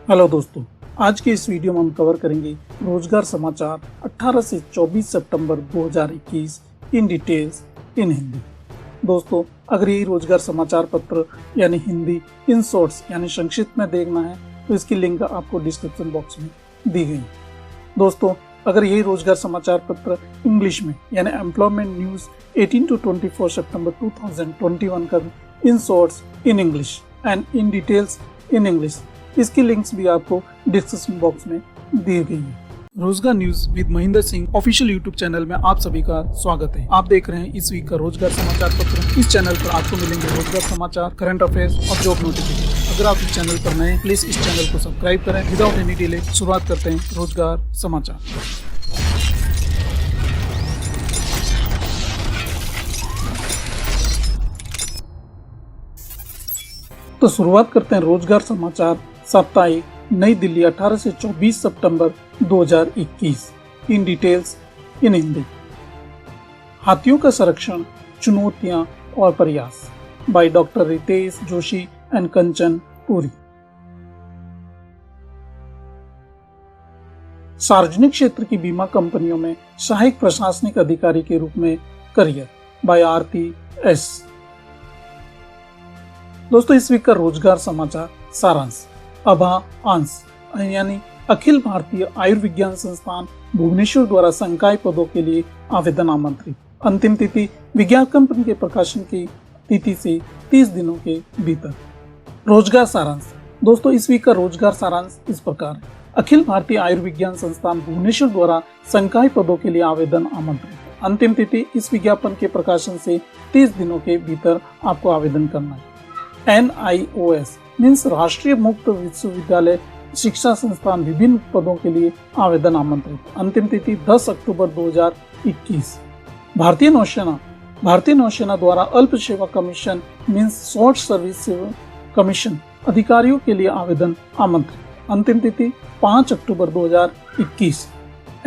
Hello दोस्तों, आज के इस वीडियो में हम कवर करेंगे रोजगार समाचार 18 से 24 सितंबर 2021 इन डिटेल्स इन हिंदी। दोस्तों, अगर यही रोजगार समाचार पत्र यानी हिंदी इन शॉर्ट्स यानी संक्षिप्त में देखना है तो इसकी लिंक आपको डिस्क्रिप्शन बॉक्स में दी गई। दोस्तों, अगर यही रोजगार समाचार पत्र इंग्लिश में यानी एम्प्लॉयमेंट न्यूज 18 to 24 सितंबर 2021 का in shorts in English and in details in English, इसकी लिंक्स भी आपको डिस्क्रिप्शन बॉक्स में दी गई है। रोजगार news with Mahendra Singh official YouTube channel में आप सभी का स्वागत है। आप देख रहे हैं इस वीक का रोजगार समाचार पत्र। इस चैनल पर आपको मिलेंगे रोजगार समाचार, करंट अफेयर्स और जॉब नोटिफिकेशन। अगर आप इस चैनल पर नए, प्लीज इस चैनल को सब्सक्राइब करें। विदाउट एनी डिले शुरुआत करते हैं रोजगार समाचार। तो शुरुआत करते हैं रोजगार समाचार साप्ताहिक नई दिल्ली 18 से 24 सितंबर 2021 इन डिटेल्स इन हिंदी। हाथियों का संरक्षण, चुनौतियां और प्रयास by doctor Ritesh Joshi and Kanchan Puri. सार्वजनिक क्षेत्र की बीमा कंपनियों में सहायक प्रशासनिक अधिकारी के रूप में करियर बाय आरती एस। दोस्तों, इस वीक का रोजगार समाचार सारांश अंश यानी अखिल भारतीय आयुर्विज्ञान संस्थान भुवनेश्वर द्वारा संकाय पदों के लिए आवेदन आमंत्रित। अंतिम तिथि विज्ञापन के प्रकाशन की तिथि से 30 दिनों के भीतर। रोजगार सारांश। दोस्तों, इस वीक का रोजगार सारांश इस प्रकार है। अखिल भारतीय आयुर्विज्ञान संस्थान भुवनेश्वर द्वारा संकाय पदों के लिए आवेदन आमंत्रित। अंतिम तिथि इस विज्ञापन के प्रकाशन से 30 दिनों के भीतर आपको आवेदन करना है। NIOS मीन्स राष्ट्रीय मुक्त विश्वविद्यालय शिक्षा संस्थान विभिन्न पदों के लिए आवेदन आमंत्रित। अंतिम तिथि 10 अक्टूबर 2021। भारतीय नौसेना द्वारा अल्प सेवा commission means short service commission अधिकारियों के लिए आवेदन आमंत्रित। अंतिम तिथि 5 अक्टूबर 2021।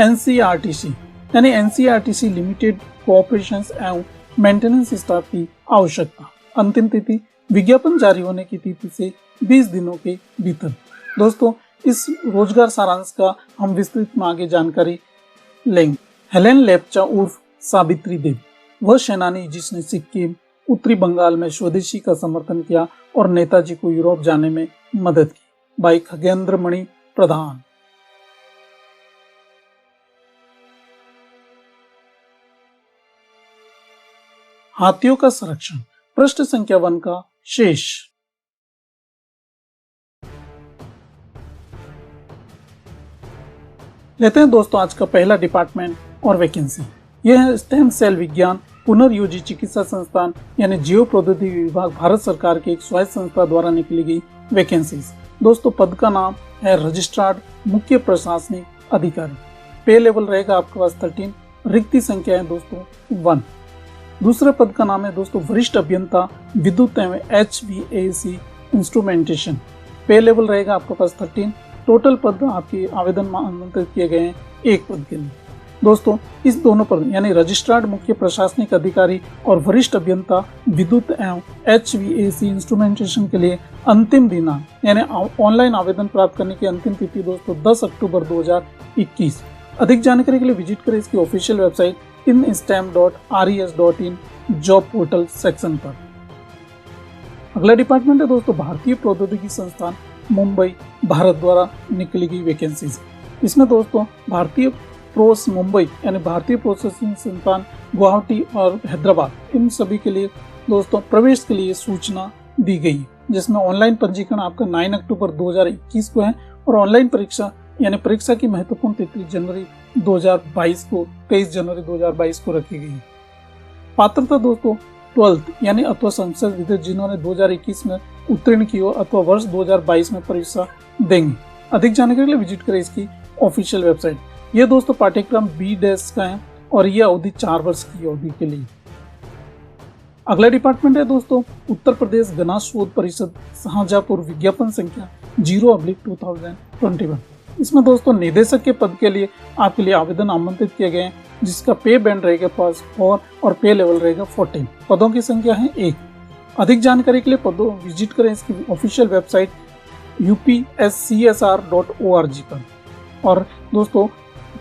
NCRTC यानी NCRTC लिमिटेड कोऑपरेशन एवं मेंटेनेंस स्टाफ की आवश्यकता। अंतिम तिथि विज्ञापन जारी होने की तिथि से 20 दिनों के भीतर। दोस्तों, इस रोजगार सारांश का हम विस्तृत में आगे जानकारी लेंगे। हेलेन लेप्चा उर्फ सावित्री देवी, वह सेनानी जिसने सिक्किम, उत्तरी बंगाल में स्वदेशी का समर्थन किया और नेताजी को यूरोप जाने में मदद की बाई खगेंद्र मणि प्रधान। हाथियों का संरक्षण, पृष्ठ संख्या 1 का शेष। लेते हैं दोस्तों आज का पहला डिपार्टमेंट और वैकेंसी। यह है स्टेम सेल विज्ञान पुनर्योजी चिकित्सा संस्थान यानी जीव प्रौद्योगिकी विभाग, भारत सरकार की एक स्वायत्त संस्था द्वारा निकली गई वैकेंसीज। दोस्तों, पद का नाम है रजिस्ट्रार्ड मुख्य प्रशासनिक अधिकारी। पे लेवल रहेगा आपके पास 13। रिक्ति संख्या है दोस्तों 1। दूसरे पद का नाम है दोस्तों वरिष्ठ अभियंता विद्युत एवं HVAC इंस्ट्रूमेंटेशन। पे लेवल रहेगा आपके पास 13। टोटल पद आपके आवेदन में आमंत्रित किए गए हैं 1 पद के लिए। दोस्तों, इस दोनों पद यानी रजिस्ट्रार्ड मुख्य प्रशासनिक अधिकारी और वरिष्ठ अभियंता विद्युत एवं HVAC इंस्ट्रूमेंटेशन के लिए अंतिम दिनांक यानी ऑनलाइन आवेदन प्राप्त करने की अंतिम तिथि दोस्तों 10 अक्टूबर 2021। अधिक जानकारी के लिए विजिट करें इसकी official website instem.res.in job portal section पर। अगला डिपार्टमेंट है दोस्तों भारतीय प्रौद्योगिकी संस्थान मुंबई, भारत द्वारा निकली गई वैकेंसीज। इसमें दोस्तों भारतीय प्रोस मुंबई यानी भारतीय प्रोसेसिंग संस्थान गुवाहाटी और हैदराबाद, इन सभी के लिए दोस्तों प्रवेश के लिए सूचना दी गई, जिसमें ऑनलाइन पंजीकरण आपका 9 अक्टूबर 2021 को है और ऑनलाइन परीक्षा यानी परीक्षा की महत्वपूर्ण तिथि जनवरी 2022 को 23 जनवरी 2022 को रखी गई है। पात्रता दोस्तों 12th यानी अथवा संसद विद्यार्थी जिन्होंने 2021 में उत्तीर्ण की हो अथवा वर्ष 2022 में परीक्षा देंगे। अधिक जानकारी के लिए विजिट करें इसकी ऑफिशियल वेबसाइट। यह दोस्तों पाठ्यक्रम B- का है और यह अवधि 4 वर्ष की अवधि के लिए। अगला डिपार्टमेंट है दोस्तों उत्तर प्रदेश गणा शोध परिषद शाहजहांपुर, विज्ञापन संख्या 0/2021। इसमें दोस्तों निदेशक के पद के लिए आपके लिए आवेदन आमंत्रित किए गए हैं, जिसका पे बैंड रहेगा 4 और पे लेवल रहेगा 14। पदों की संख्या है 1। अधिक जानकारी के लिए पदों विजिट करें इसकी ऑफिशियल वेबसाइट upscsr.org पर। और दोस्तों,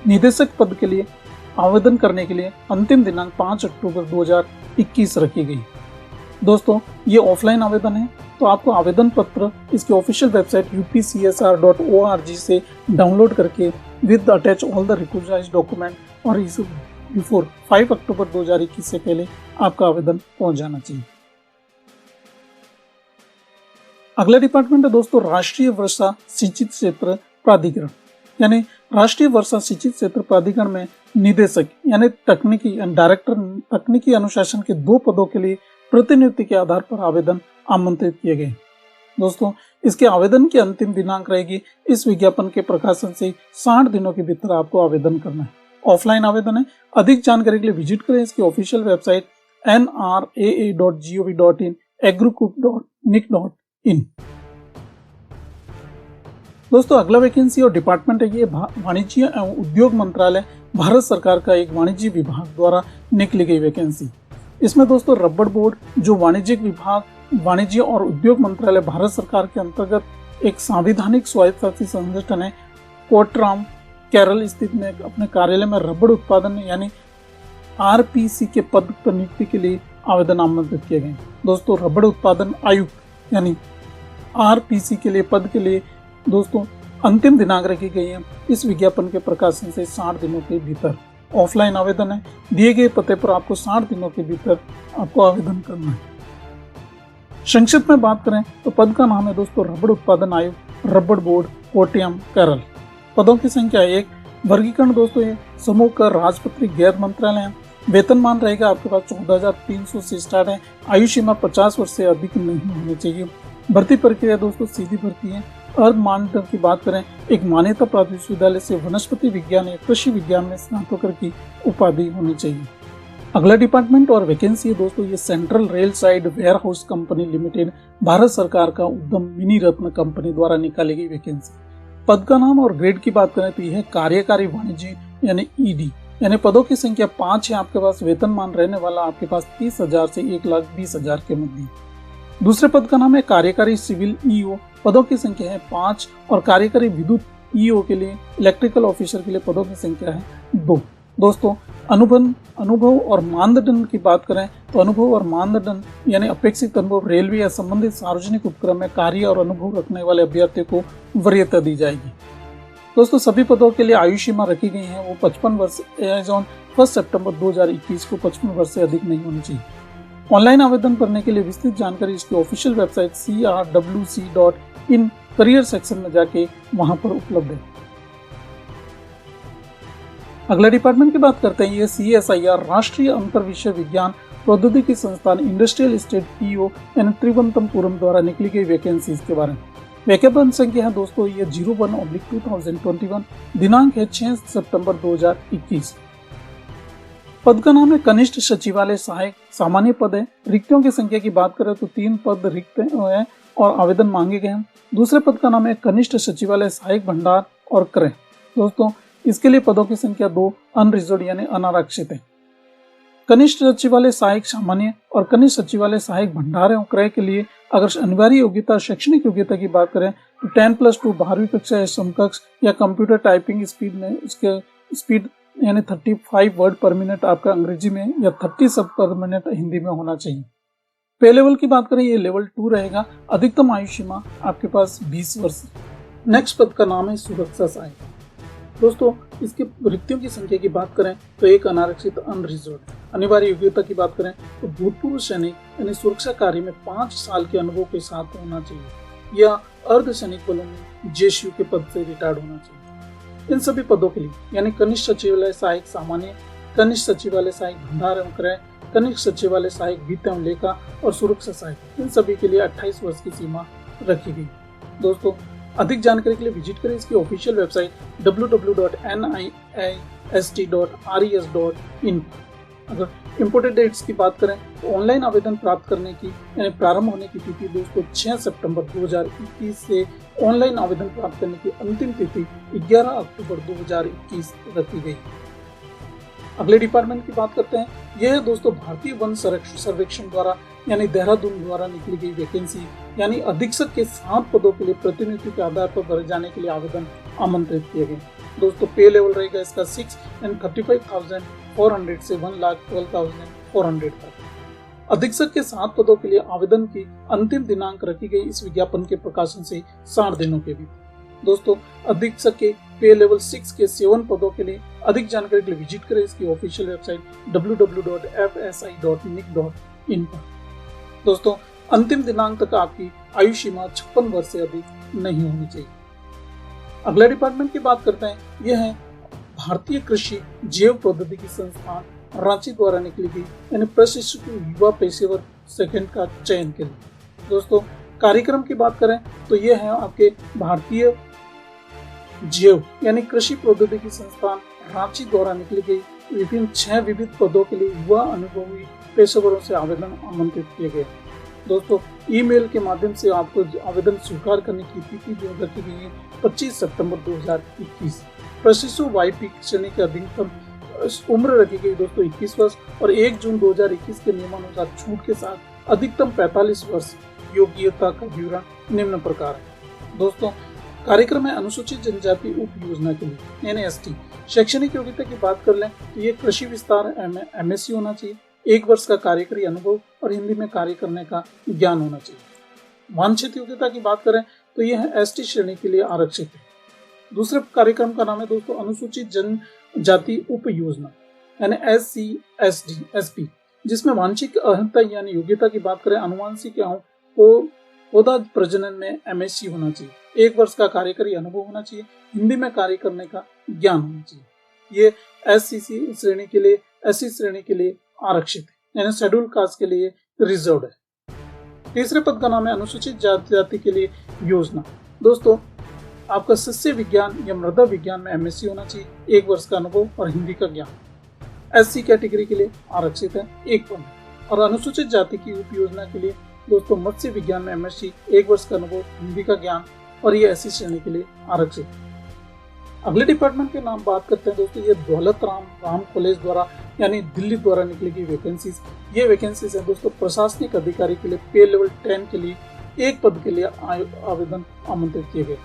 निदेशक पद के लिए आवेदन करने के लिए अंतिम दिनांक 5 अक्टूबर 2021 रखी गई। दोस्तों, ये ऑफलाइन आवेदन है, तो आपको आवेदन पत्र इसके ऑफिशियल वेबसाइट upcsr.org से डाउनलोड करके with attach all the required document और इस बिफोर 5 अक्टूबर 2021 से पहले आपका आवेदन पहुंच जाना चाहिए। अगला डिपार्टमेंट है दोस्तों राष्ट्रीय वर्षा सिंचित क्षेत्र प्राधिकरण, यानी राष्ट्रीय वर्षा सिंचित क्षेत्र प्राधिकरण में निदेशक यानी तकनीकी डायरेक्टर तकनीकी अनुशासन के 2 पदों के लिए प्रतिनियुक्ति के आधार पर आवेदन आमंत्रित किए गए। दोस्तों, इसके आवेदन की अंतिम दिनांक रहेगी इस विज्ञापन के प्रकाशन से 60 दिनों के भीतर आपको आवेदन करना है। ऑफलाइन आवेदन है। अधिक जानकारी के लिए विजिट करें इसकी ऑफिशियल वेबसाइट nraa.gov.in agrocop.nic.in। दोस्तों, अगला वैकेंसी और डिपार्टमेंट है ये वाणिज्य एवं उद्योग मंत्रालय भारत सरकार का एक वाणिज्य विभाग द्वारा निकली गई वैकेंसी। इसमें दोस्तों रबड़ बोर्ड जो वाणिज्यिक विभाग वाणिज्य और उद्योग मंत्रालय भारत सरकार के अंतर्गत एक संवैधानिक स्वायत्तशासी संगठन है, कोट्राम केरल स्थित में अपने कार्यालय में रबड़ उत्पादन यानी आरपीसी के पद पर नियुक्ति के लिए आवेदन आमंत्रित किए गए। दोस्तों, रबड़ उत्पादन आयुक्त यानी आरपीसी के लिए पद के लिए दोस्तों अंतिम दिनांक रखी गई है इस विज्ञापन के प्रकाशन से 60 दिनों के भीतर। ऑफलाइन आवेदन है। दिए गए पते पर आपको 60 दिनों के भीतर आपको आवेदन करना है। संक्षिप्त में बात करें तो पद का नाम है दोस्तों रबड़ उत्पादन आयुक्त, रबड़ बोर्ड, कोट्टयम, केरल। पदों की संख्या 1। वर्गीकरण दोस्तों ये समूह कर राजपत्रित गैर मंत्रालय है। वेतनमान रहेगा आपके पास 14,300 से स्टार्ट है। आयु सीमा 50 वर्ष से अधिक नहीं होनी चाहिए। भर्ती प्रक्रिया दोस्तों सीधी भर्ती है। अर्ध मानदंड की बात करें, एक मान्यता प्राप्त विश्वविद्यालय से वनस्पति विज्ञान या कृषि विज्ञान में स्नातकोत्तर की उपाधि होनी चाहिए। अगला डिपार्टमेंट और वैकेंसी है दोस्तों ये central rail side warehouse company limited Bharat सरकार का उद्यम मिनी रत्न कंपनी द्वारा निकाली गई वैकेंसी। पद का नाम और ग्रेड की बात करें तो यह कार्यकारी वाणिज्य यानी ईडी यानी पदों की संख्या 5 है आपके पास। वेतनमान रहने वाला आपके पास 30,000 से 1,20,000 के मध्य। दूसरे पद का नाम है कार्यकारी सिविल ईओ, पदों की संख्या है 5 और कार्यकारी विद्युत ईओ के लिए इलेक्ट्रिकल ऑफिसर के लिए पदों की संख्या है 2। दोस्तों, अनुभव और मानदंड की बात करें तो अनुभव और मानदंड यानी अपेक्षित अनुभव रेलवे या संबंधित सार्वजनिक उपक्रम में कार्य और अनुभव रखने वाले अभ्यर्थियों को वरीयता दी जाएगी। दोस्तों, सभी पदों के लिए आयु सीमा रखी गई है वो 55 वर्ष एज ऑन 1 सितंबर 2021 को 55 वर्ष से अधिक नहीं होनी चाहिए। ऑनलाइन आवेदन करने के लिए विस्तृत जानकारी इसकी official website crwc.in career section में जाके वहां पर उपलब्ध है। अगला डिपार्टमेंट की बात करते हैं ये CSIR राष्ट्रीय अंतर विषय विज्ञान प्रौद्योगिकी संस्थान इंडस्ट्रियल स्टेट PO यानी त्रिवंतपुरम द्वारा निकली गई वैकेंसीज के बारे में। वैकेंसी संख्या है दोस्तों ये 01/2021, दिनांक है 6 सितंबर 2021। पद का नाम है कनिष्ठ सचिवालय सहायक, सामान्य पद है। रिक्तियों की संख्या की बात करें तो 3 पद रिक्त हैं और आवेदन मांगे गए हैं। दूसरे पद का नाम है कनिष्ठ सचिवालय सहायक भंडार और क्रय। दोस्तों, इसके लिए पदों की संख्या 2 अनरिजर्व्ड यानी अनारक्षित है। कनिष्ठ सचिवालय सहायक सामान्य और कनिष्ठ सचिवालय सहायक भंडार एवं क्रय के लिए अगर अनिवार्य योग्यता शैक्षणिक योग्यता की बात करें तो 10+2 12वीं कक्षा या समकक्ष या कंप्यूटर टाइपिंग स्पीड में उसके स्पीड यानी 35 वर्ड पर मिनट आपका अंग्रेजी में या 30 शब्द पर मिनट हिंदी में होना चाहिए। पे लेवल की बात करें ये लेवल 2 रहेगा। अधिकतम आयु सीमा आपके पास 20 वर्ष। नेक्स्ट पद का नाम है सुरक्षा सहायक। दोस्तों, इसके रिक्तियों की संख्या की बात करें तो 1 अनारक्षित अनरिजर्व्ड। अनिवार्य योग्यता की बात करें तो भूतपूर्व सैनिक यानी सुरक्षा कार्य में 5 साल के अनुभव के साथ होना चाहिए या अर्धसैनिक बलों में जेएसयू के पद से रिटायर्ड होना चाहिए। इन सभी पदों के लिए यानी कनिष्ठ सचिवालय सहायक सामान्य, कनिष्ठ सचिवालय सहायक भंडार एवं क्रय, कनिष्ठ सचिवालय सहायक वित्त एवं लेखा और सुरक्षा सहायक, इन सभी के लिए 28 वर्ष की सीमा रखी गई। दोस्तों, अधिक जानकारी के लिए विजिट करें इसकी ऑफिशियल वेबसाइट www.nist.res.in। अगर इम्पोर्टेड डेट्स की बात करें तो ऑनलाइन आवेदन प्राप्त करने की यानी प्रारंभ होने की तिथि दोस्तों 6 सितंबर 2021 से ऑनलाइन आवेदन प्राप्त करने की अंतिम तिथि 11 अक्टूबर 2021 रखी गई। अगले डिपार्टमेंट की बात करते हैं। यह है दोस्तों भारतीय वन सर्वेक्षण द्वारा यानी देहरादून द्वारा निकली गई वैकेंसी यानी अधीक्षक के 7 पदों के लिए प्रतिनियुक्ति के आधार पर भरे जाने के लिए आवेदन आमंत्रित किए गए। दोस्तों पे लेवल रहेगा इसका 6,35,400 से 1,12,400 तक। अधीक्षक के 7 पदों के लिए आवेदन की अंतिम दिनांक रखी गई इस विज्ञापन के प्रकाशन से 60 दिनों के बीच। दोस्तों अधीक्षक के पे लेवल 6 के 7 पदों के लिए अधिक जानकारी के लिए विजिट करें इसकी ऑफिशियल वेबसाइट www.fsi.nic.in पर। दोस्तों अंतिम दिनांक तक आपकी आयु सीमा 56 वर्ष से अधिक नहीं होनी चाहिए। अगला डिपार्टमेंट की बात करते हैं, यह है भारतीय कृषि जैव प्रौद्योगिकी संस्थान रांची द्वारा निकली गई यानी प्रशिक्षित युवा पेशेवर सेकंड का चयन के लिए। दोस्तों कार्यक्रम की बात करें तो यह है आपके भारतीय जैव यानी कृषि प्रौद्योगिकी संस्थान रांची द्वारा निकली गई विभिन्न 6 विविध पदों के लिए युवा अनुभवी पेशेवरों से आवेदन आमंत्रित किए गए। दोस्तों ईमेल के माध्यम से आपको आवेदन स्वीकार करने की तिथि जो रखी गई है 25 सितंबर 2021। प्रशिक्षु वाईपी श्रेणी के अधिकतम उम्र रखी गई दोस्तों 21 वर्ष और 1 जून 2021 के नियमानुसार छूट के साथ अधिकतम 45 वर्ष। योग्यता का विवरण निम्न प्रकार है। दोस्तों कार्यक्रम है अनुसूचित जनजाति उप योजना के लिए NST। शैक्षणिक योग्यता की बात कर लें तो ये कृषि विस्तार MSc होना चाहिए, 1 वर्ष का कार्यकारी अनुभव और हिंदी में कार्य करने का ज्ञान होना चाहिए। वांछित योग्यता की बात करें तो यह है ST श्रेणी के लिए आरक्षित है। दूसरे कार्यक्रम का नाम है दोस्तों अनुसूचित जनजाति उप योजना यानी SC/ST, जिसमें वांछित अर्हता यानी योग्यता की बात करें अनुवांशिक को पौधा प्रजनन में MSc होना चाहिए, 1 वर्ष का कार्यकारी अनुभव होना चाहिए, हिंदी में कार्य करने का ज्ञान होना चाहिए। ये SCC श्रेणी के लिए SC श्रेणी के लिए आरक्षित है यानी शेड्यूल कास्ट के लिए रिजर्व्ड है। तीसरे पद का नाम है अनुसूचित जाति के लिए योजना। दोस्तों आपका सस्य विज्ञान या मृदा विज्ञान में MSc होना चाहिए, 1 वर्ष का अनुभव और हिंदी का ज्ञान। SC कैटेगरी के लिए आरक्षित है 1 पद। और अनुसूचित जाति की उप योजना के लिए दोस्तों मत्स्य विज्ञान में MSc, 1 वर्ष का अनुभव, हिंदी का ज्ञान और ये SC श्रेणी के लिए आरक्षित है। अगले डिपार्टमेंट के नाम बात करते हैं दोस्तों, ये दौलत राम कॉलेज द्वारा यानी दिल्ली द्वारा निकली गई वैकेंसीज। ये वैकेंसीज है दोस्तों प्रशासनिक अधिकारी के लिए पे लेवल 10 के लिए 1 पद के लिए आवेदन आमंत्रित किए गए।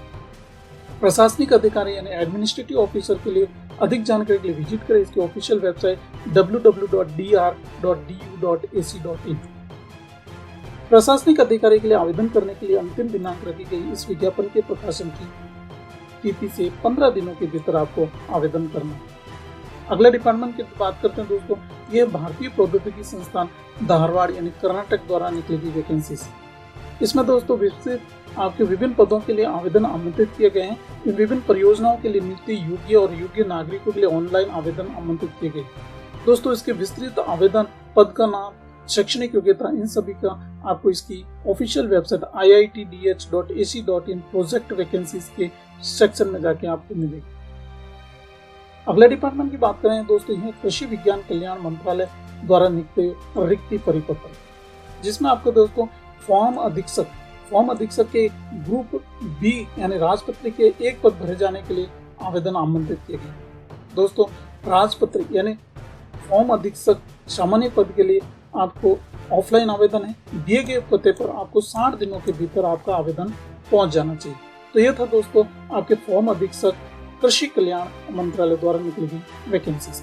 प्रशासनिक अधिकारी यानी एडमिनिस्ट्रेटिव ऑफिसर के लिए अधिक जानकारी के लिए विजिट करें इसकी ऑफिशियल वेबसाइट www.dr.du.ac.in। प्रशासनिक अधिकारी के लिए आवेदन करने के लिए अंतिम दिनांक रखी गई इस विज्ञापन के प्रकाशन की तिथि से 15 दिनों के भीतर आपको आवेदन करना है। अगला डिपार्टमेंट की बात करते हैं दोस्तों, यह भारतीय प्रौद्योगिकी संस्थान धारवाड़ यानी कर्नाटक द्वारा निकली गई वैकेंसीज। इसमें दोस्तों विस्तृत आपके विभिन्न पदों के लिए आवेदन आमंत्रित किए गए हैं। इन विभिन्न परियोजनाओं के लिए नियुक्ति योग्य और योग्य नागरिकों के लिए ऑनलाइन आवेदन आमंत्रित किए गए। दोस्तों इसके विस्तृत आवेदन, पद का नाम, शैक्षणिक योग्यता, इन सभी का आपको इसकी official website iitdh.ac.in project vacancies के सेक्शन में जाके आपको मिलेगी। अगला डिपार्टमेंट की बात करें दोस्तों, यह कृषि विज्ञान कल्याण मंत्रालय द्वारा निकले रिक्ति परिपत्र, जिसमें आपको दोस्तों फॉर्म अधीक्षक के ग्रुप बी यानी राजपत्री के 1 पद भरे जाने के लिए आवेदन आमंत्रित किए गए। दोस्तों राजपत्री यानी फॉर्म अधीक्षक सामान्य पद के लिए आपको ऑफलाइन आवेदन है, दिए गए पते पर आपको 60 दिनों के भीतर आपका आवेदन पहुंच जाना चाहिए। तो यह था दोस्तों आपके फॉर्म अधीक्षक कृषि कल्याण मंत्रालय द्वारा निकली गई वैकेंसीज।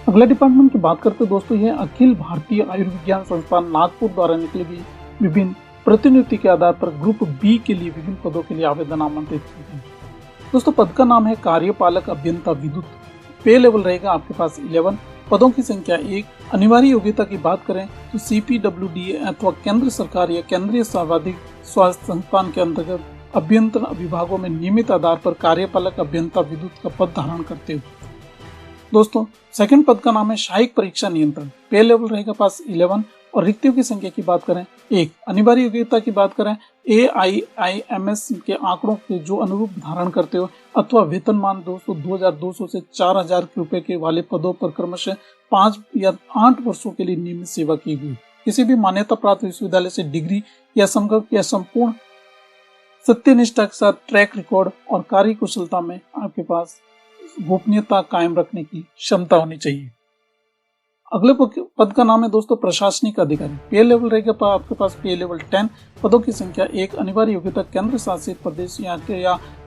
अगला डिपार्टमेंट की बात करते दोस्तों, यह अखिल भारतीय आयुर्विज्ञान संस्थान नागपुर द्वारा निकली गई विभिन्न प्रतिनियुक्ति के आधार पर ग्रुप बी के लिए विभिन्न पदों के लिए आवेदन आमंत्रित किए गए। दोस्तों पद का नाम है कार्यपालक अभियंता विद्युत। पे लेवल रहेगा आपके पास 11, पदों की संख्या 1। अनिवार्य योग्यता की बात करें तो CPWD अथवा केंद्र सरकार या केंद्रीय सर्वाधिक स्वास्थ्य संस्थान के अंतर्गत अभियंत्रण विभागों में नियमित आधार पर कार्यपालक अभियंता विद्युत का पद धारण करते हुए। दोस्तों सेकंड पद का नाम है सहायक परीक्षा नियंत्रण। पे लेवल रहेगा पास 11 और रिक्तियों की संख्या की बात करें 1। अनिवार्य योग्यता की बात करें AIIMS के आंकड़ों के जो अनुरूप धारण करते हो अथवा वेतनमान 2200 से 4000 रुपए के वाले पदों पर क्रमशः 5 या 8 वर्षों के लिए नियमित सेवा की गई। किसी भी मान्यता प्राप्त विश्वविद्यालय से डिग्री या समकक्ष या संपूर्ण सत्यनिष्ठा के साथ ट्रैक रिकॉर्ड और कार्य कुशलता में आपके पास गोपनीयता कायम रखने की क्षमता होनी चाहिए। अगले पद का नाम है दोस्तों प्रशासनिक अधिकारी। पे लेवल रहेगा आपके पास पे लेवल 10। पदों की संख्या 1। अनिवार्य योग्यता केंद्र शासित प्रदेश या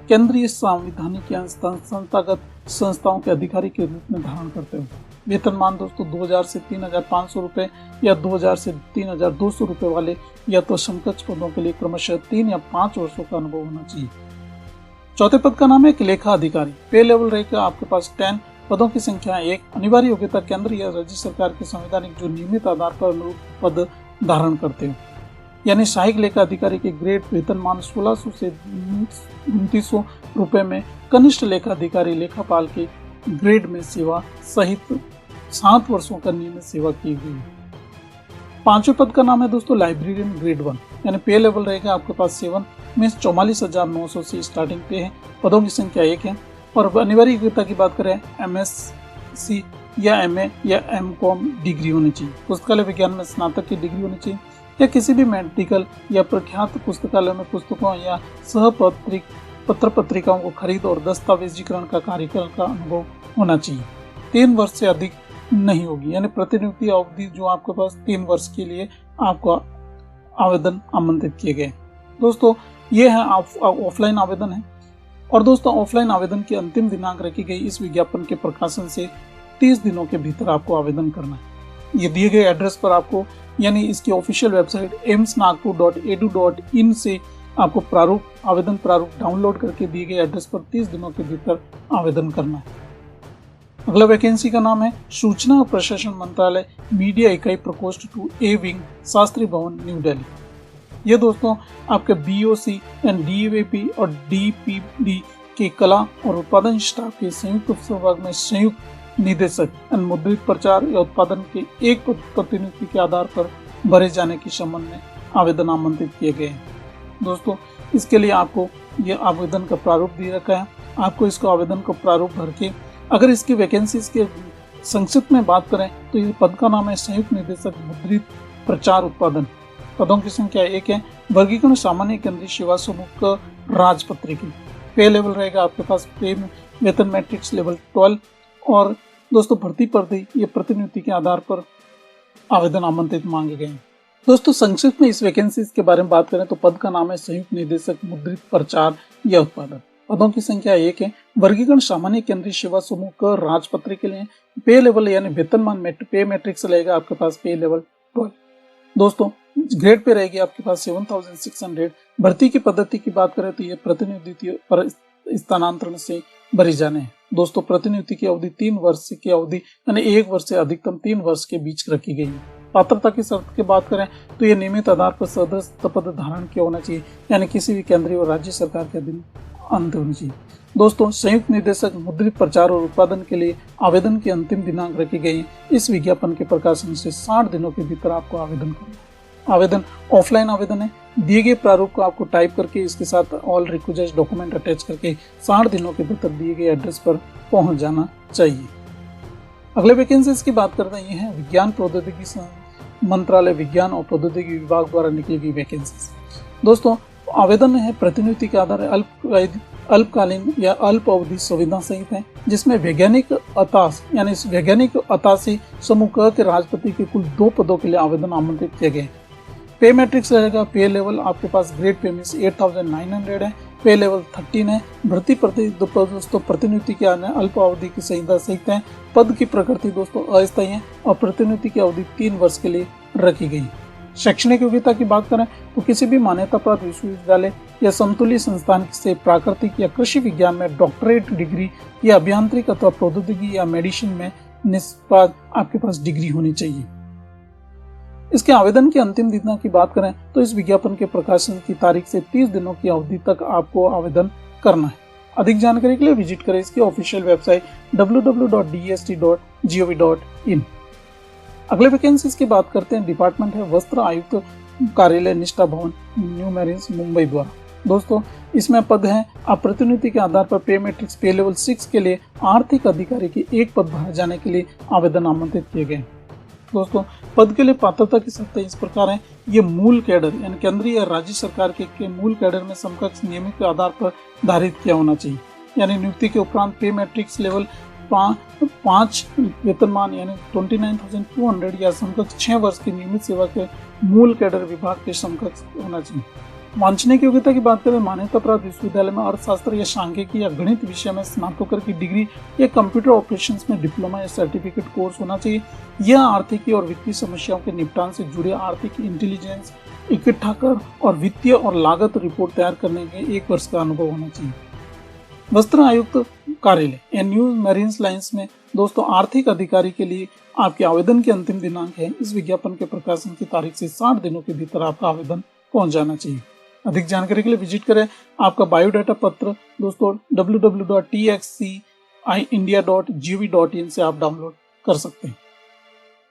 केंद्रीय संवैधानिक या संस्थागत संस्थाओं के अधिकारी के रूप में धारण करते हो। वेतनमान दोस्तों 2000 से 3500 रुपए या 2000 से 3200 रुपए वाले या तो समकक्ष पदों के लिए क्रमशः 3 या 5 वर्षों का अनुभव होना चाहिए। चौथे पद का नाम है लेखा अधिकारी। पे लेवल रहेगा आपके पास 10। पदों की संख्या 1। अनिवार्य योग्यता केंद्र या राज्य सरकार के संवैधानिक जो नियमित आधार पर अनुरूप पद धारण करते हो, यानी सहायक लेखा अधिकारी के ग्रेड वेतनमान 1600 से 2900 रुपए में, कनिष्ठ लेखा अधिकारी लेखापाल के ग्रेड में सेवा सहित 7 वर्षों का नियमित सेवा की गई। पांचवें पद का नाम है दोस्तों लाइब्रेरियन ग्रेड 1, यानी पे लेवल रहेगा आपके पास 7 में 44,900 से स्टार्टिंग पे है। पदों की संख्या 1 है। और अनिवार्य योग्यता की बात करें MSc या MA या MCOM डिग्री होनी चाहिए। पुस्तकालय विज्ञान में स्नातक की डिग्री होनी चाहिए या किसी भी मेडिकल या प्रख्यात पुस्तकालय में पुस्तकों या पत्र पत्रिकाओं को खरीद और दस्तावेजीकरण का कार्यकाल का अनुभव होना चाहिए। 3 वर्ष से अधिक नहीं होगी, यानी प्रतिनियुक्ति अवधि जो आपके पास 3 वर्ष के लिए आपको आवेदन आमंत्रित किए गए। दोस्तों ये है ऑफलाइन आवेदन है। और दोस्तों ऑफलाइन आवेदन की अंतिम दिनांक रखी गई इस विज्ञापन के प्रकाशन से 30 दिनों के भीतर आपको आवेदन करना है। ये दिए गए एड्रेस पर आपको, यानी इसकी ऑफिशियल वेबसाइट aimsnagpur.edu.in से आपको आवेदन प्रारूप डाउनलोड करके दिए गए एड्रेस पर 30 दिनों के भीतर आवेदन करना है। अगला वैकेंसी का नाम है सूचना और प्रशासन मंत्रालय मीडिया इकाई प्रकोष्ठ 2A विंग, शास्त्री भवन, न्यू दिल्ली। ये दोस्तों आपके BOC एंड DAVP और DPD के कला और उत्पादन स्टाफ के संयुक्त विभाग में संयुक्त निदेशक एवं मुद्रित प्रचार या उत्पादन के एक प्रतिनियुक्ति के आधार पर भरे जाने के संबंध में आवेदन आमंत्रित किए गए हैं। दोस्तों इसके लिए आपको ये आवेदन का प्रारूप दे रखा है। आपको इसको आवेदन का प्रारूप भर के, अगर इसकी वैकेंसीज के संक्षिप्त में बात करें तो ये पद का नाम है संयुक्त निदेशक मुद्रित प्रचार उत्पादन। पदों की संख्या 1 है। वर्गीकरण सामान्य केंद्रीय सेवा समूह राजपत्रिकी। पे लेवल रहेगा आपके पास पे वेतन मैट्रिक्स लेवल 12। और दोस्तों भर्ती पर ये प्रतिनियुक्ति के आधार पर आवेदन आमंत्रित मांगे गए हैं। दोस्तों संक्षिप्त में इस वैकेंसीज के बारे में बात करें तो पद का नाम है संयुक्त निदेशक मुद्रित प्रचार या उत्पादन। पदों की संख्या 1 है। वर्गीकरण सामान्य केंद्रीय सेवा समूह राजपत्रिकी के लिए पे लेवल यानी वेतनमान पे मैट्रिक्स रहेगा आपके पास पे लेवल 12। दोस्तों ग्रेड पे रहेगी आपके पास 7600। भर्ती की पद्धति की बात करें तो ये प्रतिनियुक्ति पर स्थानांतरण से भरी जाने हैं। दोस्तों प्रतिनियुक्ति की अवधि 3 वर्ष की अवधि यानी 1 वर्ष से अधिकतम 3 वर्ष के बीच रखी गई है। पात्रता की शर्त की बात करें तो ये नियमित आधार पर सदस्य पद धारण किया होना चाहिए, यानी किसी भी केंद्रीय और राज्य सरकार के अधीन अंत होनी चाहिए। दोस्तों संयुक्त निदेशक मुद्रित प्रचार और उत्पादन के लिए आवेदन की अंतिम दिनांक रखी गई है। इस विज्ञापन के प्रकाशन से 60 दिनों के भीतर आपको आवेदन करना है। आवेदन ऑफलाइन आवेदन है। दिए गए प्रारूप को आपको टाइप करके इसके साथ ऑल रिक्विजिट डॉक्यूमेंट अटैच करके 60 दिनों के भीतर दिए गए एड्रेस पर पहुंच जाना चाहिए। अगले वैकेंसीज की बात करते हैं, ये है विज्ञान प्रौद्योगिकी मंत्रालय विज्ञान और प्रौद्योगिकी विभाग द्वारा निकली गई वैकेंसीज। दोस्तों आवेदन है प्रतिनियुक्ति के आधार अल्पकालीन या अल्प अवधि सुविधा सहित है, जिसमें वैज्ञानिक अताशी समूह क के राजपति के कुल 2 पदों के लिए आवेदन आमंत्रित किए गए। पे मैट्रिक्स रहेगा। पे लेवल आपके पास ग्रेड पे में 8900 है। पे लेवल 13 है। भर्ती दोस्तों प्रतिनियुक्ति के अल्प अवधि की संहिता सहित है। पद की प्रकृति दोस्तों अस्थायी है और प्रतिनियुक्ति की अवधि 3 वर्ष के लिए रखी गई। शैक्षणिक योग्यता की बात करें तो किसी भी मान्यता प्राप्त विश्वविद्यालय या समतुल्य संस्थान से प्राकृतिक या कृषि विज्ञान में डॉक्टरेट डिग्री या अभियांत्रिक अथवा प्रौद्योगिकी या मेडिसिन में निष्पाद आपके पास डिग्री होनी चाहिए। इसके आवेदन की अंतिम दिनांक की बात करें तो इस विज्ञापन के प्रकाशन की तारीख से 30 दिनों की अवधि तक आपको आवेदन करना है। अधिक जानकारी के लिए विजिट करें इसकी ऑफिशियल वेबसाइट www.dst.gov.in। अगले वैकेंसीज की बात करते हैं। डिपार्टमेंट है वस्त्र आयुक्त कार्यालय निष्ठा भवन न्यू मैरिन्स मुंबई द्वारा। दोस्तों इसमें पद है प्रतिनियुक्ति के आधार पर पे मैट्रिक्स पे लेवल 6 के लिए आर्थिक अधिकारी की 1 पद भरा जाने के लिए आवेदन आमंत्रित किए गए। दोस्तों पद के लिए पात्रता की शर्तें इस प्रकार हैं। ये मूल कैडर यानी केंद्रीय या राज्य सरकार के मूल कैडर में समकक्ष नियमित के आधार पर धारित किया होना चाहिए, यानी नियुक्ति के उपरांत पे मैट्रिक्स लेवल 5 वेतनमान यानी 29,200 या समकक्ष 6 वर्ष की नियमित सेवा के मूल कैडर विभाग के समकक्ष होना चाहिए। वांछनीय योग्यता की बात करें, मान्यता प्राप्त विश्वविद्यालय में अर्थशास्त्र या सांख्यिकी या गणित विषय में स्नातकोत्तर की डिग्री या कंप्यूटर ऑपरेशंस में डिप्लोमा या सर्टिफिकेट कोर्स होना चाहिए। यह आर्थिक और वित्तीय समस्याओं के निपटान से जुड़े आर्थिक इंटेलिजेंस इकट्ठा कर और वित्तीय और लागत रिपोर्ट तैयार करने के 1 वर्ष का अनुभव होना चाहिए। वस्त्र आयुक्त कार्यालय एनयू मैरीन्स लाइन्स में दोस्तों आर्थिक अधिकारी के लिए आपके आवेदन की अंतिम दिनांक है। इस विज्ञापन के प्रकाशन की तारीख से 60 दिनों के भीतर आपका आवेदन पहुंच जाना चाहिए। अधिक जानकारी के लिए विजिट करें आपका बायोडाटा पत्र दोस्तों www.txiindia.gov.in से आप डाउनलोड कर सकते हैं।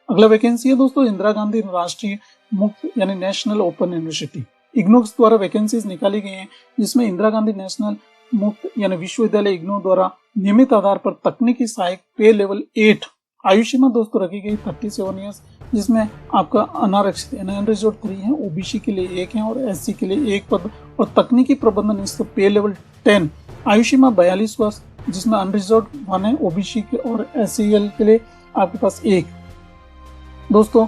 अगला वैकेंसी है दोस्तों इंदिरा गांधी राष्ट्रीय मुक्त यानी नेशनल ओपन यूनिवर्सिटी इग्नोक्स द्वारा वैकेंसीज निकाली गई हैं, जिसमें इंदिरा गांधी नेशनल मुक्त यानी विश्वविद्यालय इग्नो द्वारा नियमित आधार पर तकनीकी सहायक पे लेवल 8 आयु सीमा दोस्तों रखी गई 37 ईयर्स, जिसमें आपका अनारक्षित यानी अनरिजर्व 3 है, ओबीसी के लिए 1 है और एससी के लिए 1 पद, और तकनीकी प्रबंधन पे लेवल 10 आयु सीमा 42 वर्ष, जिसमें अनरिजर्व 1 है, ओबीसी के और एससीएल के लिए आपके पास 1 दोस्तों।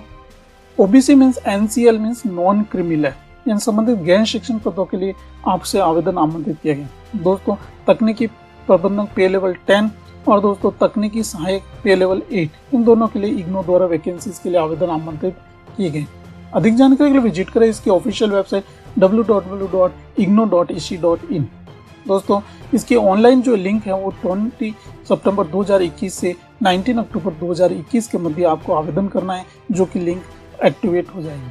OBC means NCL means non criminal in संबंधित गैर शिक्षण पदों के लिए आपसे आवेदन आमंत्रित किया गया दोस्तों। तकनीकी प्रबंधक पे लेवल 10 और दोस्तों तकनीकी सहायक पे लेवल 8 इन दोनों के लिए इग्नो द्वारा वैकेंसीज के लिए आवेदन आमंत्रित किए गए। अधिक जानकारी के लिए विजिट करें इसकी ऑफिशियल वेबसाइट www.igno.ac.in दोस्तों। इसकी ऑनलाइन जो लिंक है वो 20 सितंबर 2021 से 19 अक्टूबर 2021 के मध्य आपको आवेदन करना है, जो कि लिंक एक्टिवेट हो जाएगी।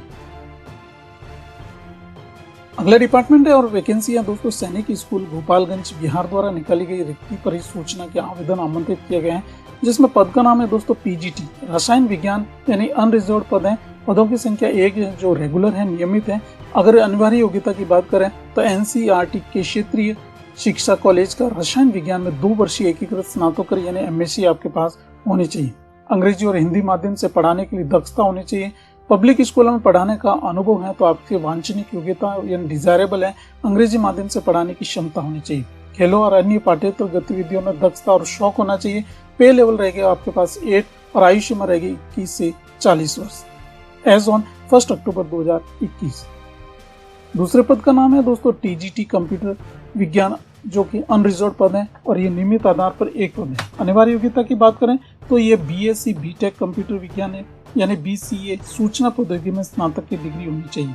अगला डिपार्टमेंट है और वैकेंसी है दोस्तों सैनिक स्कूल गोपालगंज बिहार द्वारा निकाली गई रिक्ति परिसूचना के आवेदन आमंत्रित किए गए हैं, जिसमें पद का नाम है दोस्तों पीजीटी रसायन विज्ञान यानी अनरिजर्व पद है। पदों की संख्या 1 है जो रेगुलर है, नियमित है। अगर अनिवार्य योग्यता की बात करें तो एनसीईआरटी के क्षेत्रीय शिक्षा कॉलेज का रसायन विज्ञान में 2 वर्षीय एकीकृत स्नातकोत्तर यानी एमएससी आपके पास होनी चाहिए। अंग्रेजी और हिंदी माध्यम से पढ़ाने के लिए दक्षता होनी चाहिए। पब्लिक स्कूलों में पढ़ाने का अनुभव है तो आपकी वांछनीय योग्यता यानी डिजायरेबल है। अंग्रेजी माध्यम से पढ़ाने की क्षमता होनी चाहिए। खेलों और अन्य पाठ्येतर गतिविधियों में दक्षता और शौक होना चाहिए। पे लेवल रहेगा आपके पास 8 और आयु सीमा रहेगी 21 से 40 वर्ष एज ऑन 1 अक्टूबर 2021। दूसरे पद का नाम है दोस्तों टीजीटी कंप्यूटर विज्ञान, जो कि अनरिजर्व पद है और ये नियमित आधार पर 1 पद है। अनिवार्य योग्यता की बात करें तो ये बीएससी बीटेक कंप्यूटर विज्ञान है यानी बीसीए सूचना प्रौद्योगिकी में स्नातक की डिग्री होनी चाहिए।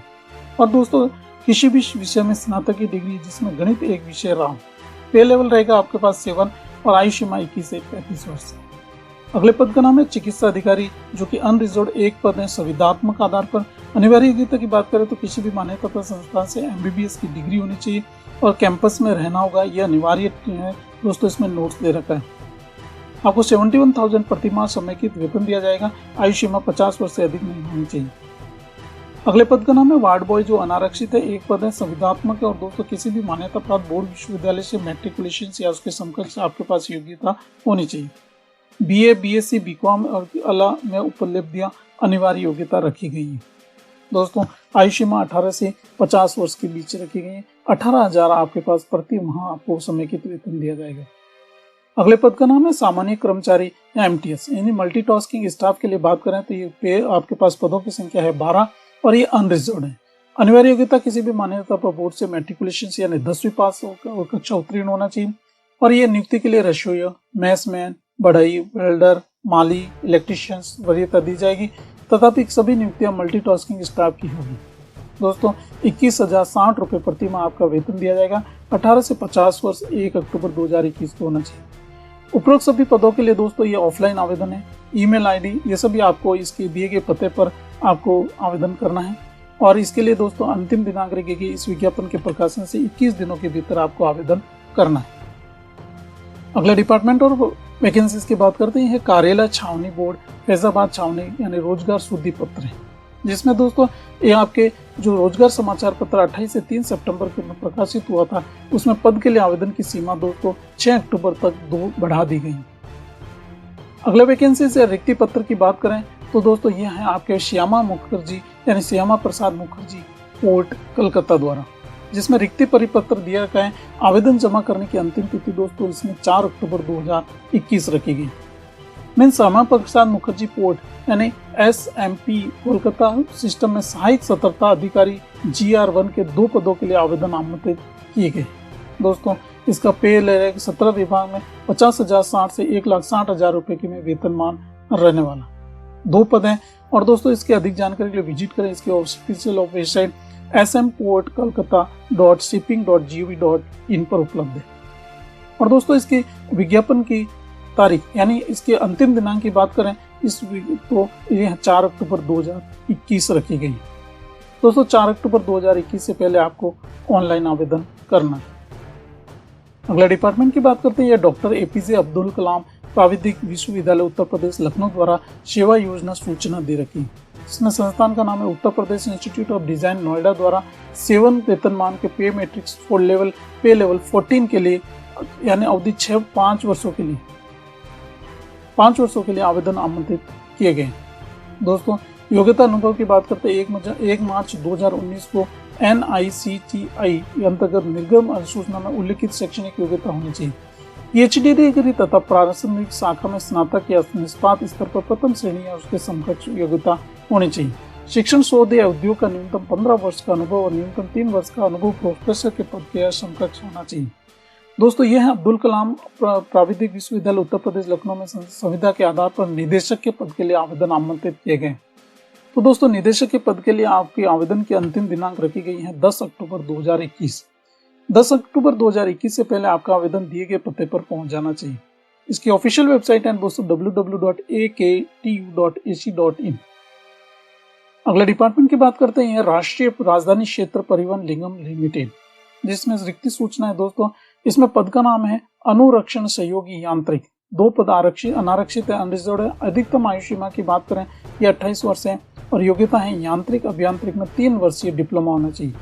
और दोस्तों किसी भी विषय में स्नातक की डिग्री जिसमें गणित एक विषय रहा हो। पे लेवल रहेगा आपके पास 7 और आयु सीमा 21 से 35 वर्ष। अगले पद का नाम है चिकित्सा अधिकारी, जो कि अनरिजर्व 1 पद है संविदात्मक आधार पर। अनिवार्य योग्यता की बात करें तो किसी भी मान्यता प्राप्त संस्थान से एमबीबीएस की डिग्री होनी चाहिए और कैंपस में रहना होगा, यह अनिवार्य है दोस्तों। इसमें नोट्स दे रखा है। आपको 71,000 प्रति माह समेकित वेतन दिया जाएगा। आयु सीमा 50 वर्ष से अधिक नहीं होनी चाहिए। अगले पद का नाम है वार्ड बॉय, जो अनारक्षित है, 1 पद है संविदात्मक है और दोस्तों किसी भी मान्यता प्राप्त बोर्ड विश्वविद्यालय से मैट्रिकुलेशन या उसके समकक्ष आपके पास योग्यता होनी चाहिए। बीए बीएससी बीकॉम और अला में उपलब्धियां अनिवार्य योग्यता रखी गई है दोस्तों। आयु सीमा 18 से 50 वर्ष के बीच रखी गई है। 18,000 आपके पास प्रति माह आपको समेकित वेतन दिया जाएगा। अगले पद का नाम है सामान्य कर्मचारी या एमटीएस यानी मल्टीटास्किंग स्टाफ के लिए बात करें तो ये पे आपके पास पदों की संख्या है 12 और ये अनरिजर्व है। अनिवार्य योग्यता किसी भी मान्यता पर बोर्ड से मैट्रिकुलेशन यानी 10वीं पास और कक्षा उत्तीर्ण होना चाहिए। और ये नियुक्ति के लिए रसोइया, मैसमैन, बढ़ई, वेल्डर, माली, इलेक्ट्रीशियंस वरीयता दी जाएगी। तथापि सभी नियुक्तियां मल्टीटास्किंग स्टाफ की होगी दोस्तों। 21,060 रुपये प्रति माह आपका वेतन दिया जाएगा। 18 से 50 वर्ष 1 अक्टूबर 2021 को होना चाहिए। उपरोक्त सभी पदों के लिए दोस्तों ये ऑफलाइन आवेदन है। ईमेल आईडी ये सभी आपको इसके दिए गए पते पर आपको आवेदन करना है और इसके लिए दोस्तों अंतिम दिनांक रहेगी इस विज्ञापन के प्रकाशन से 21 दिनों के भीतर आपको आवेदन करना है। अगला डिपार्टमेंट और वैकेंसीज की बात करते हैं। कार्यालय छावनी बोर्ड फैजाबाद छावनी यानी रोजगार शुद्धि पत्र है, जिसमें दोस्तों ये आपके जो रोजगार समाचार पत्र 28 से 3 सितंबर के में प्रकाशित हुआ था, उसमें पद के लिए आवेदन की सीमा दोस्तों 6 अक्टूबर तक 2 बढ़ा दी गई। अगले वैकेंसी से रिक्ति पत्र की बात करें तो दोस्तों यह है आपके श्यामा मुखर्जी यानी श्यामा प्रसाद मुखर्जी पोर्ट कलकत्ता द्वारा। जिसमें रिक्ति परिपत्र दिया गया है। आवेदन जमा करने की अंतिम तिथि दोस्तों इसमें 4 अक्टूबर 2021 रखी गई। मीन श्यामा प्रसाद मुखर्जी पोर्ट यानी SMP कोलकाता सिस्टम में सहायक सतर्कता अधिकारी GR1 के 2 पदों के लिए आवेदन आमंत्रित किए गए। दोस्तों इसका पे लेवल 17 विभाग में 50,060 से 1,60,000 रुपए की में वेतनमान रहने वाला 2 पद हैं। और दोस्तों इसके अधिक जानकारी के लिए विजिट करें इसके ऑफिशियल वेबसाइट smportkolkata.shipping.gov.in पर उपलब्ध है। और दोस्तों इसके विज्ञापन की तारीख यानी इसके अंतिम दिनांक की बात करें तो यह 4 अक्टूबर 2021 रखी गई। दोस्तों 4 अक्टूबर 2021 से पहले आपको ऑनलाइन आवेदन करना है। अगला डिपार्टमेंट की बात करते हैं, यह डॉक्टर APJ अब्दुल कलाम प्राविधिक विश्वविद्यालय उत्तर प्रदेश लखनऊ द्वारा सेवा योजना सूचना दे रखी। इसमें संस्थान का नाम है Uttar Pradesh institute of design Noida द्वारा 7 वेतनमान के पे मैट्रिक्स फॉर लेवल 14 के लिए यानी अवधि 5 वर्षों के लिए आवेदन आमंत्रित किए गए। दोस्तों योग्यता अनुभव की बात करते हैं 1 मार्च 2019 को NICTI अंतर्गत निर्गम अधिसूचना में उल्लिखित शैक्षणिक योग्यता होनी चाहिए। PhD डिग्री तथा प्रारंभिक शाखा में स्नातक या निष्पात स्तर पर प्रथम श्रेणी या उसके समकक्ष योग्यता होनी चाहिए। शिक्षण शोध या उद्योग का न्यूनतम 15 वर्ष का अनुभव और न्यूनतम 3 वर्ष का अनुभव प्रोफेसर के पद के समकक्ष होना चाहिए। दोस्तों यह अब्दुल कलाम प्राविधिक विश्वविद्यालय उत्तर प्रदेश लखनऊ में संविदा के आधार पर निदेशक के पद के लिए आवेदन आमंत्रित किए गए। तो दोस्तों निदेशक के पद के लिए आपके आवेदन की अंतिम दिनांक रखी गई है 10 अक्टूबर 2021। 10 अक्टूबर 2021 से पहले आपका आवेदन दिए गए पते पर पहुंच जाना चाहिए। इसकी ऑफिशियल वेबसाइट है दोस्तों www.aktu.ac.in। अगले डिपार्टमेंट की बात करते हैं राष्ट्रीय राजधानी क्षेत्र परिवहन निगम लिमिटेड, जिसमें रिक्ति सूचना है दोस्तों। इसमें पद का नाम है अनुरक्षण सहयोगी यांत्रिक। 2 पद आरक्षित अनारक्षित है, अनरिजर्व्ड है। अधिकतम आयु सीमा की बात करें यह 28 वर्ष है और योग्यता है यांत्रिक अभियांत्रिक में 3 वर्षीय डिप्लोमा होना चाहिए।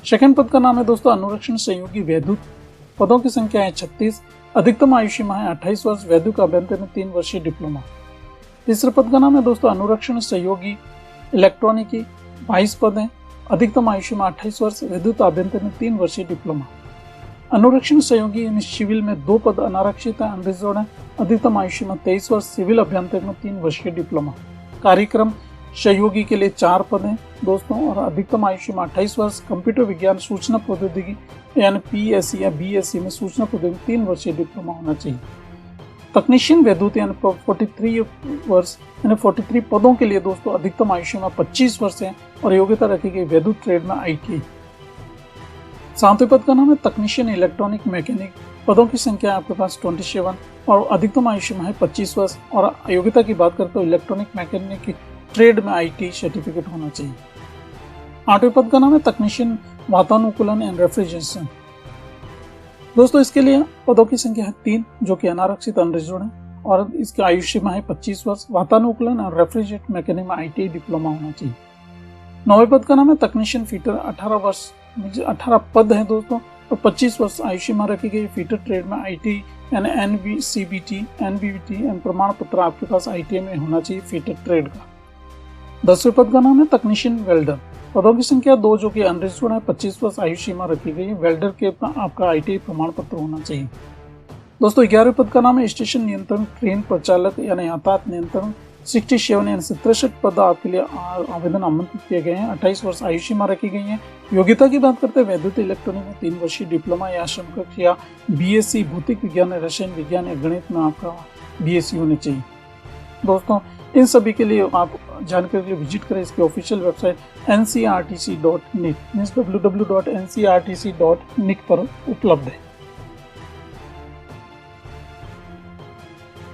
सेकंड पद का नाम है दोस्तों अनुरक्षण सहयोगी वैद्युत। पदों की संख्या है 36। अधिकतम आयु सीमा है 28 वर्ष, वैद्युत अभियंत्रण में 3 वर्षीय डिप्लोमा। तीसरे पद का नाम है दोस्तों अनुरक्षण सहयोगी इलेक्ट्रॉनिकी। 22 पद है। अधिकतम आयु सीमा 28 वर्ष, वैद्युत अभियंत्रण में 3 वर्षीय डिप्लोमा। अनुरक्षण सहयोगी सिविल में 2 पद अनारक्षित है, अनरिजर्व्ड है। अधिकतम आयु सीमा 23 वर्ष, सिविल अभियंत्रण में 3 वर्षीय डिप्लोमा। कार्यक्रम सहयोगी के लिए 4 पद हैं दोस्तों और अधिकतम आयु सीमा 28 वर्ष। कंप्यूटर विज्ञान सूचना प्रौद्योगिकी यानी PSC या BSc में सूचना प्रौद्योगिकी 3 वर्षीय डिप्लोमा होना चाहिए। तकनीशियन वैद्युत यानी 43 वर्ष यानी 43 पदों के लिए दोस्तों अधिकतम आयु सीमा 25 वर्ष है और योग्यता रखी गई वैद्युत ट्रेड में ITI। 7वें पद का नाम है तकनीशियन इलेक्ट्रॉनिक मैकेनिक। पदों की संख्या आपके पास 27 और अधिकतम आयु सीमा है 25 वर्ष और योग्यता की बात करते हो इलेक्ट्रॉनिक मैकेनिक की ट्रेड में ITI सर्टिफिकेट होना चाहिए। 8वें पद का नाम है तकनीशियन वातानुकूलन एंड रेफ्रिजरेशन। दोस्तों इसके लिए पदों की संख्या है 3 जो कि अनारक्षित अनरिजर्व्ड है और इसकी आयु सीमा है 25 वर्ष। वातानुकूलन और रेफ्रिजरेट मैकेनिक में ITI डिप्लोमा होना चाहिए। 9वें पद का नाम है तकनीशियन फीटर। 18 पद है दोस्तों और 25 वर्ष आयु सीमा रखी गई। फीटर ट्रेड में ITI यानी NBVT प्रमाण पत्र आपके पास ITI में होना चाहिए फीटर ट्रेड का। 10वें पद का नाम है तकनीशियन वेल्डर। पदों की संख्या 2 जो कि अनरिजर्व्ड है। 25 वर्ष आयु सीमा रखी गई है। वेल्डर के आपका ITI प्रमाण पत्र होना चाहिए। दोस्तों 11वें पद का नाम है स्टेशन नियंत्रण ट्रेन प्रचालक यानी यातायात नियंत्रण। 67 यानी 63 पद आपके लिए आवेदन आमंत्रित किए गए हैं। 28 वर्ष आयु सीमा रखी गई है। योग्यता की बात करते हैं वैद्युत इलेक्ट्रॉनिक में 3 वर्षीय डिप्लोमा या समकक्ष या BSc भौतिक विज्ञान रसायन विज्ञान या गणित में आपका BSc होनी चाहिए। दोस्तों इन सभी के लिए आप जानकारी के लिए विजिट करें इसकी official website ncrtc.nic means www.ncrtc.nic पर उपलब्ध है।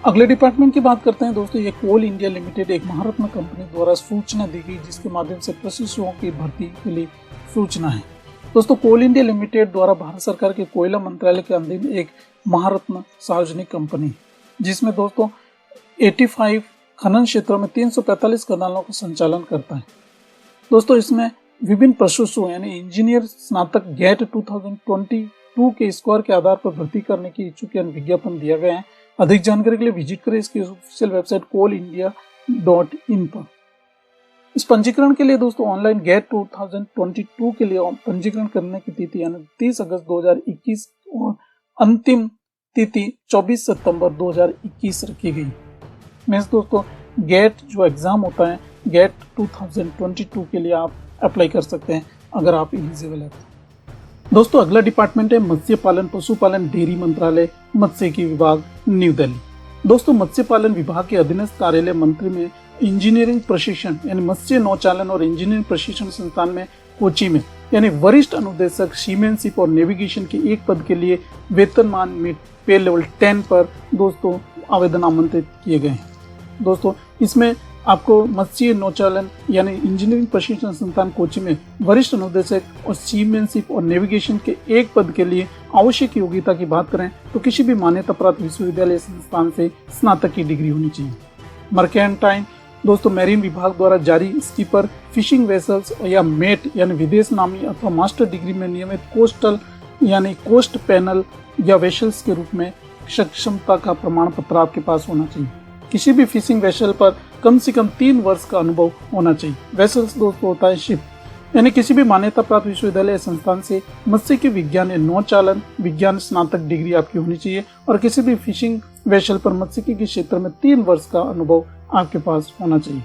अगले डिपार्टमेंट की बात करते हैं दोस्तों। ये कोल इंडिया लिमिटेड एक महारत्न कंपनी द्वारा सूचना दी गई जिसके माध्यम से प्रशिक्षुओं की भर्ती के लिए सूचना है। दोस्तों कोल इंडिया लिमिटेड द्वारा भारत सरकार के कोयला मंत्रालय के अधीन एक महारत्न सार्वजनिक कंपनी जिसमें दोस्तों 85 खनन क्षेत्रों में 345 खदानों का संचालन करता है। दोस्तों इसमें विभिन्न प्रशिक्षुओं यानी इंजीनियर स्नातक गेट 2022 के स्कोर के आधार पर भर्ती करने की इच्छुक विज्ञापन दिया गया है। अधिक जानकारी के लिए विजिट करें इसकी ऑफिशियल वेबसाइट coalindia.in पर। इस पंजीकरण के लिए दोस्तों ऑनलाइन गेट 2022 के लिए पंजीकरण करने की तिथि यानी 30 अगस्त 2021 और अंतिम तिथि 24 सितंबर 2021 रखी गई। मीन्स दोस्तों गेट जो एग्जाम होता है गेट 2022 के लिए आप अप्लाई कर सकते हैं अगर आप एलिजिबल है। दोस्तों अगला डिपार्टमेंट है मत्स्य पालन पशुपालन डेयरी मंत्रालय मत्स्यिकी विभाग न्यू दिल्ली। दोस्तों मत्स्य पालन विभाग के अधीनस्थ कार्यालय मंत्री में इंजीनियरिंग प्रशिक्षण यानी मत्स्य नौचालन और इंजीनियरिंग प्रशिक्षण संस्थान में कोची में यानी वरिष्ठ अनुदेशक सीमेनशिप और नेविगेशन के एक पद के लिए वेतनमान में पे लेवल 10 पर दोस्तों आवेदन आमंत्रित किए गए हैं। दोस्तों इसमें आपको मत्स्य नौचालन यानी इंजीनियरिंग प्रशिक्षण संस्थान कोची में वरिष्ठ अनुदेशक और सीमेनशिप और नेविगेशन के एक पद के लिए आवश्यक योग्यता की बात करें तो किसी भी मान्यता प्राप्त विश्वविद्यालय संस्थान से स्नातक की डिग्री होनी चाहिए। मर्केंटाइन दोस्तों मैरीन विभाग द्वारा जारी स्कीपर फिशिंग वेसल्स या मेट यानी विदेश नामी अथवा मास्टर डिग्री में नियमित कोस्टल यानी कोस्ट पैनल या वेसल्स के रूप में सक्षमता का प्रमाण पत्र आपके पास होना चाहिए। किसी भी फिशिंग वेसल पर कम से कम 3 वर्ष का अनुभव होना चाहिए। वेसल्स दोस्तों होता है शिप यानी किसी भी मान्यता प्राप्त विश्वविद्यालय संस्थान से मत्स्यिकी विज्ञान या नौचालन विज्ञान स्नातक डिग्री आपकी होनी चाहिए और किसी भी फिशिंग वेसल पर मत्स्यिकी के क्षेत्र में 3 वर्ष का अनुभव आपके पास होना चाहिए।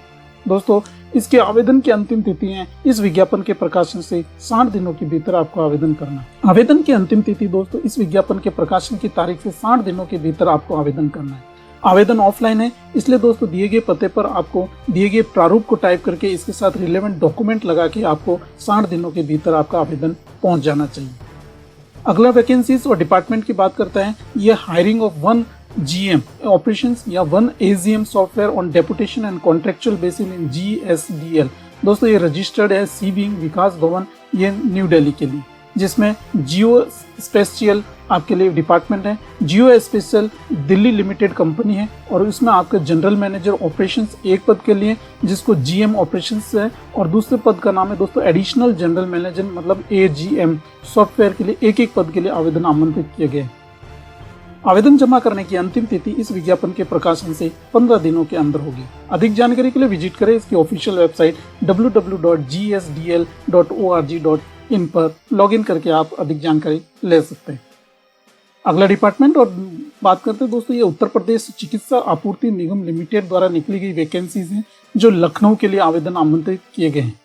दोस्तों इसके आवेदन की अंतिम तिथि है इस विज्ञापन के प्रकाशन से 60 दिनों के भीतर आपको आवेदन करना। आवेदन की अंतिम तिथि दोस्तों इस विज्ञापन के प्रकाशन की तारीख से 60 दिनों के भीतर आपको आवेदन करना है। आवेदन ऑफलाइन है इसलिए दोस्तों दिए गए पते पर आपको दिए गए प्रारूप को टाइप करके इसके साथ रिलेवेंट डॉक्यूमेंट लगा के आपको 60 दिनों के भीतर आपका आवेदन पहुंच जाना चाहिए। अगला वैकेंसीज और डिपार्टमेंट की बात करते हैं। ये हायरिंग ऑफ 1 GM ऑपरेशंस या 1 AGM software on deputation and contractual basis in GSDL। दोस्तों ये रजिस्टर्ड है सी विंग विकास भवन ये न्यू दिल्ली के लिए, जिसमें जियो स्पेशियल आपके लिए डिपार्टमेंट है। जियो स्पेशल दिल्ली लिमिटेड कंपनी है और इसमें आपके जनरल मैनेजर ऑपरेशंस एक पद के लिए जिसको GM ऑपरेशंस है और दूसरे पद का नाम है दोस्तों एडिशनल जनरल मैनेजर मतलब AGM सॉफ्टवेयर के लिए एक पद के लिए आवेदन आमंत्रित किए गए। आवेदन जमा करने की अंतिम तिथि इस विज्ञापन के प्रकाशन से 15 दिनों के अंदर होगी। अधिक जानकारी के लिए विजिट करें इसकी ऑफिशियल वेबसाइट www.gsdl.org.in पर लॉगिन करके आप अधिक जानकारी ले सकते हैं। अगला डिपार्टमेंट और बात करते हैं दोस्तों ये उत्तर प्रदेश चिकित्सा आपूर्ति निगम लिमिटेड द्वारा निकली गई वैकेंसीज हैं जो लखनऊ के लिए आवेदन आमंत्रित किए गए हैं।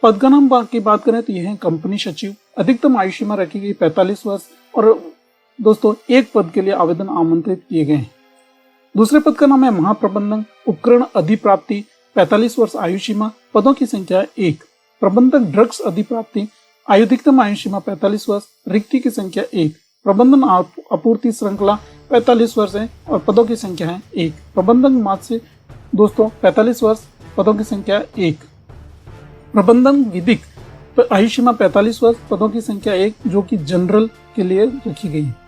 पद का नाम की बात करें तो यह है कंपनी सचिव। अधिकतम आयु सीमा रखी गई 45 वर्ष और दोस्तों एक पद के लिए आवेदन आमंत्रित किए गए हैं। दूसरे पद का नाम है महाप्रबंधक उपकरण अधिप्राप्ति 45 वर्ष आयु सीमा, पदों की संख्या 1। प्रबंधक ड्रग्स अधिप्राप्ति अधिकतम आयु सीमा 45 वर्ष, रिक्ति की संख्या 1। प्रबंधन आपूर्ति श्रृंखला 45 वर्ष है और पदों की संख्या है 1। प्रबंधन मत्स्य दोस्तों 45 वर्ष, पदों की संख्या 1। प्रबंधन विधिक आयु सीमा 45 वर्ष, पदों की संख्या 1 जो कि जनरल के लिए रखी गई है।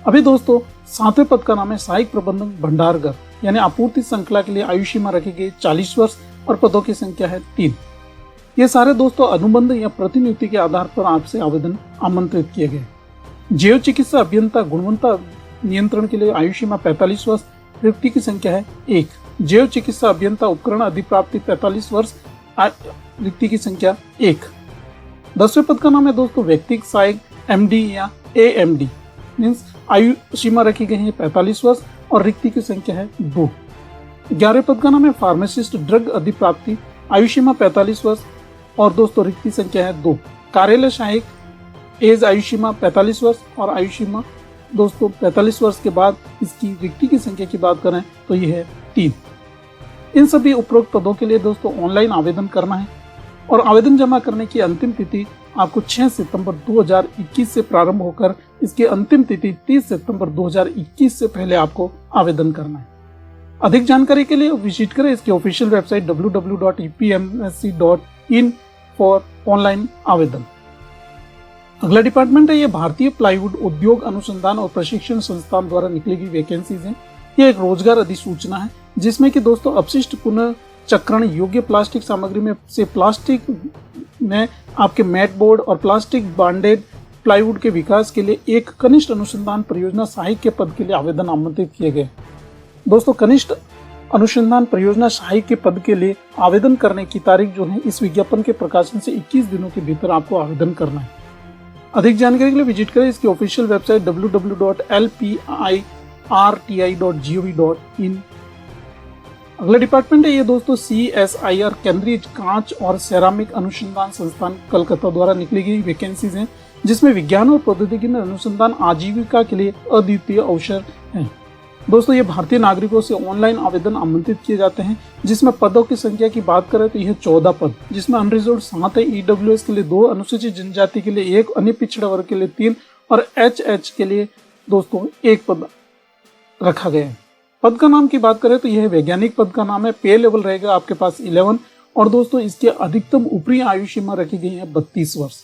अभी दोस्तों 7वें पद का नाम है सहायक प्रबंधक भंडारगर यानी आपूर्ति श्रृंखला के लिए आयु सीमा रखी गई 40 वर्ष और पदों की संख्या है 3। ये सारे दोस्तों अनुबंध या प्रतिनियुक्ति के आधार पर आपसे आवेदन आमंत्रित किए गए। जैव चिकित्सा अभियंता गुणवत्ता नियंत्रण के लिए आयु सीमा 45 वर्ष, रिक्ति की संख्या है 1। जैव चिकित्सा अभियंता उपकरण अधिप्राप्ति 45 वर्ष, रिक्ति की संख्या 1। 10वें पद का नाम है दोस्तों व्यक्तिगत सहायक MD या AMD मीन्स आयु सीमा रखी गई है 45 वर्ष और रिक्ति की संख्या है 2। 11वें पद का नाम है फार्मासिस्ट ड्रग अधिप्राप्ति, आयु सीमा 45 वर्ष और दोस्तों रिक्ति संख्या है 2। कार्यालय सहायक एज आयु सीमा 45 वर्ष और आयु सीमा दोस्तों 45 वर्ष के बाद इसकी रिक्ति की संख्या की बात करें तो यह है 3। इन सभी उपरोक्त पदों के लिए दोस्तों ऑनलाइन आवेदन करना है और आवेदन जमा करने की अंतिम तिथि आपको 6 सितंबर 2021 से प्रारंभ होकर इसकी अंतिम तिथि 30 सितंबर 2021 से पहले आपको आवेदन करना है। अधिक जानकारी के लिए विजिट करें इसकी official website www.epmsc.in for online आवेदन। अगला डिपार्टमेंट है ये भारतीय प्लाईवुड उद्योग अनुसंधान और प्रशिक्षण संस्थान द्वारा निकली गई वैकेंसीज है। यह एक रोजगार अधिसूचना है जिसमें कि दोस्तों अपशिष्ट पुनर्चक्रण योग्य प्लास्टिक सामग्री में से प्लास्टिक में आपके मैट बोर्ड और प्लास्टिक बांडेड प्लाईवुड के विकास के लिए एक कनिष्ठ अनुसंधान परियोजना सहायक के पद के लिए आवेदन आमंत्रित किए गए। दोस्तों कनिष्ठ अनुसंधान परियोजना सहायक के पद के लिए आवेदन करने की तारीख जो है इस विज्ञापन के प्रकाशन से 21 दिनों के भीतर आपको आवेदन करना है। अधिक जानकारी के लिए विजिट करें इसकी ऑफिशियल वेबसाइट www.lpirti.gov.in। अगला डिपार्टमेंट है ये दोस्तों CSIR केंद्रीय कांच और सेरामिक अनुसंधान संस्थान कलकत्ता द्वारा निकली गई वैकेंसीज हैं, जिसमें विज्ञान और प्रौद्योगिकी में अनुसंधान आजीविका के लिए अद्वितीय अवसर है। दोस्तों ये भारतीय नागरिकों से ऑनलाइन आवेदन आमंत्रित किए जाते हैं, जिसमें पदों की संख्या की बात करें तो यह 14 पद, जिसमें अनरिजर्व्ड 7 है, EWS के लिए 2, अनुसूचित जनजाति के लिए 1, अन्य पिछड़ा वर्ग के लिए 3 और HH के लिए दोस्तों 1 पद रखा गया है। पद का नाम की बात करें तो यह वैज्ञानिक पद का नाम है। पे लेवल रहेगा आपके पास 11 और दोस्तों इसके अधिकतम ऊपरी आयु सीमा रखी गई है 32 वर्ष।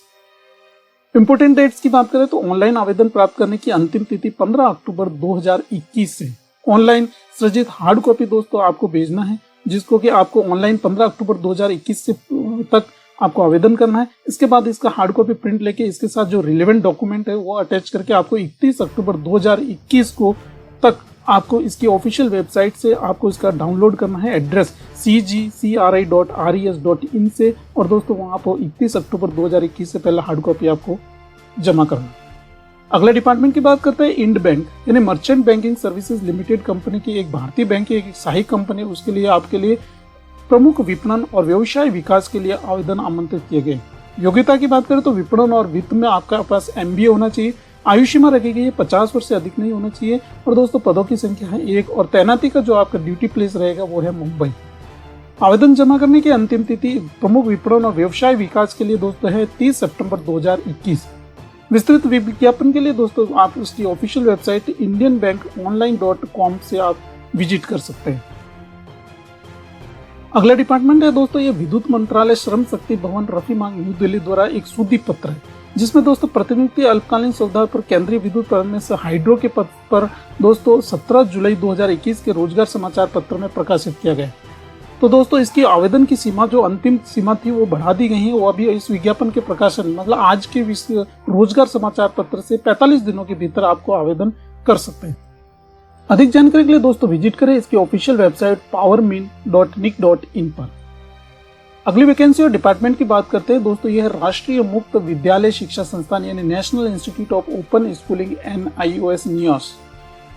इंपोर्टेंट डेट्स की बात करें तो ऑनलाइन आवेदन प्राप्त करने की अंतिम तिथि 15 अक्टूबर 2021 से ऑनलाइन सृजित हार्ड कॉपी दोस्तों आपको भेजना है, जिसको कि आपको ऑनलाइन 15 अक्टूबर 2021 से तक आपको आवेदन करना है। इसके बाद इसका हार्ड कॉपी प्रिंट लेके इसके साथ जो रिलेवेंट डॉक्यूमेंट है वो अटैच करके आपको 31 अक्टूबर 2021 को तक आपको इसकी ऑफिशियल वेबसाइट से आपको इसका डाउनलोड करना है। एड्रेस cgcri.res.in से, और दोस्तों वहाँ पर 31 अक्टूबर 2021 से पहले हार्ड कॉपी आपको जमा करना है। अगला डिपार्टमेंट की बात करते हैं इंड बैंक यानी merchant banking services limited company की एक भारतीय बैंक की एक सहायक कंपनी, उसके लिए आपके लिए प्रमुख विपणन और व्यवसाय विकास के लिए आवेदन आमंत्रित किए गए। योग्यता की बात करें तो विपणन और वित्त में आपका पास MBA होना चाहिए। आयु सीमा रखी गई है 50 वर्ष से अधिक नहीं होना चाहिए और दोस्तों पदों की संख्या है 1 और तैनाती का जो आपका ड्यूटी प्लेस रहेगा वो है मुंबई। आवेदन जमा करने की अंतिम तिथि प्रमुख विपणन और व्यवसाय विकास के लिए दोस्तों है 30 सितंबर 2021। विस्तृत विज्ञापन के लिए दोस्तों आप उसकी ऑफिशियल वेबसाइट indianbankonline.com से आप विजिट कर सकते हैं। अगला डिपार्टमेंट है दोस्तों ये विद्युत मंत्रालय श्रम शक्ति भवन रफी मांग न्यू दिल्ली द्वारा एक सूदी पत्र है, जिसमें दोस्तों प्रतिनियुक्ति अल्पकालीन सुविधा पर केंद्रीय विद्युत प्रबंधन से हाइड्रो के पद पर दोस्तों 17 जुलाई 2021 के रोजगार समाचार पत्र में प्रकाशित किया गया। तो दोस्तों इसकी आवेदन की सीमा जो अंतिम सीमा थी वो बढ़ा दी गई है। वो अभी इस विज्ञापन के प्रकाशन मतलब आज के रोजगार समाचार पत्र से 45 दिनों के भीतर आपको आवेदन कर सकते हैं। अधिक जानकारी के लिए दोस्तों विजिट करें इसकी ऑफिशियल वेबसाइट powermin.nic.in पर। अगली वैकेंसी और डिपार्टमेंट की बात करते हैं दोस्तों, यह राष्ट्रीय मुक्त विद्यालय शिक्षा संस्थान यानी national institute of open schooling NIOS NIOS।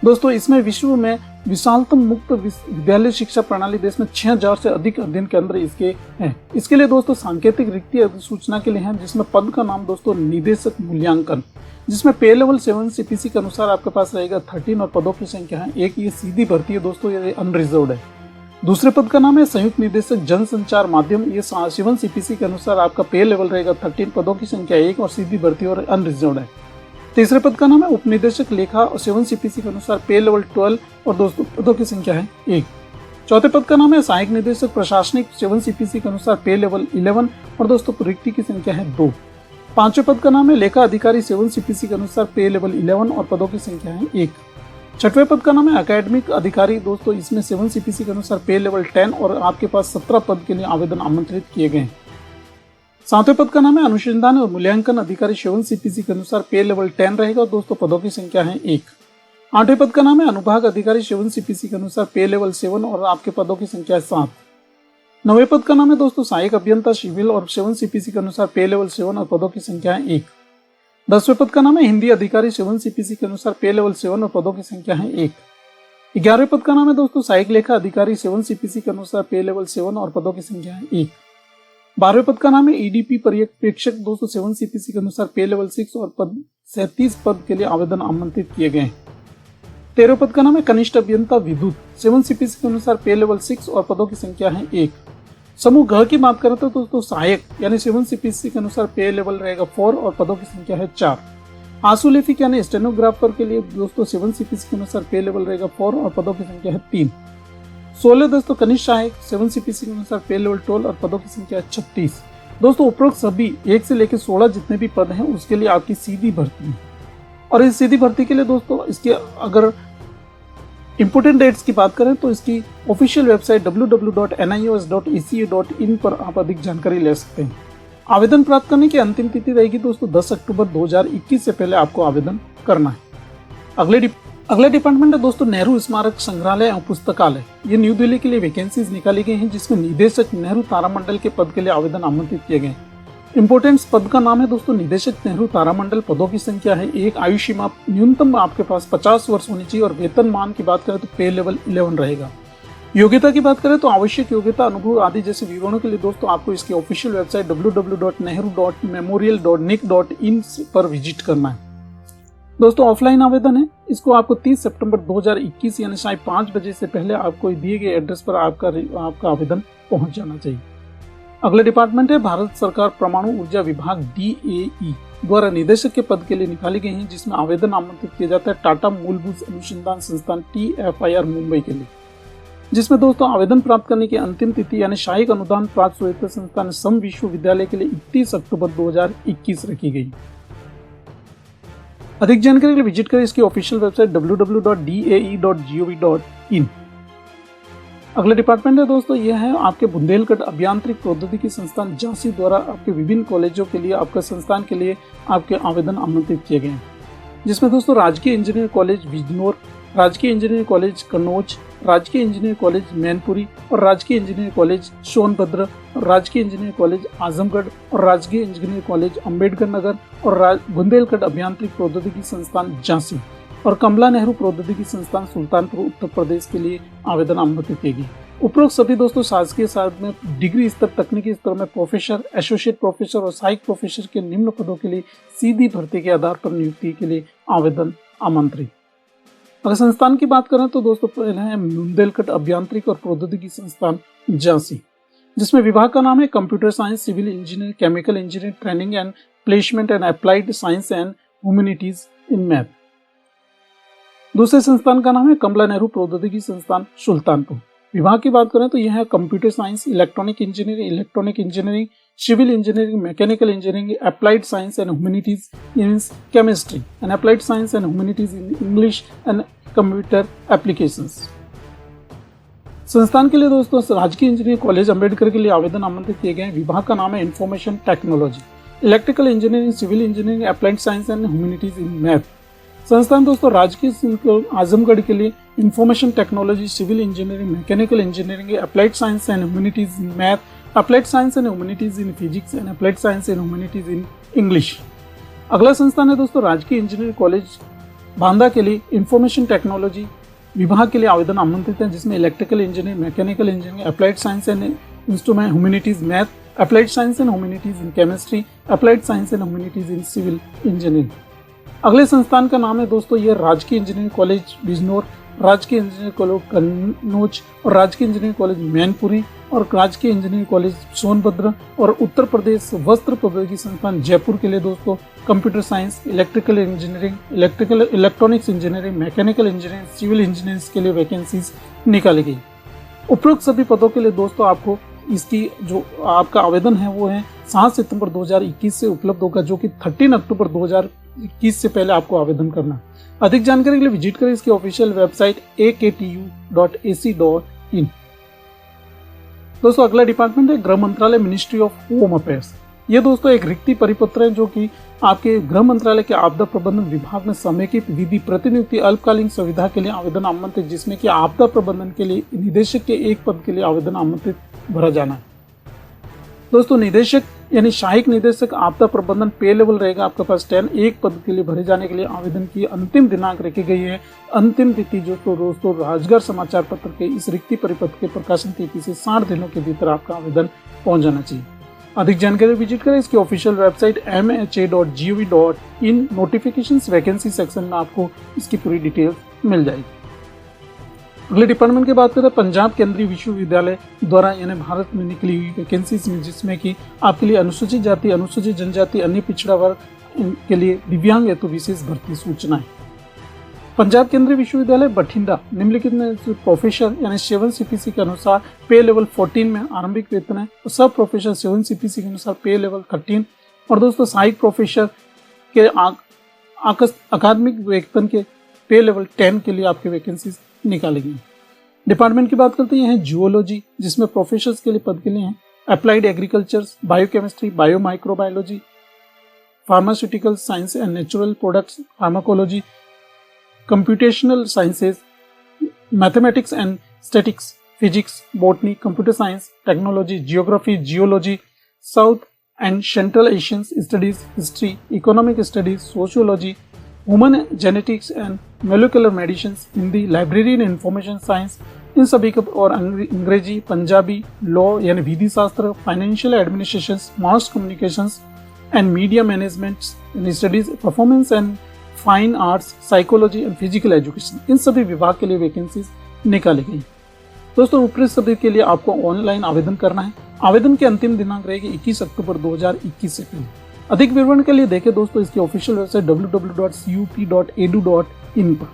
दोस्तों इसमें विश्व में विशालतम मुक्त विद्यालय शिक्षा प्रणाली देश में 6000 से अधिक अध्ययन केंद्र इसके हैं। इसके लिए दोस्तों सांकेतिक रिक्ति अधिसूचना के लिए है, जिसमें पद का नाम दोस्तों निदेशक मूल्यांकन, जिसमें पे लेवल 7 CPC के अनुसार आपके पास रहेगा 13 और पदों की संख्या है 1। ये सीधी भर्ती है दोस्तों, ये अनरिजर्व्ड है। दूसरे पद का नाम है संयुक्त निदेशक जनसंचार माध्यम, ये 7 CPC के अनुसार आपका पे लेवल रहेगा 13, पदों की संख्या 1 और सीधी भर्ती और अनरिजर्व्ड है। तीसरे पद का नाम है उपनिदेशक लेखा और 7 CPC के अनुसार पे लेवल 12 और दोस्तों पदों की संख्या है 1। चौथे पद का नाम है सहायक निदेशक प्रशासनिक 7 CPC के अनुसार पे लेवल 11 और दोस्तों रिक्ति की संख्या है 2। पांचवें पद का नाम है लेखा अधिकारी 7 CPC के अनुसार पे लेवल 11 और पदों की संख्या है 1। छठवें पद का नाम है एकेडमिक अधिकारी दोस्तों, इसमें 7 CPC के अनुसार पे लेवल 10 और आपके पास 17 पद के लिए आवेदन आमंत्रित किए गए। सातवें पद का नाम है अनुसंधान और मूल्यांकन अधिकारी 7 CPC के अनुसार पे लेवल 10 रहेगा दोस्तों, पदों की संख्या है 1। आठवें पद का नाम है अनुभाग अधिकारी 7 CPC के अनुसार पे लेवल 7 और आपके पदों की संख्या है 7। नौवें पद का नाम है दोस्तों सहायक अभियंता सिविल और 7 CPC के अनुसार पे लेवल 7 और पदों की संख्या है 1। 10वें पद का नाम है हिंदी अधिकारी 7 CPC के अनुसार पे लेवल 7 और पदों की संख्या है 1। 11वें पद का नाम है दोस्तों सहायक लेखा अधिकारी 7 CPC के अनुसार पे लेवल 7 और पदों की संख्या है 1। 12वें पद का नाम है EDP पर्यवेक्षक दोस्तों 7 CPC के अनुसार पे लेवल 6 और 37 पद के लिए आवेदन आमंत्रित किए गए। 13वें पद का नाम है कनिष्ठ अभियंता विद्युत 7 CPC के अनुसार पे लेवल 6 और पदों की संख्या है 1। समूह घ की बात करें तो दोस्तों सहायक यानी 7 CPC के अनुसार पे लेवल रहेगा 4 और पदों की संख्या है 4। आंसुलेफिक यानी स्टेनोग्राफर के लिए दोस्तों 7 CPC के अनुसार पे लेवल रहेगा 4 और पदों की संख्या है 3। 16 दोस्तों कनिष्ठ सहायक 7 CPC के अनुसार पे लेवल 12 और पदों की संख्या है 36। दोस्तों उपरोक्त सभी 1 से लेकर 16 जितने भी पद हैं उसके लिए आपकी सीधी भर्ती है। और इस सीधी भर्ती के लिए दोस्तों इसके अगर इंपोर्टेंट डेट्स की बात करें तो इसकी ऑफिशियल वेबसाइट www.nios.eca.in पर आप अधिक जानकारी ले सकते हैं। आवेदन प्राप्त करने की अंतिम तिथि रहेगी दोस्तों 10 अक्टूबर 2021 से पहले आपको आवेदन करना है। अगले अगला डिपार्टमेंट है दोस्तों नेहरू स्मारक संग्रहालय और पुस्तकालय। ये न्यू दिल्ली के लिए वैकेंसीज निकाली गई हैं, जिसमें निदेशक नेहरू तारामंडल के पद के लिए आवेदन आमंत्रित किए गए। इंपोर्टेंस पद का नाम है दोस्तों निदेशक नेहरू तारामंडल। पदों की संख्या है एक। आयु सीमा न्यूनतम आपके पास 50 वर्ष होनी चाहिए और वेतन मान की बात करें तो पे लेवल 11 रहेगा। योग्यता की बात करें तो आवश्यक योग्यता, अनुभव आदि जैसे विवरणों के लिए दोस्तों आपको इसकी ऑफिशियल वेबसाइट www.nehru.memorial.nic.in पर विजिट करना है। दोस्तों ऑफलाइन आवेदन है, इसको आपको 30 सितंबर 2021 यानी शायद 5 बजे से पहले आपको दिए गए एड्रेस पर आपका आवेदन पहुंच जाना चाहिए। अगला डिपार्टमेंट है भारत सरकार परमाणु ऊर्जा विभाग DAE द्वारा निदेशक के पद के लिए निकाली गई है, जिसमें आवेदन आमंत्रित किया जाता है टाटा मूलभूत अनुसंधान संस्थान TFIR मुंबई के लिए, जिसमें दोस्तों आवेदन प्राप्त करने की अंतिम तिथि यानी सहायक अनुदान प्राप्त स्वायत्त संस्थान सम विश्वविद्यालय के लिए 31 अक्टूबर 2021 रखी गई। अधिक जानकारी के लिए विजिट करें इसकी ऑफिशियल वेबसाइट www.dae.gov.in। अगला डिपार्टमेंट है दोस्तों यह है आपके बुंदेलखंड अभियांत्रिक प्रौद्योगिकी संस्थान झांसी द्वारा आपके विभिन्न कॉलेजों के लिए आपका संस्थान के लिए आपके आवेदन आमंत्रित किए गए हैं, जिसमें दोस्तों राजकीय इंजीनियरिंग कॉलेज बिजनौर, राजकीय इंजीनियरिंग कॉलेज कन्नौज, राजकीय इंजीनियरिंग कॉलेज मैनपुरी और राजकीय इंजीनियरिंग कॉलेज सोनभद्र और राजकीय इंजीनियरिंग कॉलेज आजमगढ़ और राजकीय इंजीनियरिंग कॉलेज अम्बेडकर नगर और बुंदेलखंड अभियांत्रिक प्रौद्योगिकी संस्थान झांसी और कमला नेहरू प्रौद्योगिकी संस्थान सुल्तानपुर उत्तर प्रदेश के लिए आवेदन आमंत्रित किएगी। उपरोक्त सभी दोस्तों शासकीय साथ में डिग्री स्तर, तकनीकी स्तर में प्रोफेसर, एसोसिएट प्रोफेसर और सहायक प्रोफेसर के निम्न पदों के लिए सीधी भर्ती के आधार पर नियुक्ति के लिए आवेदन आमंत्रित। अगर संस्थान की बात करें तो दोस्तों पहले है बुंदेलखंड अभियांत्रिक और प्रौद्योगिकी संस्थान झांसी, जिसमें विभाग का नाम है computer science, civil engineering, chemical engineering, training and placement and applied science and humanities in math. दूसरे संस्थान का नाम है कमला नेहरू प्रौद्योगिकी संस्थान सुल्तानपुर। विभाग की बात करें तो यह है computer science, electronic engineering, civil engineering, mechanical engineering, applied science and humanities in chemistry and applied science and humanities in English and computer applications. संस्थान के लिए दोस्तों राजकीय इंजीनियरिंग कॉलेज अम्बेडकर के लिए आवेदन आमंत्रित किए गए। विभाग का नाम है information technology, electrical engineering, civil engineering, applied science and humanities in math. संस्थान दोस्तों राजकीय आजमगढ़ के लिए information technology, civil engineering, mechanical engineering, applied science and humanities in math, applied science and humanities in physics and applied science and humanities in English. अगला संस्थान है दोस्तों राजकीय इंजीनियरिंग कॉलेज बांदा के लिए इंफॉर्मेशन टेक्नोलॉजी विभाग के लिए आवेदन आमंत्रित है, जिसमें electrical engineering, mechanical engineering, applied science and instrument humanities math, applied science and humanities in chemistry, applied science and humanities in civil engineering. अगले संस्थान का नाम है दोस्तों यह राजकीय इंजीनियरिंग कॉलेज बिजनौर, राजकीय इंजीनियरिंग कॉलेज कन्नौज और राजकीय इंजीनियरिंग कॉलेज मैनपुरी और राजकीय इंजीनियरिंग कॉलेज सोनभद्र और उत्तर प्रदेश वस्त्र प्रौद्योगिकी संस्थान जयपुर के लिए दोस्तों computer science, electrical engineering, electronics engineering, mechanical engineering, civil engineering के लिए वैकेंसीज निकाली गई। उपरोक्त सभी पदों के लिए दोस्तों आपको इसकी जो आपका आवेदन है वो है 7 सितंबर 2021 से उपलब्ध होगा, जो कि 13 अक्टूबर 2021 से पहले आपको आवेदन करना। अधिक जानकारी के लिए विजिट करें इसकी ऑफिशियल वेबसाइट aktu.ac.in। दोस्तों अगला डिपार्टमेंट है गृह मंत्रालय, मिनिस्ट्री ऑफ होम अफेयर्स। ये दोस्तों एक रिक्ति परिपत्र है जो कि आपके गृह मंत्रालय के आपदा प्रबंधन विभाग में समेकित विधि प्रतिनियुक्ति अल्पकालीन सुविधा के लिए आवेदन आमंत्रित, जिसमें कि आपदा प्रबंधन के लिए निदेशक के एक पद के लिए आवेदन आमंत्रित भरा जाना है। दोस्तों निदेशक यानी सहायक निदेशक आपदा प्रबंधन पे लेवल रहेगा आपके पास 10। एक पद के लिए भरे जाने के लिए आवेदन की अंतिम दिनांक रखी गई है। अंतिम तिथि जो दोस्तों रोजगार समाचार पत्र के इस रिक्ति परिपत्र के प्रकाशन तिथि से 60 दिनों के भीतर आपका आवेदन पहुंच जाना चाहिए। अधिक जानकारी विजिट करें इसकी official website mha.gov.in। Notifications vacancy section में आपको इसकी पूरी डिटेल मिल जाएगी। अगले डिपार्टमेंट की बात करें पंजाब केंद्रीय विश्वविद्यालय द्वारा यानी भारत में निकली हुई वैकेंसीज में, जिसमें कि आपके लिए अनुसूचित जाति, अनुसूचित जनजाति, अन्य पिछड़ा वर्ग के लिए दिव्यांग हेतु विशेष भर्ती सूचनाएं। पंजाब केंद्रीय विश्वविद्यालय बठिंडा निम्नलिखित में प्रोफेसर यानी 7 CPC के अनुसार पे लेवल 14 में आरंभिक वेतन है और सब प्रोफेसर 7 CPC के अनुसार पे लेवल 13 और दोस्तों सहायक प्रोफेसर के अकादमिक वेतन के पे लेवल 10 के लिए आपके वैकेंसीज निकाली गई। डिपार्टमेंट की बात करते हैं जियोलॉजी, जिसमें प्रोफेसर्स के लिए पद के लिए हैं applied agriculture, biochemistry, bio microbiology, pharmaceutical science and natural products, pharmacology, computational sciences, mathematics and statics, physics, botany, computer science, technology, geography, geology, south and central Asian studies, history, economic studies, sociology, human genetics and molecular medicine, Hindi, library and information science, इन सभी का, और Angrezi, Punjabi, law यानी विधि शास्त्र, financial administration, mass communications and media management studies, performance and fine arts, psychology and physical education, इन सभी विभाग के लिए वैकेंसीज निकाली गई। दोस्तों उपरोक्त सभी के लिए आपको ऑनलाइन आवेदन करना है। आवेदन की अंतिम दिनांक रहेगी 21 अक्टूबर 2021 से पहले। अधिक विवरण के लिए देखें दोस्तों इसकी ऑफिशियल वेबसाइट www.cup.edu.in पर।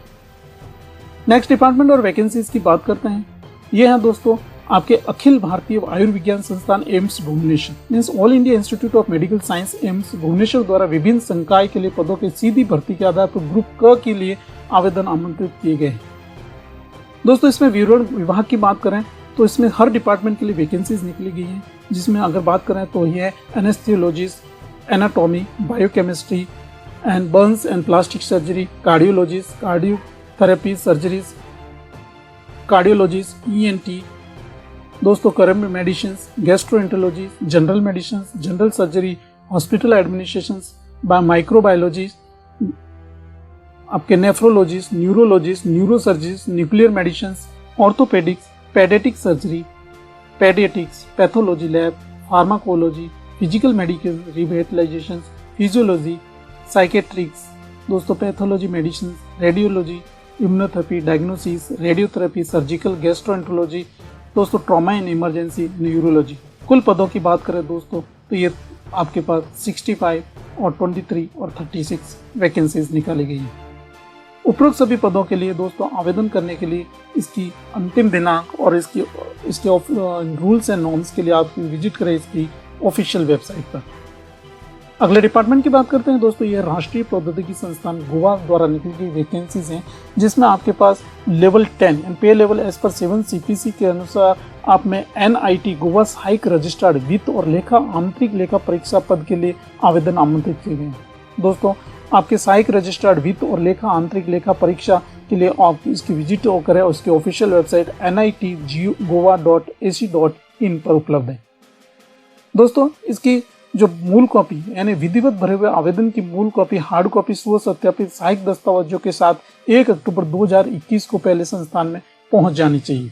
नेक्स्ट डिपार्टमेंट और वैकेंसीज की बात करते हैं। ये है दोस्तों आपके अखिल भारतीय आयुर्विज्ञान संस्थान AIIMS Bhubaneswar, means All India Institute of Medical Science AIIMS Bhubaneswar द्वारा विभिन्न संकाय के लिए पदों की सीधी भर्ती के आधार पर ग्रुप क के लिए आवेदन आमंत्रित किए गए हैं। दोस्तों इसमें विवरण विभाग की बात करें तो इसमें हर डिपार्टमेंट के लिए वैकेंसीज निकली गई हैं, जिसमें अगर बात करें तो ये है anaesthesiologist, anatomy, biochemistry and burns and plastic surgery, cardiologist, cardiotherapy surgeries, cardiologist, ENT, दोस्तों करम medicine, gastroenterology, general medicine, general surgery, hospital administration, microbiology, आपके nephrologist, neurologist, neurosurgist, nuclear medicine, orthopaedics, paediatric surgery, paediatrics, pathology lab, pharmacology, physical medical rehabilitation, physiology, psychiatrics, दोस्तों pathology medicine, radiology, immunotherapy, diagnosis, radiotherapy, surgical, gastroenterology, दोस्तों trauma and emergency, neurology. कुल पदों की बात करें दोस्तों तो ये आपके पास 65 और 23 और 36 वैकेंसीज निकाली गई हैं। उपरोक्त सभी पदों के लिए दोस्तों आवेदन करने के लिए इसकी अंतिम दिनांक और इसके रूल्स एंड नॉर्म्स के लिए आप विजिट करें इसकी ऑफिशियल वेबसाइट पर। अगले डिपार्टमेंट की बात करते हैं दोस्तों, ये राष्ट्रीय प्रौद्योगिकी संस्थान गोवा द्वारा निकली गई वैकेंसीज हैं, जिसमें आपके पास लेवल 10 एंड पे लेवल एज पर 7 CPC के अनुसार आप में NIT गोवा सहायक रजिस्ट्रार्ड वित्त और लेखा आंतरिक लेखा परीक्षा पद के लिए आवेदन आमंत्रित किए गए हैं। दोस्तों आपके सहायक रजिस्ट्रार्ड वित्त और लेखा आंतरिक लेखा परीक्षा के लिए आप इसकी विजिट करें, उसकी ऑफिशियल वेबसाइट nitgoa.ac.in पर उपलब्ध है। दोस्तों इसकी जो मूल कॉपी यानी विधिवत भरे हुए आवेदन की मूल कॉपी, हार्ड कॉपी स्व सत्यापित सहायक दस्तावेजों के साथ 1 अक्टूबर 2021 को पहले संस्थान में पहुंच जानी चाहिए।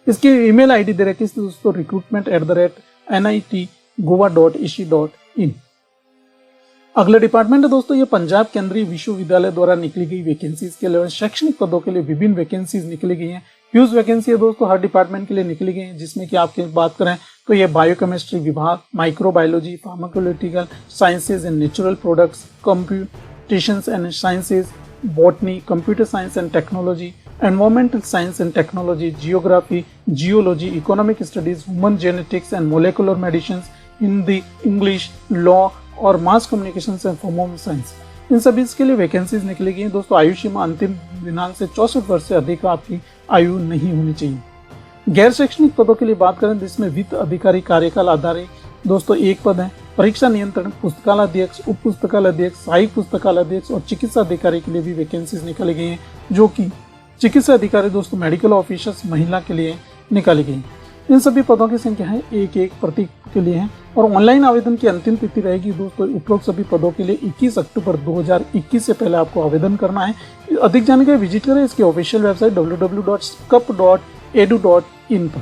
इसकी ईमेल आईडी दे रखी है दोस्तों recruitment@nitgoa.ac.in। अगला डिपार्टमेंट है दोस्तों ये पंजाब केंद्रीय विश्वविद्यालय द्वारा निकली गई वैकेंसीज के अलावा शैक्षणिक पदों के लिए विभिन्न वैकेंसीज निकली गई हैं। ह्यूज वैकेंसी है दोस्तों हर डिपार्टमेंट के लिए निकली गई हैं, जिसमें कि आपकी बात करें तो ये बायोकेमिस्ट्री विभाग, microbiology, pharmacological sciences and natural products, computations and sciences, botany, computer science and technology, environmental science and technology, geography, geology, economic studies, human genetics and molecular medicine, Hindi, English, law और mass communication and performance science, इन सभी के लिए vacancies निकली गई हैं। दोस्तों आयु सीमा अंतिम दिनांक से 64 वर्ष से अधिक आपकी आयु नहीं होनी चाहिए। गैर शैक्षणिक पदों के लिए बात करें जिसमें वित्त अधिकारी कार्यकाल आधारित दोस्तों एक पद है, परीक्षा नियंत्रण, पुस्तकालय अध्यक्ष, उप पुस्तकालय अध्यक्ष, सहायक पुस्तकालय अध्यक्ष और चिकित्सा अधिकारी के लिए भी वैकेंसीज निकाली गई हैं, जो कि चिकित्सा अधिकारी दोस्तों मेडिकल ऑफिसर्स महिला के लिए निकाली गई। इन सभी पदों की संख्या है 1 प्रत्येक के लिए है और ऑनलाइन आवेदन की अंतिम तिथि रहेगी दोस्तों उपरोक्त सभी पदों के लिए 21 अक्टूबर 2021 से पहले आपको आवेदन करना है। अधिक जानकारी विजिट करें इसकी ऑफिशियल वेबसाइट www.cup.edu.in पर।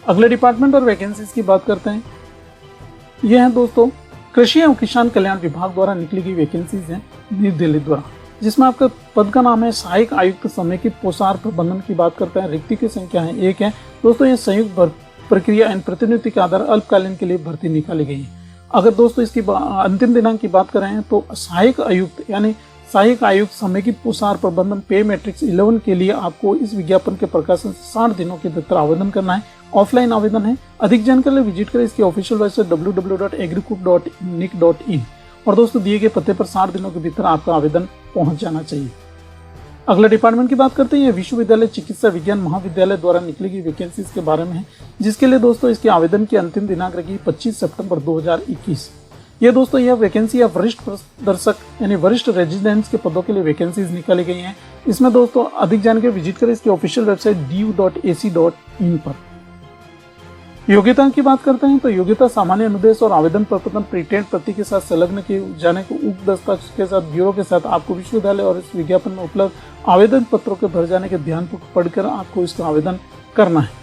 अगले डिपार्टमेंट और वैकेंसीज की बात करते हैं। यह है दोस्तों कृषि एवं किसान कल्याण विभाग द्वारा निकली गई वैकेंसीज हैं नई दिल्ली द्वारा, जिसमें आपका पद का नाम है सहायक आयुक्त समेकित पोषार प्रबंधन की बात करते हैं। रिक्ति की संख्या है 1 है दोस्तों। ये संयुक्त प्रक्रिया एवं प्रतिनियुक्ति के आधार अल्पकालीन के लिए भर्ती निकाली गई है। अगर दोस्तों इसकी अंतिम दिनांक की बात करें तो सहायक आयुक्त यानी सहायक आयुक्त समेकित पोषार प्रबंधन पे मैट्रिक्स 11 के लिए आपको इस विज्ञापन के प्रकाशन से 60 दिनों के भीतर आवेदन करना है। ऑफलाइन आवेदन है। अधिक जानकारी के लिए विजिट करें इसकी ऑफिशियल वेबसाइट www.agricoup.nic.in और दोस्तों दिए गए पते पर 60 दिनों के भीतर आपका आवेदन पहुंच जाना चाहिए। अगला डिपार्टमेंट की बात करते हैं। ये विश्वविद्यालय चिकित्सा विज्ञान महाविद्यालय द्वारा निकली गई वैकेंसीज के बारे में है, जिसके लिए दोस्तों इसके आवेदन की अंतिम दिनांक रखी 25 सितंबर 2021। ये दोस्तों यह वैकेंसी या वरिष्ठ दर्शक यानी वरिष्ठ रेजिडेंट्स के पदों के लिए वैकेंसीज निकाली गई हैं। इसमें दोस्तों अधिक जानकारी विजिट करें इसकी ऑफिशियल वेबसाइट du.ac.in पर। योग्यता की बात करते हैं तो योग्यता सामान्य अनुदेश और आवेदन प्रपत्र प्रिंटेड प्रति के साथ संलग्न किए जाने को उक्त दस्तावेज के साथ ब्यूरो के साथ आपको विश्वविद्यालय और इस विज्ञापन में उपलब्ध आवेदन पत्रों के भर जाने के ध्यानपूर्वक पढ़कर आपको इसका आवेदन करना है।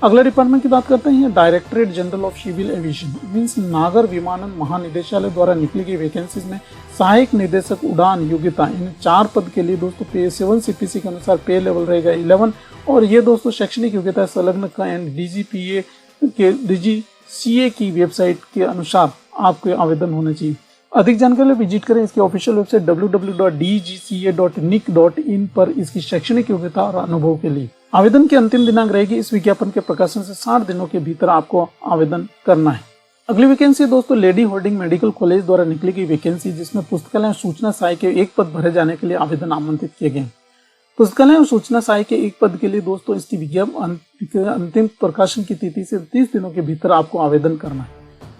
अगला डिपार्टमेंट की बात करते हैं Directorate General of Civil Aviation means नागर विमानन महानिदेशालय द्वारा निकली गई वैकेंसीज में सहायक निदेशक उड़ान योग्यता इन 4 पद के लिए दोस्तों पे 7 CPC के अनुसार पे लेवल रहेगा 11 और ये दोस्तों शैक्षणिक योग्यता संलग्न का DGPA के DGCA की वेबसाइट के अनुसार आपके आवेदन होने चाहिए। अधिक जानकारी के लिए विजिट करें इसकी ऑफिशियल वेबसाइट www.dgca.nic.in पर इसकी शैक्षणिक योग्यता और अनुभव के लिए। आवेदन की अंतिम दिनांक रहेगी इस विज्ञापन के प्रकाशन से 60 दिनों के भीतर आपको आवेदन करना है। अगली वैकेंसी दोस्तों लेडी होर्डिंग मेडिकल कॉलेज द्वारा निकली गई वैकेंसी जिसमें पुस्तकालय और सूचना सहायक के 1 पद भरे जाने के लिए आवेदन आमंत्रित किए गए। पुस्तकालय और सूचना सहायक के 1 पद के लिए दोस्तों इसकी विज्ञापन अंतिम प्रकाशन की तिथि से 30 दिनों के भीतर आपको आवेदन करना है।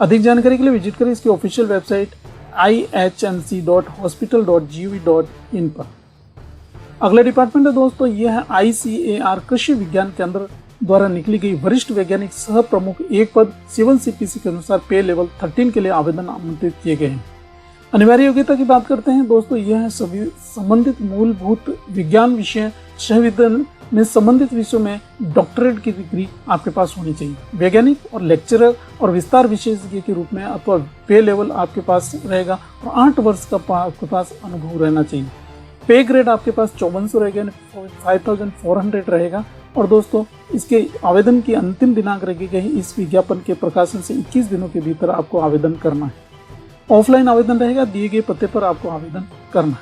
अधिक जानकारी के लिए विजिट करें इसकी ऑफिशियल वेबसाइट ihmc.hospital.gov.in पर। अगला डिपार्टमेंट है दोस्तों यह है ICAR कृषि विज्ञान केंद्र द्वारा निकली गई वरिष्ठ वैज्ञानिक सह प्रमुख 1 पद 7 CPC के अनुसार पे लेवल 13 के लिए आवेदन आमंत्रित किए गए हैं। अनिवार्य योग्यता की बात करते हैं दोस्तों यह सभी संबंधित मूलभूत विज्ञान विषय विश्वविद्यालय में संबंधित विषयों में डॉक्टरेट की डिग्री आपके पास होनी चाहिए। वैज्ञानिक और लेक्चरर और विस्तार विशेषज्ञ के रूप में अथवा पे लेवल आपके पास रहेगा और 8 वर्ष का आपके पास अनुभव रहना चाहिए। पे ग्रेड आपके पास 5400 रहेगा 5400 रहेगा और दोस्तों इसके आवेदन की अंतिम दिनांक रखी गई इस विज्ञापन के प्रकाशन से 21 दिनों के भीतर आपको आवेदन करना है। ऑफलाइन आवेदन रहेगा, दिए गए पते पर आपको आवेदन करना है।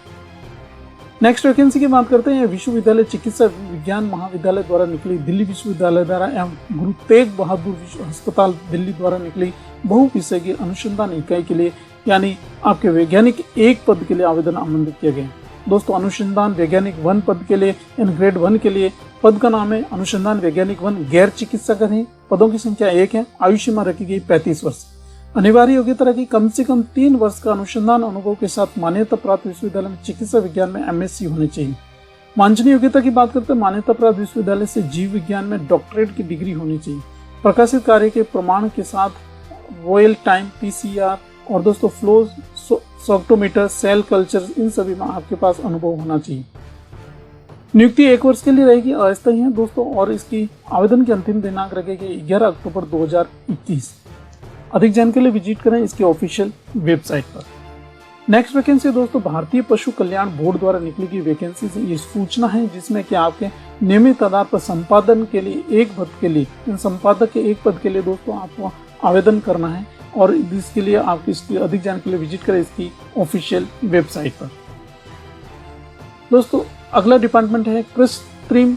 नेक्स्ट वैकेंसी की बात करते हैं विश्वविद्यालय चिकित्सा विज्ञान महाविद्यालय द्वारा निकली दिल्ली विश्वविद्यालय द्वारा एवं गुरु तेग बहादुर अस्पताल दिल्ली द्वारा निकली बहुविषयीय अनुसंधान इकाई के लिए यानी आपके वैज्ञानिक 1 पद के लिए आवेदन आमंत्रित किए गए। दोस्तों अनुसंधान वैज्ञानिक 1 पद के लिए ग्रेड 1 के लिए पद का नाम है अनुसंधान वैज्ञानिक 1 गैर चिकित्सक है। पदों की संख्या 1 है। आयु सीमा रखी गई 35 वर्ष। अनिवार्य योग्यता रखी कम से कम 3 वर्ष का अनुसंधान अनुभव के साथ मान्यता प्राप्त विश्वविद्यालय में चिकित्सा विज्ञान में MSc होनी चाहिए। वांछनीय योग्यता की बात करते हैं मान्यता प्राप्त विश्वविद्यालय से जीव विज्ञान में डॉक्टरेट की डिग्री होनी चाहिए। प्रकाशित कार्य के प्रमाण के साथ वोयल टाइम PCR और दोस्तों फ्लो सॉक्टोमीटर सेल कल्चर इन सभी में आपके पास अनुभव होना चाहिए। नियुक्ति 1 वर्ष के लिए रहेगी, अस्थायी है दोस्तों और इसकी आवेदन की अंतिम दिनांक रखेगी 11 अक्टूबर 2021। अधिक जानकारी के लिए विजिट करें इसके ऑफिशियल वेबसाइट पर। नेक्स्ट वैकेंसी दोस्तों भारतीय पशु कल्याण बोर्ड द्वारा निकली गई वैकेंसी से ये सूचना है जिसमें कि आपके नियमित आधार पर संपादन के लिए 1 पद के लिए संपादक के 1 पद के लिए दोस्तों आपको आवेदन करना है और इसके लिए आप इसकी अधिक जानकारी के लिए विजिट करें इसकी ऑफिशियल वेबसाइट पर। दोस्तों अगला डिपार्टमेंट है कृत्रिम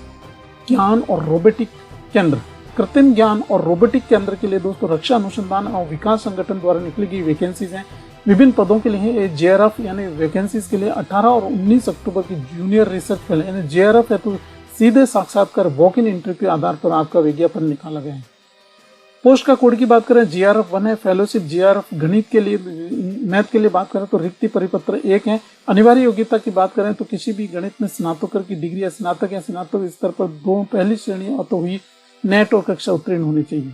ज्ञान और रोबोटिक केंद्र। कृत्रिम ज्ञान और रोबोटिक केंद्र के लिए दोस्तों रक्षा अनुसंधान और विकास संगठन द्वारा निकली गई वैकेंसीज हैं। विभिन्न पदों के लिए JRF यानी वैकेंसीज के लिए 18 और 19 अक्टूबर की जूनियर रिसर्च फेलो यानी JRF है तो सीधे साक्षात्कार वॉक इन इंटरव्यू के आधार पर आपका विज्ञापन निकाला गया है। पोस्ट का कोड की बात करें JRF 1 है। फेलोशिप JRF गणित के लिए मैथ के लिए बात करें तो रिक्ति परिपत्र 1 है। अनिवार्य योग्यता की बात करें तो किसी भी गणित में स्नातकोत्तर की डिग्री या स्नातक स्तर पर 2 पहली श्रेणी अथवा हुई नेट और कक्षा उत्तीर्ण होनी चाहिए।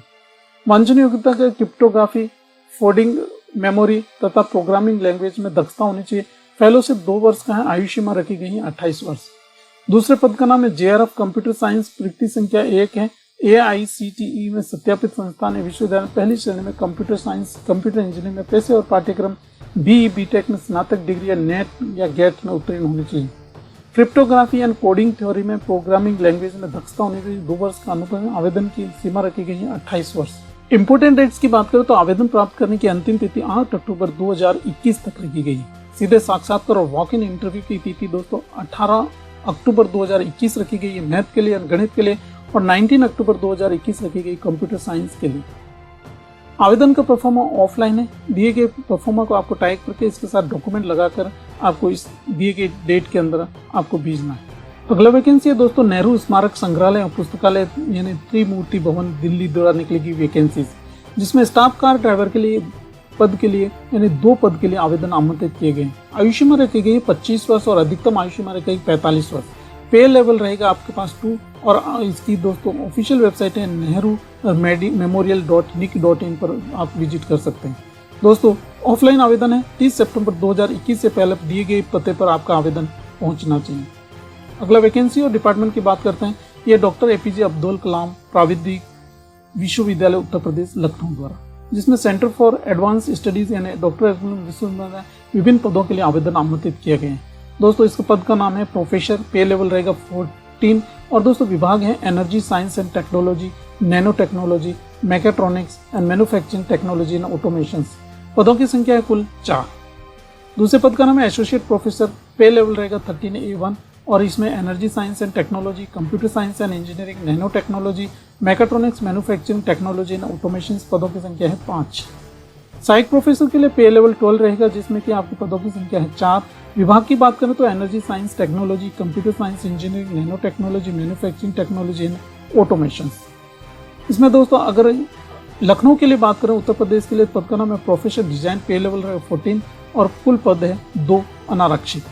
वांछनीय योग्यता का क्रिप्टोग्राफी कोडिंग मेमोरी तथा प्रोग्रामिंग लैंग्वेज में दक्षता होनी चाहिए। फेलोशिप 2 वर्ष का है। आयु सीमा रखी गई है 28 वर्ष। दूसरे पद का नाम है JRF कंप्यूटर साइंस। रिक्ति संख्या 1 है। AICTE में सत्यापित संस्थान है। विश्वविद्यालय पहली श्रेणी में कंप्यूटर साइंस कंप्यूटर इंजीनियरिंग में पेशे और पाठ्यक्रम BE BTech में स्नातक डिग्री या नेट या गेट में उत्तीर्ण होनी चाहिए। क्रिप्टोग्राफी एंड कोडिंग थ्योरी में प्रोग्रामिंग लैंग्वेज में दक्षता होनी चाहिए। 2 वर्ष का अनुभव है। आवेदन की सीमा रखी गई है 28 वर्ष। इंपोर्टेंट डेट्स की बात करें तो आवेदन प्राप्त करने की अंतिम तिथि 8 अक्टूबर 2021 तक रखी गई है। सीधे साक्षात्कार और वॉक इन इंटरव्यू की तिथि दोस्तों 18 अक्टूबर 2021 रखी गई है मैथ के लिए गणित के लिए और 19 अक्टूबर 2021 रखी गई कंप्यूटर साइंस के लिए। आवेदन का परफॉर्मा ऑफलाइन है। दिए गए परफॉर्मा को आपको टाइप करके इसके साथ डॉक्यूमेंट लगाकर आपको इस दिए गए डेट के अंदर आपको भेजना है। अगला वैकेंसी है दोस्तों नेहरू स्मारक संग्रहालय और पुस्तकालय यानी त्रिमूर्ति भवन दिल्ली द्वारा निकली गई वैकेंसीज जिसमें स्टाफ कार ड्राइवर के लिए पद के लिए यानी 2 पद के लिए आवेदन आमंत्रित किए गए हैं। आयु सीमा रखी गई है 25 वर्ष और अधिकतम आयु सीमा रखी गई 45 वर्ष। पे लेवल रहेगा आपके पास 2 और इसकी दोस्तों ऑफिशियल वेबसाइट है nehru-memorial.nic.in पर आप विजिट कर सकते हैं। दोस्तों ऑफलाइन आवेदन है 30 सितंबर 2021 से पहले दिए गए पते पर आपका आवेदन पहुंचना चाहिए। अगला वैकेंसी और डिपार्टमेंट की बात करते हैं। ये डॉक्टर एपीजे अब्दुल कलाम प्राविधिक विश्वविद्यालय उत्तर प्रदेश लखनऊ द्वारा, जिसमें सेंटर फॉर एडवांस स्टडीज यानी डॉक्टर विश्वविद्यालय विभिन्न पदों के लिए आवेदन आमंत्रित किए गए हैं। दोस्तों इसका पद का नाम है प्रोफेसर, पे लेवल रहेगा 14 और दोस्तों विभाग है energy science and technology, nano technology, mechatronics and manufacturing technology and automation. पदों की संख्या है कुल 4। दूसरे पद का नाम है एसोसिएट प्रोफेसर, पे लेवल रहेगा 13A1 और इसमें energy science and technology, computer science and engineering, nano technology, mechatronics, manufacturing technology and automation. पदों की संख्या है 5। सहायक प्रोफेसर के लिए पे लेवल 12 रहेगा, जिसमें कि आपकी पदों की संख्या है 4। विभाग की बात करें तो energy science technology, computer science engineering, nano technology, manufacturing technology and automation. इसमें दोस्तों अगर लखनऊ के लिए बात करें, उत्तर प्रदेश के लिए पद का नाम है प्रोफेसर डिजाइन, पे लेवल रहेगा 14 और कुल पद है 2 अनारक्षित।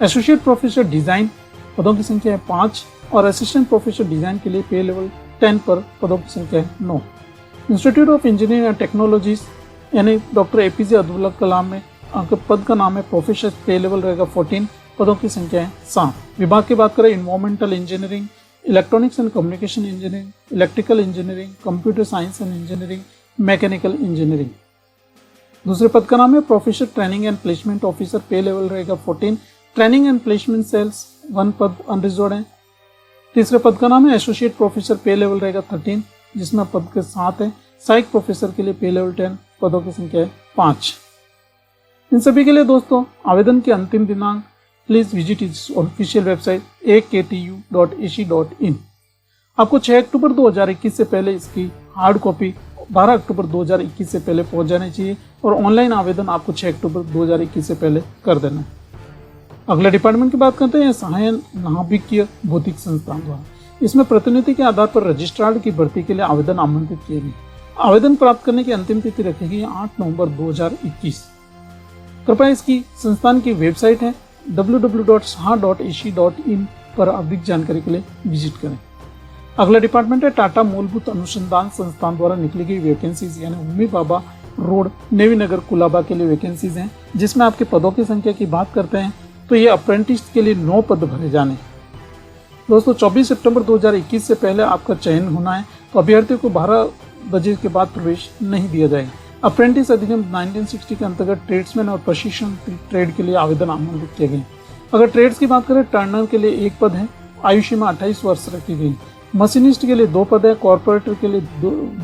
एसोसिएट प्रोफेसर डिजाइन पदों की संख्या है 5 और असिस्टेंट प्रोफेसर डिजाइन के लिए पे लेवल 10 पर पदों की संख्या है 9। Institute of engineering and technologies यानी डॉक्टर एपीजे अब्दुल कलाम में आपके पद का नाम है प्रोफेसर, पे लेवल रहेगा 14, पदों की संख्या है 7। विभाग की बात करें environmental engineering, electronics and communication engineering, electrical engineering, computer science and engineering, mechanical engineering. दूसरे पद का नाम है professor training and placement officer, पे लेवल रहेगा 14, ट्रेनिंग एंड प्लेसमेंट सेल्स 1 पद अनरिजर्व्ड है। तीसरे पद का नाम है एसोसिएट प्रोफेसर, पे लेवल रहेगा 13, जिसमें पद के 7 है। सहायक प्रोफेसर के लिए पे लेवल 10, पदों की संख्या है 5। इन सभी के लिए दोस्तों आवेदन की अंतिम दिनांक प्लीज विजिट इस ऑफिशियल वेबसाइट aktu.ac.in। आपको 6 अक्टूबर 2021 से पहले इसकी हार्ड कॉपी 12 अक्टूबर 2021 से पहले पहुंच जानी चाहिए और ऑनलाइन आवेदन आपको 6 अक्टूबर 2021 से पहले कर देना है। अगले डिपार्टमेंट की बात करते हैं सहायन नाभिकीय भौतिक संस्थान द्वारा। इसमें प्रतिनिधि के आधार पर रजिस्ट्रार की भर्ती के लिए आवेदन आमंत्रित किए गए। आवेदन प्राप्त करने की अंतिम तिथि रखी गई 8 नवंबर 2021। कृपया इसकी संस्थान की वेबसाइट है www.saha.ac.in पर अधिक जानकारी के लिए विजिट करें। अगला डिपार्टमेंट है टाटा मूलभूत अनुसंधान संस्थान द्वारा निकली गई वैकेंसीज यानी उम्मी बाबा रोड, नेवी नगर, कुलाबा के लिए वैकेंसीज हैं, जिसमें आपके पदों की संख्या की बात करते हैं तो ये अप्रेंटिस के लिए 9 पद भरे जाने। दोस्तों 24 सितंबर 2021 से पहले आपका चयन होना है, तो अभ्यर्थियों को 12 बजे के बाद प्रवेश नहीं दिया जाएगा। अप्रेंटिस अधिनियम 1960 के अंतर्गत ट्रेड्समैन और प्रशिक्षण ट्रेड के लिए आवेदन आमंत्रित किए गए। अगर ट्रेड्स की बात करें, टर्नर के लिए 1 पद है, आयु सीमा 28 वर्ष रखी गई। मशीनिस्ट के लिए 2 पद है, कॉर्पोरेटर के लिए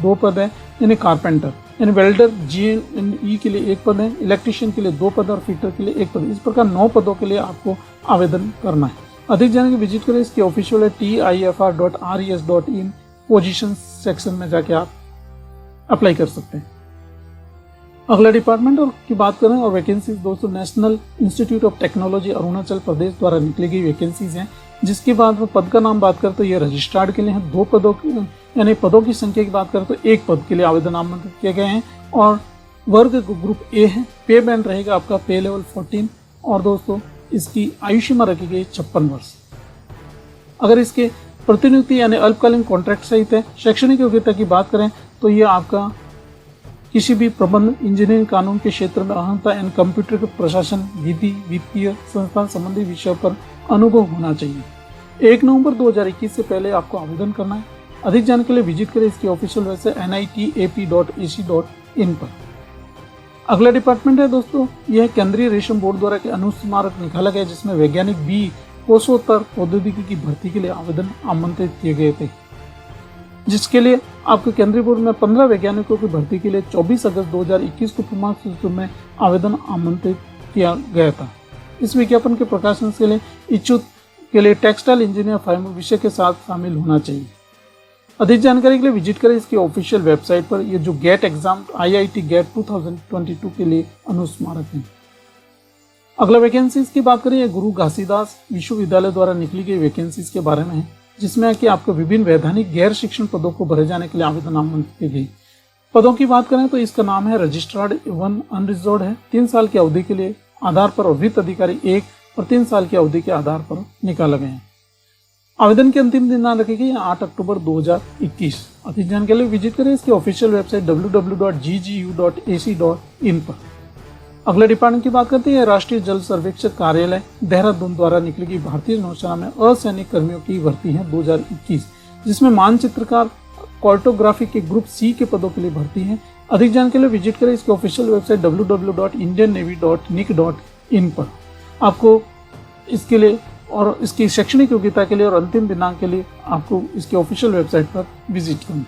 2 पद है यानी कारपेंटर, यानी वेल्डर GNE के लिए 1 पद है, इलेक्ट्रीशियन के लिए 2 पद और फिटर के लिए 1 पद। इस प्रकार 9 पदों के लिए आपको आवेदन करना है। अधिक जानकारी विजिट करें, इसकी ऑफिशियल है tifr.res.in, पोजीशन सेक्शन में जाके आप अप्लाई कर सकते हैं। अगला डिपार्टमेंट और की बात करें और वैकेंसीज दोस्तों national institute of technology Arunachal Pradesh द्वारा निकली गई वैकेंसीज हैं, जिसके बाद में पद का नाम बात करें तो ये रजिस्ट्रार्ड के लिए हैं। 2 पदों की यानी पदों की संख्या की बात करें तो 1 पद के लिए आवेदन आमंत्रित किए गए हैं और वर्ग ग्रुप ए है। पे बैंड रहेगा आपका पे लेवल 14 और दोस्तों इसकी आयु सीमा रखी गई 56 वर्ष। अगर इसके प्रतिनियुक्ति यानी अल्पकालीन कॉन्ट्रैक्ट सहित है। शैक्षणिक योग्यता की बात करें तो ये आपका किसी भी प्रबंध, इंजीनियरिंग, कानून के क्षेत्र में अहंता एंड कंप्यूटर के प्रशासन, विधि, वित्तीय संस्थान संबंधी विषयों पर अनुभव होना चाहिए। 1 नवंबर 2021 से पहले आपको आवेदन करना है। अधिक जानकारी के लिए विजिट करें इसकी ऑफिशियल वेबसाइट nitap.ac.in पर। अगला डिपार्टमेंट है दोस्तों, यह केंद्रीय रेशम बोर्ड द्वारा के अनुस्मारक निकाला गया, जिसमें वैज्ञानिक बी कोषोत्तर प्रौद्योगिकी की भर्ती के लिए आवेदन आमंत्रित किए गए थे, जिसके लिए आपके केंद्रीय बोर्ड में 15 वैज्ञानिकों की भर्ती के लिए 24 अगस्त 2021 को प्रमाण सूत्र में आवेदन आमंत्रित किया गया था। इस विज्ञापन के प्रकाशन के लिए इच्छुक के लिए टेक्सटाइल इंजीनियर फाइबर विषय के साथ शामिल होना चाहिए। अधिक जानकारी के लिए विजिट करें इसकी ऑफिशियल वेबसाइट पर। ये जो गेट एग्जाम IIT गेट 2022 के लिए अनुस्मारक है। अगला वैकेंसीज की बात करें, ये गुरु घासीदास विश्वविद्यालय द्वारा निकली गई वैकेंसीज के बारे में है, जिसमें कि आपको विभिन्न वैधानिक गैर शिक्षण पदों को भरे जाने के लिए आवेदन आमंत्रित की गई। पदों की बात करें तो इसका नाम है रजिस्ट्रार्ड एवं अनरिजर्व्ड है। 3 साल की अवधि के लिए आधार पर और वित्त अधिकारी 1 और 3 साल की अवधि के आधार पर निकाले गए हैं। आवेदन की अंतिम दिनांक रखी गई 8 अक्टूबर 2021। अधिक जानकारी के लिए विजिट करें इसकी ऑफिशियल वेबसाइट www.ggu.ac.in पर। अगले डिपार्टमेंट की बात करते हैं राष्ट्रीय जल सर्वेक्षक कार्यालय देहरादून द्वारा निकली गई भारतीय नौसेना में असैनिक कर्मियों की भर्ती है 2021, जिसमें मानचित्रकार कार्टोग्राफी के ग्रुप सी के पदों के लिए भर्ती है। अधिक जानकारी के लिए विजिट करें इसकी ऑफिशियल वेबसाइट www.indiannavy.nic.in पर। आपको इसके लिए और इसकी शैक्षणिक योग्यता के लिए और अंतिम दिनांक के लिए आपको इसकी ऑफिशियल वेबसाइट पर विजिट करना है।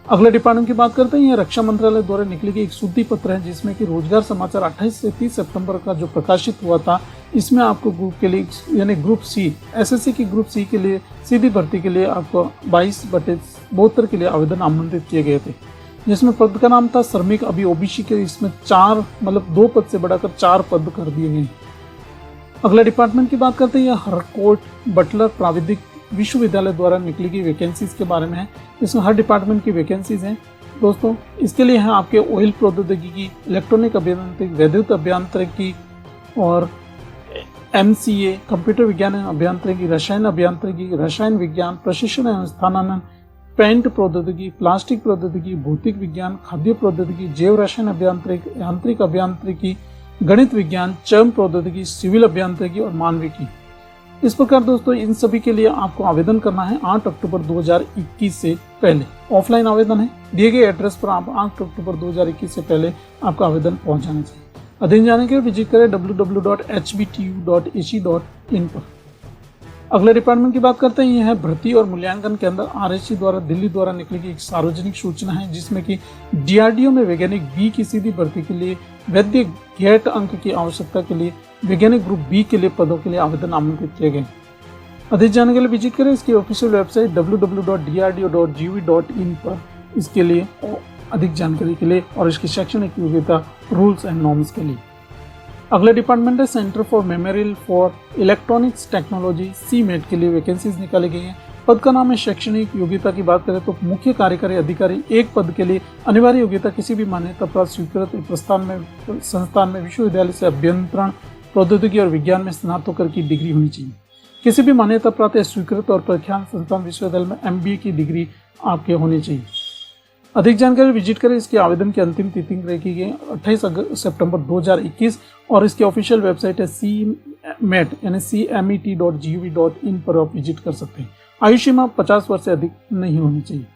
अगले डिपार्टमेंट की बात करते हैं, यह रक्षा मंत्रालय द्वारा निकली गई एक सूची पत्र है जिसमें कि रोजगार समाचार 28 से 30 सितंबर का जो प्रकाशित हुआ था, इसमें आपको ग्रुप के लिए यानी ग्रुप सी एसएससी की ग्रुप सी के लिए सीधी भर्ती के लिए आपको 22/72 के लिए आवेदन आमंत्रित किए गए थे, जिसमें पद का नाम था श्रमिक। अभी ओबीसी के इसमें 4 मतलब 2 पद से बढ़ाकर 4 पद कर दिए गए। अगला डिपार्टमेंट की बात करते हैं, हरकोट बटलर प्राविधिक विश्वविद्यालय द्वारा निकली गई वैकेंसीज के बारे में है। इसमें हर डिपार्टमेंट की वैकेंसीज हैं दोस्तों। इसके लिए हैं आपके ऑयल प्रौद्योगिकी, इलेक्ट्रॉनिक अभियांत्रिकी, विद्युत अभियांत्रिकी और MCA, कंप्यूटर विज्ञान एवं अभियांत्रिकी, रसायन अभियांत्रिकी, रसायन विज्ञान, प्रशिक्षण एवं स्थानांतरण, पेंट प्रौद्योगिकी, प्लास्टिक प्रौद्योगिकी, भौतिक विज्ञान, खाद्य प्रौद्योगिकी, जैव रसायन अभियांत्रिकी, यांत्रिक अभियांत्रिकी, गणित विज्ञान, चर्म प्रौद्योगिकी, सिविल अभियांत्रिकी और मानविकी। इस प्रकार दोस्तों इन सभी के लिए आपको आवेदन करना है 8 अक्टूबर 2021 से पहले। ऑफलाइन आवेदन है, दिए गए एड्रेस पर आप 8 अक्टूबर 2021 से पहले आपका आवेदन पहुंच जाना चाहिए। अधिक जानने के लिए विजिट करें www.hbtu.ac.in पर। अगले डिपार्टमेंट की बात करते हैं, यह है भर्ती और मूल्यांकन केंद्र RSC द्वारा दिल्ली द्वारा निकली गई एक सार्वजनिक सूचना है, जिसमें कि DRDO में वैज्ञानिक बी की सीधी भर्ती के लिए वैद्य गेट अंक की आवश्यकता के लिए वैज्ञानिक ग्रुप बी के लिए पदों के लिए आवेदन आमंत्रित किए गए। अधिक जानने के लिए विजिट करें इसकी ऑफिशियल वेबसाइट www.drdo.gov.in पर इसके लिए अधिक जानकारी के लिए और इसकी शैक्षणिक योग्यता, रूल्स एंड नॉर्म्स के लिए। अगला डिपार्टमेंट है centre for memorial for electronics technology CMET के लिए वैकेंसीज निकाली गई हैं। पद का नाम है शैक्षणिक योग्यता की बात करें तो मुख्य कार्यकारी अधिकारी 1 पद के लिए अनिवार्य योग्यता किसी भी मान्यता प्राप्त स्वीकृत संस्थान में विश्वविद्यालय से अभियंत्रण प्रौद्योगिकी और विज्ञान में स्नातकोत्तर की डिग्री होनी चाहिए। किसी भी मान्यता प्राप्त या स्वीकृत और प्रख्यात संस्थान विश्वविद्यालय में MBA की डिग्री आपके होनी चाहिए। अधिक जानकारी विजिट करें इसके आवेदन की अंतिम तिथि रखी गई 28 सितंबर 2021 और इसकी ऑफिशियल वेबसाइट है CMET यानी cmet.gov.in पर आप विजिट कर सकते हैं। आयु सीमा 50 वर्ष से अधिक नहीं होनी चाहिए।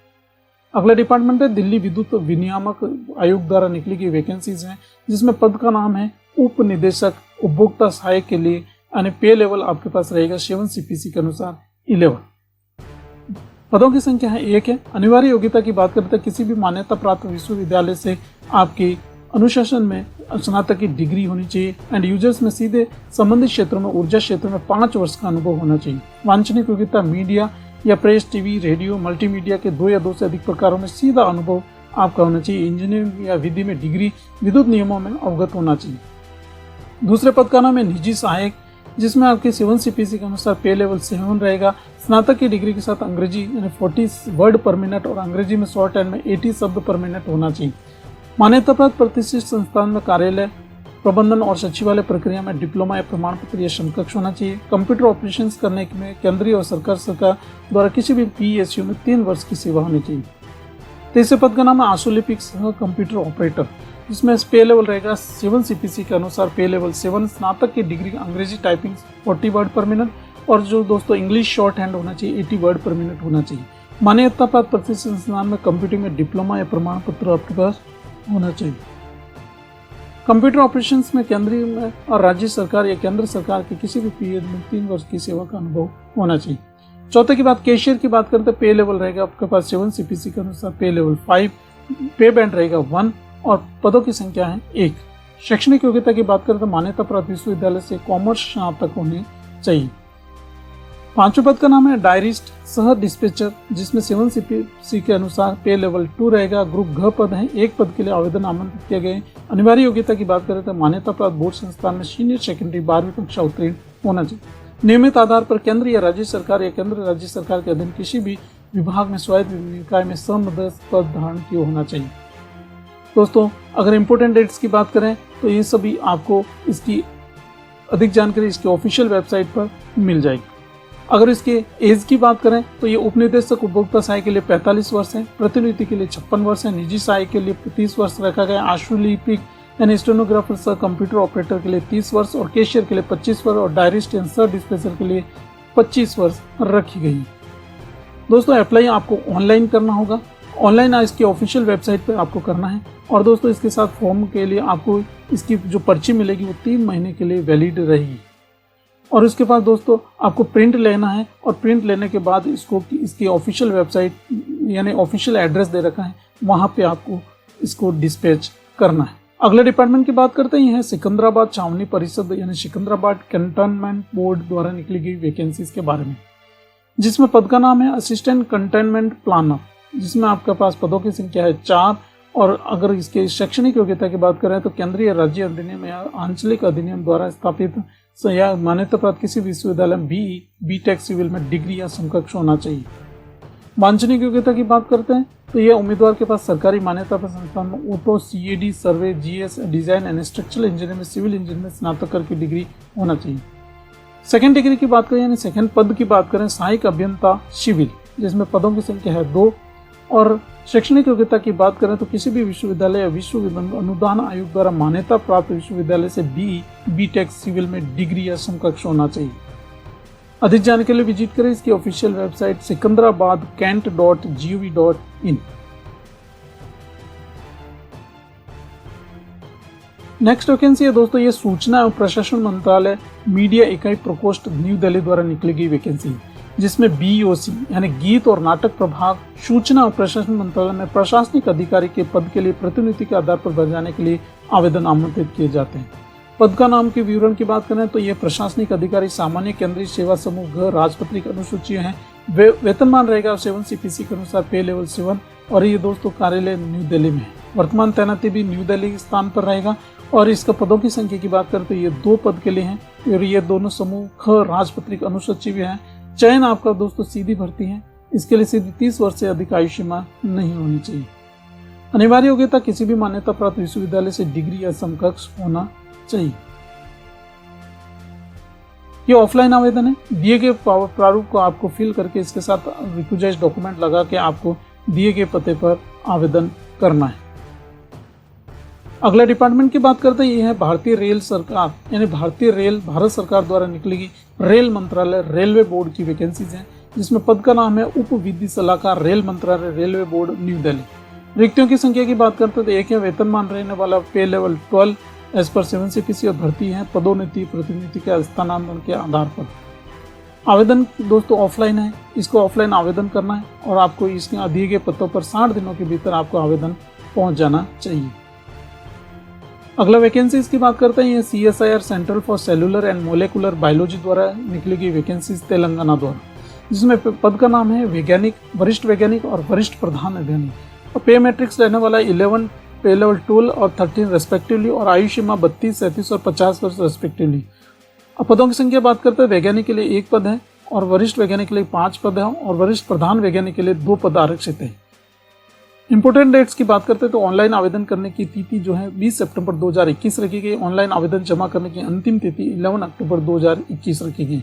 अगला डिपार्टमेंट है दिल्ली विद्युत विनियामक आयोग द्वारा निकली गई वैकेंसीज हैं, जिसमें पद का नाम है उप निदेशक उपभोक्ता सहायक के लिए यानी पे लेवल आपके पास रहेगा 7 CPC के अनुसार 11। पदों की संख्या है 1 है। अनिवार्य योग्यता की बात करते हैं किसी भी मान्यता प्राप्त विश्वविद्यालय से आपकी अनुशासन में स्नातक की डिग्री होनी चाहिए एंड यूजर्स में सीधे संबंधित क्षेत्रों में ऊर्जा क्षेत्र में 5 वर्ष का अनुभव होना चाहिए। वांछनीय योग्यता मीडिया या प्रेस, टीवी, रेडियो, मल्टीमीडिया के 2 या 2 से अधिक प्रकारों में सीधा अनुभव आपका होना चाहिए। इंजीनियरिंग या विधि में डिग्री, विद्युत नियमों में अवगत होना चाहिए। दूसरे पद का नाम है निजी सहायक, जिसमें आपके 7 CPC के अनुसार पे लेवल 7 रहेगा। स्नातक की डिग्री के साथ अंग्रेजी यानी 40 वर्ड पर मिनट और अंग्रेजी में शॉर्ट हैंड में 80 शब्द पर मिनट होना चाहिए। मान्यता प्राप्त प्रतिष्ठित संस्थान में कार्यालय प्रबंधन और सचिवालय प्रक्रिया में डिप्लोमा या प्रमाण पत्र या समकक्ष होना चाहिए। कंप्यूटर ऑपरेशंस करने में केंद्रीय और सरकार द्वारा किसी भी PSU में 3 वर्ष की सेवा होनी चाहिए। तीसरे पद का नाम है आशुलिपिक सह कंप्यूटर ऑपरेटर, जिसमें पे लेवल रहेगा 7 CPC के अनुसार पे लेवल 7। स्नातक की डिग्री अंग्रेजी टाइपिंग 40 वर्ड पर मिनट और जो दोस्तों इंग्लिश शॉर्ट हैंड होना चाहिए 80 वर्ड पर मिनट होना चाहिए। मान्यता प्राप्त प्रतिष्ठित संस्थान में कंप्यूटिंग में डिप्लोमा या प्रमाण पत्र आपके पास होना चाहिए। कंप्यूटर ऑपरेशंस में केंद्रीय में और राज्य सरकार या केंद्र सरकार के किसी भी पीरियड में 3 वर्ष की सेवा का अनुभव होना चाहिए। चौथे की बात कैशियर की बात करते हैं, पे लेवल रहेगा आपके पास 7 CPC के अनुसार पे लेवल 5, पे बैंड रहेगा 1 और पदों की संख्या है 1। शैक्षणिक योग्यता की बात करें तो मान्यता प्राप्त विश्वविद्यालय से कॉमर्स स्नातक होने चाहिए। पांचवें पद का नाम है डायरिस्ट सह डिस्पैचर, जिसमें 7 CPC के अनुसार पे लेवल 2 रहेगा। ग्रुप घ पद है, 1 पद के लिए आवेदन आमंत्रित किए गए। अनिवार्य योग्यता की बात करें तो मान्यता प्राप्त बोर्ड संस्थान में सीनियर सेकेंडरी 12वीं कक्षा उत्तीर्ण होना चाहिए। नियमित आधार पर केंद्र या राज्य सरकार या केंद्र राज्य सरकार के अधीन किसी भी विभाग में स्वायत्त निकाय में समदर्श पद धारण किए होना चाहिए। दोस्तों, अगर इम्पोर्टेंट डेट्स की बात करें तो ये सभी आपको इसकी अधिक जानकारी इसके ऑफिशियल वेबसाइट पर मिल जाएगी। अगर इसके एज की बात करें तो ये उपनिदेशक उपभोक्ता सहायक के लिए 45 वर्ष है, प्रतिनिधि के लिए 56 वर्ष है, निजी सहायक के लिए 30 वर्ष रखा गया, आशुलिपिक यानी स्टेनोग्राफर सह कंप्यूटर ऑपरेटर के लिए 30 वर्ष और कैशियर के लिए 25 वर्ष और डायरिस्ट एंड सह डिस्पेचर के लिए 25 वर्ष रखी गई है। दोस्तों, अप्लाई आपको ऑनलाइन करना होगा, ऑनलाइन इसकी ऑफिशियल वेबसाइट पर आपको करना है। और दोस्तों, इसके साथ फॉर्म के लिए आपको इसकी जो पर्ची मिलेगी वो 3 महीने के लिए वैलिड रहेगी। और उसके बाद दोस्तों आपको प्रिंट लेना है और प्रिंट लेने के बाद इसकी ऑफिशियल वेबसाइट यानी ऑफिशियल एड्रेस दे रखा है, वहाँ पे आपको इसको डिस्पैच करना है। अगले डिपार्टमेंट की बात करते हैं सिकंदराबाद छावनी परिषद यानी सिकंदराबाद कंटेनमेंट बोर्ड द्वारा निकली गई वैकेंसीज के बारे में, जिसमें पद का नाम है असिस्टेंट कंटेनमेंट प्लानर, जिसमें आपके पास पदों की संख्या है 4। और अगर इसके शैक्षणिक योग्यता की बात करें तो केंद्रीय राज्य अधिनियम या आंचलिक अधिनियम द्वारा स्थापित या मान्यता प्राप्त किसी विश्वविद्यालय में बीटेक सिविल में डिग्री या समकक्ष होना चाहिए। वांछनीय योग्यता की बात करते हैं तो यह उम्मीदवार के पास सरकारी मान्यता प्राप्त संस्थान में auto, CAD, survey, GS, design and structural engineering में सिविल इंजीनियरिंग में स्नातक की डिग्री होना चाहिए। सेकंड डिग्री की बात करें यानी सेकंड पद की बात करें सहायक अभियंता सिविल, जिसमें पदों की संख्या है 2। और शैक्षणिक योग्यता की बात करें तो किसी भी विश्वविद्यालय या विश्व अनुदान आयोग द्वारा मान्यता प्राप्त विश्वविद्यालय से बीटेक सिविल में डिग्री या समकक्ष होना चाहिए। अधिक जानकारी के लिए विजिट करें इसकी official website secunderabadkent.gov.in। Next vacancy है दोस्तों, ये सूचना एवं प्रशासन मंत्रालय मीडिया इकाई प्रकोष्ठ न्यू दिल्ली द्वारा निकली गई वैकेंसी है, जिसमें बीओसी यानी गीत और नाटक प्रभाग सूचना और प्रशासन मंत्रालय में प्रशासनिक अधिकारी के पद के लिए प्रतिनिधि के आधार पर भरे जाने के लिए आवेदन आमंत्रित किए जाते हैं। पद का नाम के विवरण की बात करें तो ये प्रशासनिक अधिकारी सामान्य केंद्रीय सेवा समूह घ राजपत्रित अनुसूची है। वेतनमान रहेगा 7 CPC के अनुसार, पे लेवल 7। और ये दोस्तों कार्यालय न्यू दिल्ली में है। वर्तमान तैनाती भी न्यू दिल्ली के स्थान पर रहेगा। और इसका पदों की संख्या की बात करें तो ये 2 पद के लिए हैं और ये दोनों समूह ख राजपत्रित अनुसूची भी है। चयन आपका दोस्तों सीधी भर्ती है, इसके लिए सीधी 30 वर्ष से अधिक आयु सीमा नहीं होनी चाहिए। अनिवार्य योग्यता किसी भी मान्यता प्राप्त विश्वविद्यालय से डिग्री या समकक्ष होना चाहिए। ये ऑफलाइन आवेदन है। दिए गए प्रारूप को आपको फिल करके इसके साथ रिक्विजिट डॉक्यूमेंट लगा के आपको दिए गए पते पर आवेदन करना है। अगला डिपार्टमेंट की बात करते हैं, ये है भारतीय रेल सरकार यानी भारत सरकार द्वारा निकली गई रेल मंत्रालय रेलवे बोर्ड की वैकेंसीज हैं, जिसमें पद का नाम है उप विधि सलाहकार रेल मंत्रालय रेलवे बोर्ड न्यू दिल्ली। रिक्तियों की संख्या की बात करते हैं तो एक है वेतनमान रहने वाला, पे लेवल 12 एज पर 7 CPC और भर्ती है पदोन्नति प्रतिनिधि के स्थानांतरण के आधार पर। आवेदन दोस्तों ऑफलाइन है, इसको ऑफलाइन आवेदन करना है और आपको इसके दिए गए पतों पर 60 दिनों के भीतर आपको आवेदन पहुंच जाना चाहिए। अगला वैकेंसी की बात करते हैं, ये CSIR central for cellular and molecular biology द्वारा निकली गई वैकेंसी तेलंगाना द्वारा, जिसमें पद का नाम है वैज्ञानिक, वरिष्ठ वैज्ञानिक और वरिष्ठ प्रधान वैज्ञानिक। और पे मैट्रिक्स रहने वाला 11, पे लेवल 12 और 13 रेस्पेक्टिवली और आयु सीमा 32, 37 और 50 वर्ष रेस्पेक्टिवली। अब पदों की संख्या बात करते हैं, वैज्ञानिक के लिए 1 पद है और वरिष्ठ वैज्ञानिक के लिए 5 पद है और वरिष्ठ प्रधान वैज्ञानिक के लिए 2 पद आरक्षित है। इंपोर्टेंट डेट्स की बात करते हैं तो ऑनलाइन आवेदन करने की तिथि जो है 20 सितंबर 2021 रखी गई। ऑनलाइन आवेदन जमा करने की अंतिम तिथि 11 अक्टूबर 2021 रखी गई।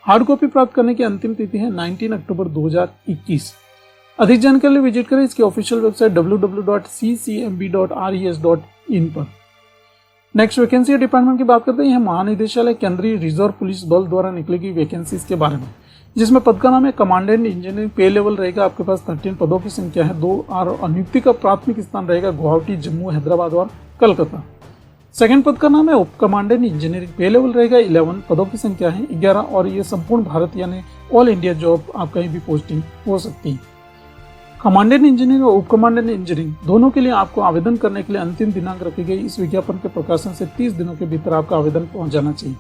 हार्ड कॉपी प्राप्त करने की अंतिम तिथि है 19 अक्टूबर 2021। अधिक जानकारी के लिए विजिट करें इसकी ऑफिशियल वेबसाइट www.ccmb.res.in पर। नेक्स्ट वैकेंसी डिपार्टमेंट की बात करते हैं, यह महानिदेशालय केंद्रीय रिजर्व पुलिस बल द्वारा निकली गई वैकेंसीज के बारे में, जिसमें पद का नाम है कमांडेंट इंजीनियरिंग। पे लेवल रहेगा आपके पास 13, पदों की संख्या है 2 और नियुक्ति का प्राथमिक स्थान रहेगा गुवाहाटी, जम्मू, हैदराबाद और कलकत्ता। सेकंड पद का नाम है उप कमांडेंट इंजीनियरिंग। पे लेवल रहेगा 11, पदों की संख्या है 11 और ये संपूर्ण भारत यानी ऑल इंडिया जॉब आप कहीं भी पोस्टिंग हो सकती है। कमांडेंट इंजीनियरिंग और उप कमांडेंट इंजीनियरिंग दोनों के लिए आपको आवेदन करने के लिए अंतिम दिनांक रखी गई। इस विज्ञापन के प्रकाशन से 30 दिनों के भीतर आपका आवेदन पहुंच जाना चाहिए।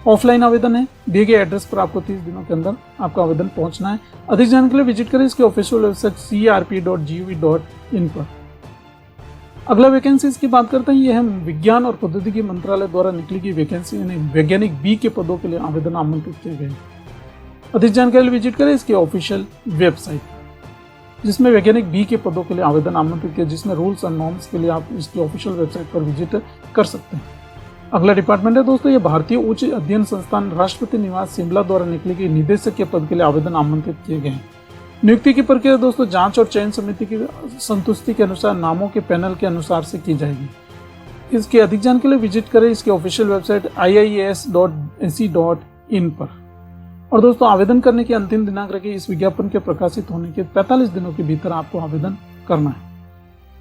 ऑफलाइन आवेदन है, दिए गए एड्रेस पर आपको 30 दिनों के अंदर आपका आवेदन पहुंचना है। अधिक जानकारी के लिए विजिट करें इसके ऑफिशियल वेबसाइट crp.gov.in पर। अगला वैकेंसी की बात करते हैं, यह है विज्ञान और प्रौद्योगिकी मंत्रालय द्वारा निकली गई वैकेंसी यानी वैज्ञानिक बी के पदों के लिए आवेदन आमंत्रित किए गए। अधिक जानकारी के लिए विजिट करें इसके ऑफिशियल वेबसाइट। जिसमें वैज्ञानिक बी के पदों के लिए आवेदन आमंत्रित किया, जिसमें रूल्स एंड नॉर्म्स के लिए आप इसकी ऑफिशियल वेबसाइट पर विजिट कर सकते हैं। अगला डिपार्टमेंट है दोस्तों, ये भारतीय उच्च अध्ययन संस्थान राष्ट्रपति निवास शिमला द्वारा निकली गई निदेशक के पद के लिए आवेदन आमंत्रित किए गए हैं। नियुक्ति की प्रक्रिया दोस्तों जांच और चयन समिति की संतुष्टि के अनुसार नामों के पैनल के अनुसार से की जाएगी। इसकी अधिक जानकारी के लिए विजिट करें इसकी ऑफिशियल वेबसाइट ias.ac.in पर। और दोस्तों आवेदन करने की अंतिम दिनांक रखी इस विज्ञापन के प्रकाशित होने के 45 दिनों के भीतर आपको आवेदन करना है।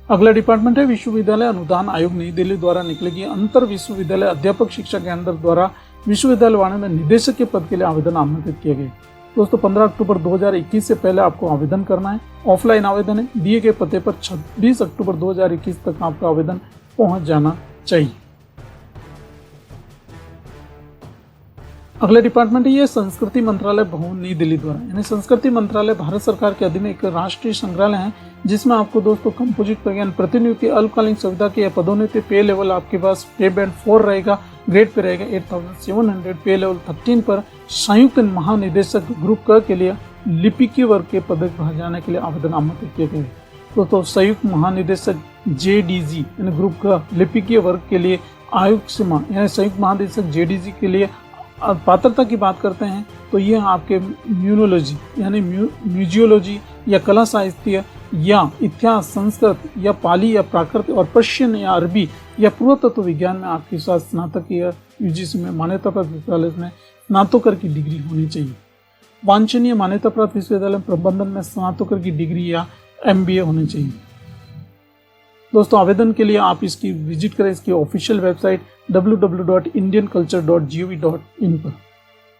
अगला डिपार्टमेंट है विश्वविद्यालय अनुदान आयोग नई दिल्ली द्वारा निकली गई अंतर विश्वविद्यालय अध्यापक शिक्षा केंद्र द्वारा विश्वविद्यालय वाणिज्य में निदेशक के पद के लिए आवेदन आमंत्रित किए गए। दोस्तों 15 अक्टूबर 2021 से पहले आपको आवेदन करना है। ऑफलाइन आवेदन है, दिए गए पते पर 26 अक्टूबर 2021 तक आपका आवेदन पहुंच जाना चाहिए। अगला डिपार्टमेंट है ये संस्कृति मंत्रालय भवन नई दिल्ली द्वारा, यानी संस्कृति मंत्रालय भारत सरकार के अधीन एक राष्ट्रीय संग्रहालय है, जिसमें आपको दोस्तों कंपोजिट प्रज्ञान प्रतिनियुक्ति अल्पकालीन सुविधा की पदोन्नति पे लेवल आपके पास पे बैंड 4 रहेगा, ग्रेड पे रहेगा 8700, पे लेवल 13 पर संयुक्त महानिदेशक ग्रुप क के लिए लिपिकीय वर्ग के पद भर जाने के लिए आवेदन आमंत्रित किए गए। तो संयुक्त महानिदेशक JDG यानी ग्रुप क लिपिकीय वर्ग के लिए आयुक्त सीमा यानी संयुक्त महानिदेशक JDG के लिए पात्रता की बात करते हैं तो ये आपके म्यूनोलॉजी यानी म्यूजियोलॉजी या कला साहित्य या इतिहास, संस्कृत या पाली या प्राकृत और पर्शियन या अरबी या पुरातत्व विज्ञान में आपके साथ स्नातक या UGC में मान्यता प्राप्त विश्वविद्यालय में स्नातकोत्तर की डिग्री होनी चाहिए। वांछनीय मान्यता प्राप्त विश्वविद्यालय प्रबंधन में स्नातकोत्तर की डिग्री या MBA होनी चाहिए। दोस्तों आवेदन के लिए आप इसकी विजिट करें इसकी ऑफिशियल वेबसाइट www.indianculture.gov.in पर।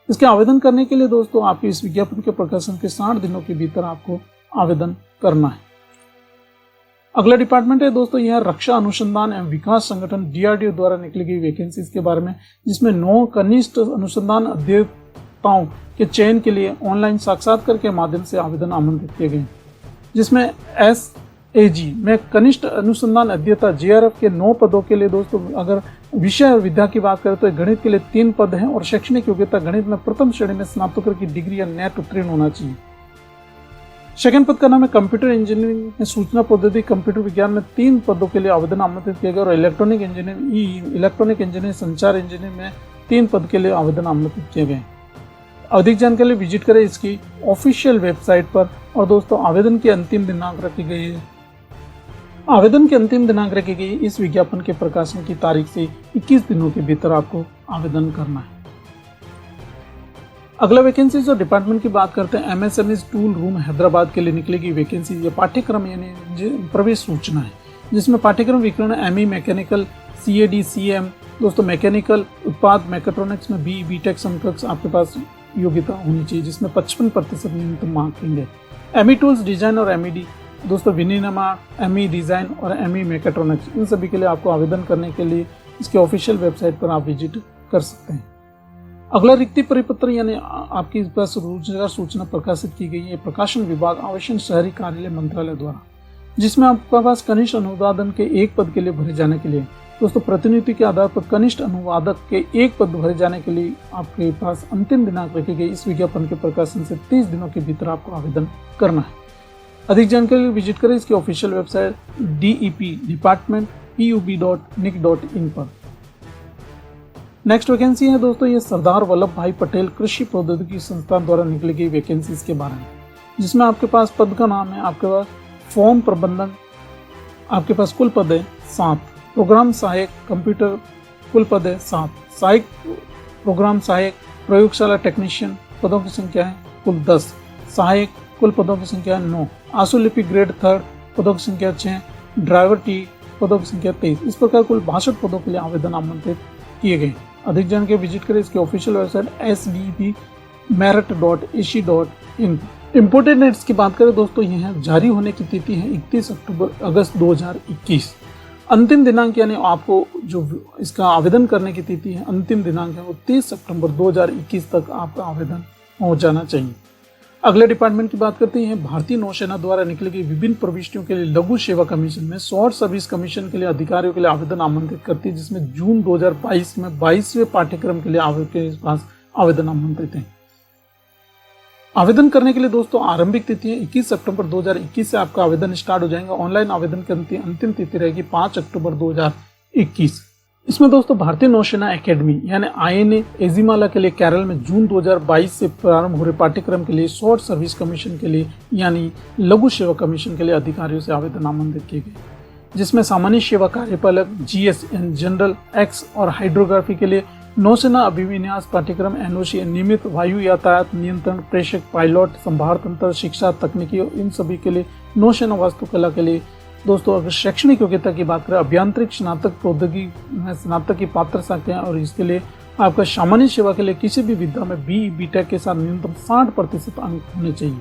इसके आवेदन करने के लिए दोस्तों आपके इस विज्ञापन के प्रकाशन के 60 दिनों के भीतर आपको आवेदन करना है। अगला डिपार्टमेंट है दोस्तों यह रक्षा अनुसंधान एवं विकास संगठन DRDO द्वारा निकली गई वैकेंसीज के बारे में, जिसमें 9 कनिष्ठ अनुसंधान अध्येताओं के चयन के लिए ऑनलाइन साक्षात्कार के माध्यम से आवेदन आमंत्रित किए गए, जिसमें SAG में कनिष्ठ अनुसंधान अध्येता JRF के 9 पदों के लिए दोस्तों अगर विषय और विद्या की बात करें तो गणित के लिए 3 पद हैं और शैक्षणिक योग्यता गणित में प्रथम श्रेणी में स्नातकोत्तर की डिग्री या नेट उत्तीर्ण होना चाहिए। सेकंड पद का नाम है कंप्यूटर इंजीनियरिंग में सूचना प्रौद्योगिकी कंप्यूटर विज्ञान में 3 पदों के लिए आवेदन आमंत्रित किया गया और इलेक्ट्रॉनिक इंजीनियरिंग संचार इंजीनियरिंग में 3 पद के लिए आवेदन आमंत्रित किए गए। अधिक जानकारी विजिट करें इसकी ऑफिशियल वेबसाइट पर। और दोस्तों आवेदन की अंतिम दिनांक रखी गई है इस विज्ञापन के प्रकाशन की तारीख से 21 दिनों के भीतर आपको आवेदन करना है। अगला वैकेंसी जो डिपार्टमेंट की बात करते हैं MSME टूल रूम हैदराबाद के लिए निकली गई वैकेंसी ये पाठ्यक्रम यानी प्रवेश सूचना है, जिसमें पाठ्यक्रम विकर्ण ME मैकेनिकल CAD CM दोस्तों मैकेनिकल उत्पाद मैकेट्रॉनिक्स में BTech समकक्ष आपके पास योग्यता होनी चाहिए, जिसमें 55% न्यूनतम मार्किंग है। ME टूल्स डिजाइन और MED दोस्तों विनिर्माण ME डिजाइन और ME मैकेट्रॉनिक्स इन सभी के लिए आपको आवेदन करने के लिए इसके ऑफिशियल वेबसाइट पर आप विजिट कर सकते हैं। अगला रिक्ति परिपत्र यानी आपके पास रोजगार सूचना प्रकाशित की गई है प्रकाशन विभाग आवासन शहरी कार्यालय मंत्रालय द्वारा, जिसमें आपके पास कनिष्ठ अनुवादन के 1 पद के लिए भरे जाने के लिए दोस्तों प्रतिनियुक्ति के आधार पर कनिष्ठ अनुवादक के 1 पद भरे जाने के लिए आपके पास अंतिम दिनांक रखी गई। इस विज्ञापन के प्रकाशन से 30 दिनों के भीतर आपको आवेदन करना है। अधिक जानकारी विजिट करें इसकी ऑफिशियल वेबसाइट dep.pub.nic.in पर। नेक्स्ट वैकेंसी है दोस्तों ये सरदार वल्लभ भाई पटेल कृषि प्रौद्योगिकी संस्थान द्वारा निकली गई वैकेंसीज के बारे में, जिसमें आपके पास पद का नाम है आपके पास फॉर्म प्रबंधन, आपके पास कुल पद है 7, प्रोग्राम सहायक कंप्यूटर कुल पद है 7, सहायक प्रोग्राम सहायक प्रयोगशाला टेक्नीशियन पदों की संख्या है कुल 10, सहायक कुल पदों की संख्या है 9, आशुलिपि ग्रेड 3 पदों की संख्या 6, ड्राइवर T पदों की संख्या 23। इस प्रकार कुल 62 पदों के लिए आवेदन आमंत्रित किए गए। अधिक जानकारी विजिट करें इसकी official website sdpmerit.ac.in। Important dates की बात करें दोस्तों यह जारी होने की तिथि है 31 अगस्त 2021। अंतिम दिनांक यानी आपको जो इसका आवेदन करने की तिथि है अंतिम दिनांक है वो 30 सितंबर 2021 तक आपका आवेदन पहुंच जाना चाहिए। अगले डिपार्टमेंट की बात करते हैं भारतीय नौसेना द्वारा निकली गई विभिन्न प्रविष्टियों के लिए लघु सेवा कमीशन में शॉर्ट सर्विस कमीशन के लिए अधिकारियों के लिए आवेदन आमंत्रित करती है, जिसमें जून 2022 में 22वें पाठ्यक्रम के लिए आपके पास आवेदन आमंत्रित है। आवेदन करने के लिए दोस्तों आरंभिक तिथि है 21 सितंबर 2021 से आपका आवेदन स्टार्ट हो जाएगा। ऑनलाइन आवेदन की अंतिम तिथि रहेगी 5 अक्टूबर 2021। इसमें दोस्तों भारतीय नौसेना एकेडमी यानी INA एजिमाला के लिए केरल में जून 2022 से प्रारंभ हो रहे पाठ्यक्रम के लिए शॉर्ट सर्विस कमीशन के लिए यानी लघु सेवा कमीशन के लिए अधिकारियों से आवेदन आमंत्रित किए गए, जिसमें सामान्य सेवा कार्यपालक GS एंड जनरल X और हाइड्रोग्राफी के लिए नौसेना अभिविन्यास पाठ्यक्रम NOC नियमित वायु यातायात नियंत्रण प्रेषक पायलट संभार तंत्र शिक्षा तकनीकी और इन सभी के लिए नौसेना वास्तुकला के लिए दोस्तों अगर शैक्षणिक योग्यता की बात करें अभियांत्रिक स्नातक प्रौद्योगिकी में स्नातक की पात्र सकते हैं और इसके लिए आपका सामान्य सेवा के लिए किसी भी विधा में BTech के साथ न्यूनतम 60% अंक होने चाहिए।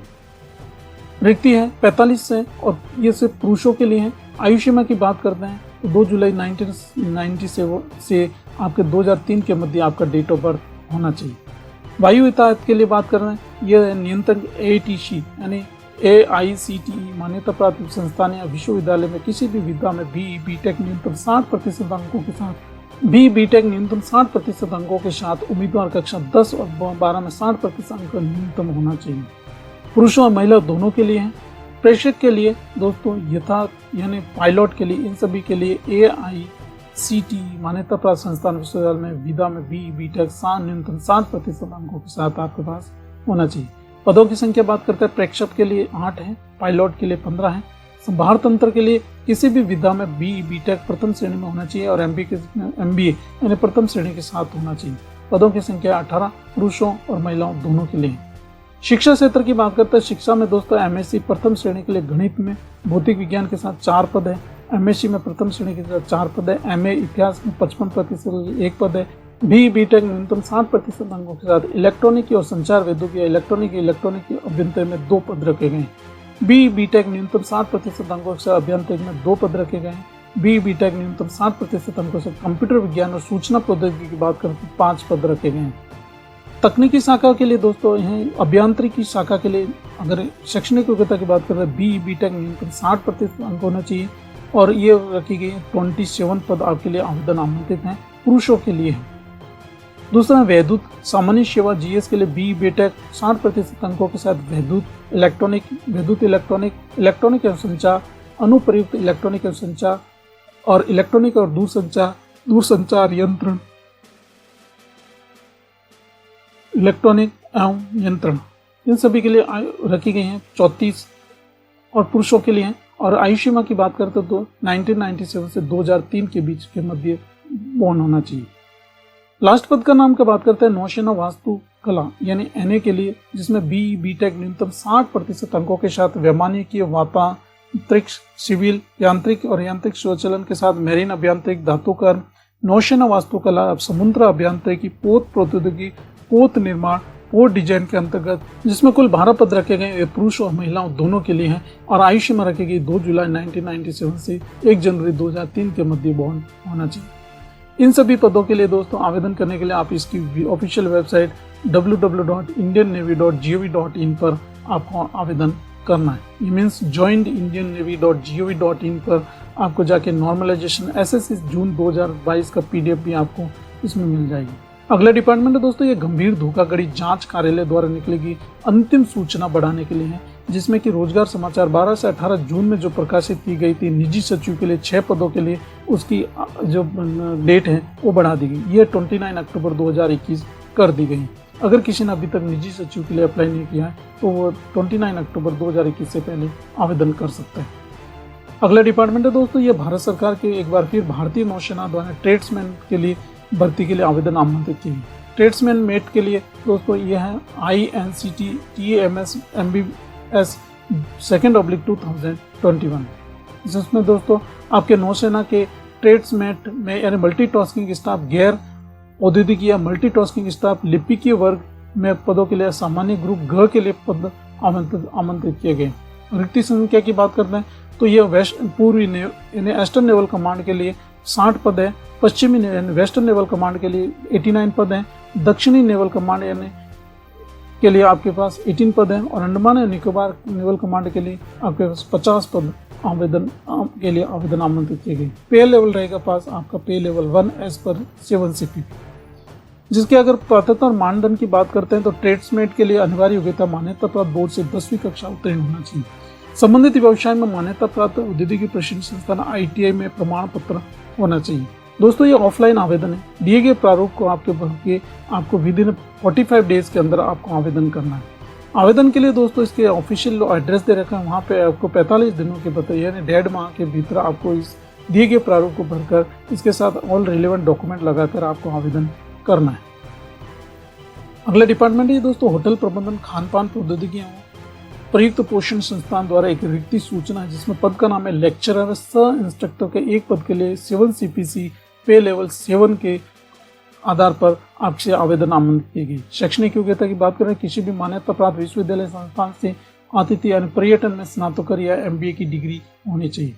रिक्ति है 45 से और ये सिर्फ पुरुषों के लिए है। आयु सीमा की बात करते हैं तो 2 जुलाई 1997 से आपके 2003 के मध्य आपका डेट ऑफ बर्थ होना चाहिए। वायु यातायात के लिए बात कर रहे हैं, यह नियंत्रण ATC यानी AICTE मान्यता प्राप्त संस्थान या विश्वविद्यालय में किसी भी विधा में BTech न्यूनतम 60% अंकों के साथ BTech न्यूनतम 60% अंकों के साथ उम्मीदवार कक्षा 10 और 12 में 60% अंक न्यूनतम होना चाहिए। पुरुषों और महिला दोनों के लिए है। प्रेषक के लिए दोस्तों यानी पायलट के लिए इन सभी के लिए AICTE मान्यता प्राप्त संस्थान विश्वविद्यालय में विधा में BTech न्यूनतम 60% अंकों के साथ आपके पास होना चाहिए। पदों की संख्या बात करते हैं, प्रेक्षक के लिए 8 है, पायलट के लिए 15 है, संभार तंत्र के लिए किसी भी विधा में BTech प्रथम श्रेणी में होना चाहिए और MBA यानी प्रथम श्रेणी के साथ होना चाहिए। पदों की संख्या 18 पुरुषों और महिलाओं दोनों के लिए। शिक्षा क्षेत्र की बात करते हैं, शिक्षा में दोस्तों MSc प्रथम श्रेणी के लिए गणित में भौतिक विज्ञान के साथ 4 पद है, MSc में प्रथम श्रेणी के साथ 4 पद है, MA इतिहास में 55% 1 पद है, BTech न्यूनतम 60% अंकों के साथ इलेक्ट्रॉनिक और संचार वेदों की इलेक्ट्रॉनिक अभ्यंतर में 2 पद रखे गए हैं। BTech न्यूनतम 60% अंकों के साथ अभ्यंतर में 2 पद रखे गए हैं। BTech न्यूनतम 60% अंकों से कंप्यूटर विज्ञान और सूचना प्रौद्योगिकी की बात करते 5 पद रखे गए हैं। तकनीकी शाखा के लिए दोस्तों यहाँ अभियांत्रिकी शाखा के लिए अगर शैक्षणिक योग्यता की बात करें BTech न्यूनतम 60% अंक होना चाहिए और ये रखी गई 27 पद आपके लिए आवेदन आमंत्रित हैं, पुरुषों के लिए है। दूसरा वैद्युत सामान्य सेवा GS के लिए BTech 60% अंकों के साथ वैद्युत इलेक्ट्रॉनिक एवं संचार अनुप्रयुक्त इलेक्ट्रॉनिक एवं संचार और इलेक्ट्रॉनिक और दूरसंचार यंत्रण इलेक्ट्रॉनिक एवं यंत्रण इन सभी के लिए रखी गई हैं 34 और पुरुषों के लिए हैं। और आयु सीमा की बात करते तो 1997 से 2003 के बीच के मध्य बॉर्न होना चाहिए। लास्ट पद का नाम का बात करते हैं नौसेना वास्तुकला यानी NA के लिए, जिसमें BTech न्यूनतम 60% अंकों के साथ वैमानिकी वातांत्रिक सिविल यांत्रिक और यांत्रिक स्वचालन के साथ मेरीन अभियांत्रिक धातुकर्म नौसेना वास्तुकला समुद्र अभियांत्रिकी पोत प्रौद्योगिकी पोत निर्माण पोत डिजाइन के अंतर्गत, जिसमें कुल 12 पद रखे गए पुरुष और महिलाओं दोनों के लिए हैं और आयु सीमा रखी गई 2 जुलाई 1997 से 1 जनवरी 2003 के मध्य बॉर्न होना चाहिए। इन सभी पदों के लिए दोस्तों आवेदन करने के लिए आप इसकी ऑफिशियल वेबसाइट www.indiannavy.gov.in पर आपको आवेदन करना है। ये मीन्स joinediannavy.gov.in पर आपको जाके नॉर्मलाइजेशन SSC जून 2022 का PDF भी आपको इसमें मिल जाएगी। अगला डिपार्टमेंट है दोस्तों, ये गंभीर धोखाधड़ी जांच कार्यालय द्वारा निकलेगी अंतिम सूचना बढ़ाने के लिए है, जिसमें कि रोजगार समाचार 12 से 18 जून में जो प्रकाशित की गई थी निजी सचिव के लिए 6 पदों के लिए, उसकी जो डेट है वो बढ़ा दी गई। ये 29 अक्टूबर 2021 कर दी गई। अगर किसी ने अभी तक निजी सचिव के लिए अप्लाई नहीं किया है तो वो 29 अक्टूबर 2021 से पहले आवेदन कर सकता है। अगला डिपार्टमेंट है दोस्तों, ये भारत सरकार के एक बार फिर भारतीय नौसेना द्वारा ट्रेड्समैन के लिए भर्ती के लिए आवेदन आमंत्रित की। ट्रेड्समैन मेट के लिए दोस्तों ये है INCT TAMS MBS 2/2021, जिसमें दोस्तों आपके नौसेना के ट्रेड्समेट में यानी मल्टीटास्किंग स्टाफ गैर औद्योगिक या मल्टीटास्किंग स्टाफ लिपिकीय वर्ग में पदों के लिए सामान्य ग्रुप घ के लिए पद आमंत्रित किए गए। रिक्ति संख्या की बात करते हैं तो यह पूर्वी यानी ईस्टर्न नेवल कमांड के लिए 60 पद है, पश्चिमी यानी वेस्टर्न नेवल कमांड के लिए 89 पद हैं, दक्षिणी नेवल कमांड यानी के लिए आपके पास 18 पद हैं और अंडमान और निकोबार नेवल कमांड के लिए आपके पास 50 पद आवेदन के लिए आवेदन आमंत्रित किए गए। पे लेवल रहेगा पास आपका पे लेवल 1 एज पर 7 CP। जिसके अगर पात्रता और मानदंड की बात करते हैं तो ट्रेड्समेट के लिए अनिवार्य योग्यता मान्यता प्राप्त बोर्ड से 10वीं कक्षा उत्तीर्ण होना चाहिए। संबंधित व्यवसाय में मान्यता प्राप्त औद्योगिक प्रशिक्षण संस्थान ITI में प्रमाण पत्र होना चाहिए। दोस्तों ये ऑफलाइन आवेदन है। दिए गए प्रारूप को आपके भर के आपको विद इन 45 डेज के अंदर आपको आवेदन करना है। आवेदन के लिए दोस्तों इसके ऑफिशियल एड्रेस दे रखा है, वहाँ पे आपको 45 दिनों के भीतर यानी 1.5 माह के भीतर आपको इस दिए गए प्रारूप को भरकर इसके साथ ऑल रिलेवेंट डॉक्यूमेंट लगाकर आपको आवेदन करना है। अगला डिपार्टमेंट है दोस्तों होटल प्रबंधन खान पान प्रौद्योगिकियां। प्रयुक्त पोषण संस्थान द्वारा एक रिक्ति सूचना है जिसमें पद का नाम है लेक्चरर सह इंस्ट्रक्टर के एक पद के लिए 7 CPC पे लेवल 7 के आधार पर आपसे आवेदन आमंत्रित की गई। शैक्षणिक योग्यता की बात करें किसी भी मान्यता प्राप्त विश्वविद्यालय संस्थान से आतिथ्य यानी पर्यटन में स्नातकोत्तर या MBA की डिग्री होनी चाहिए।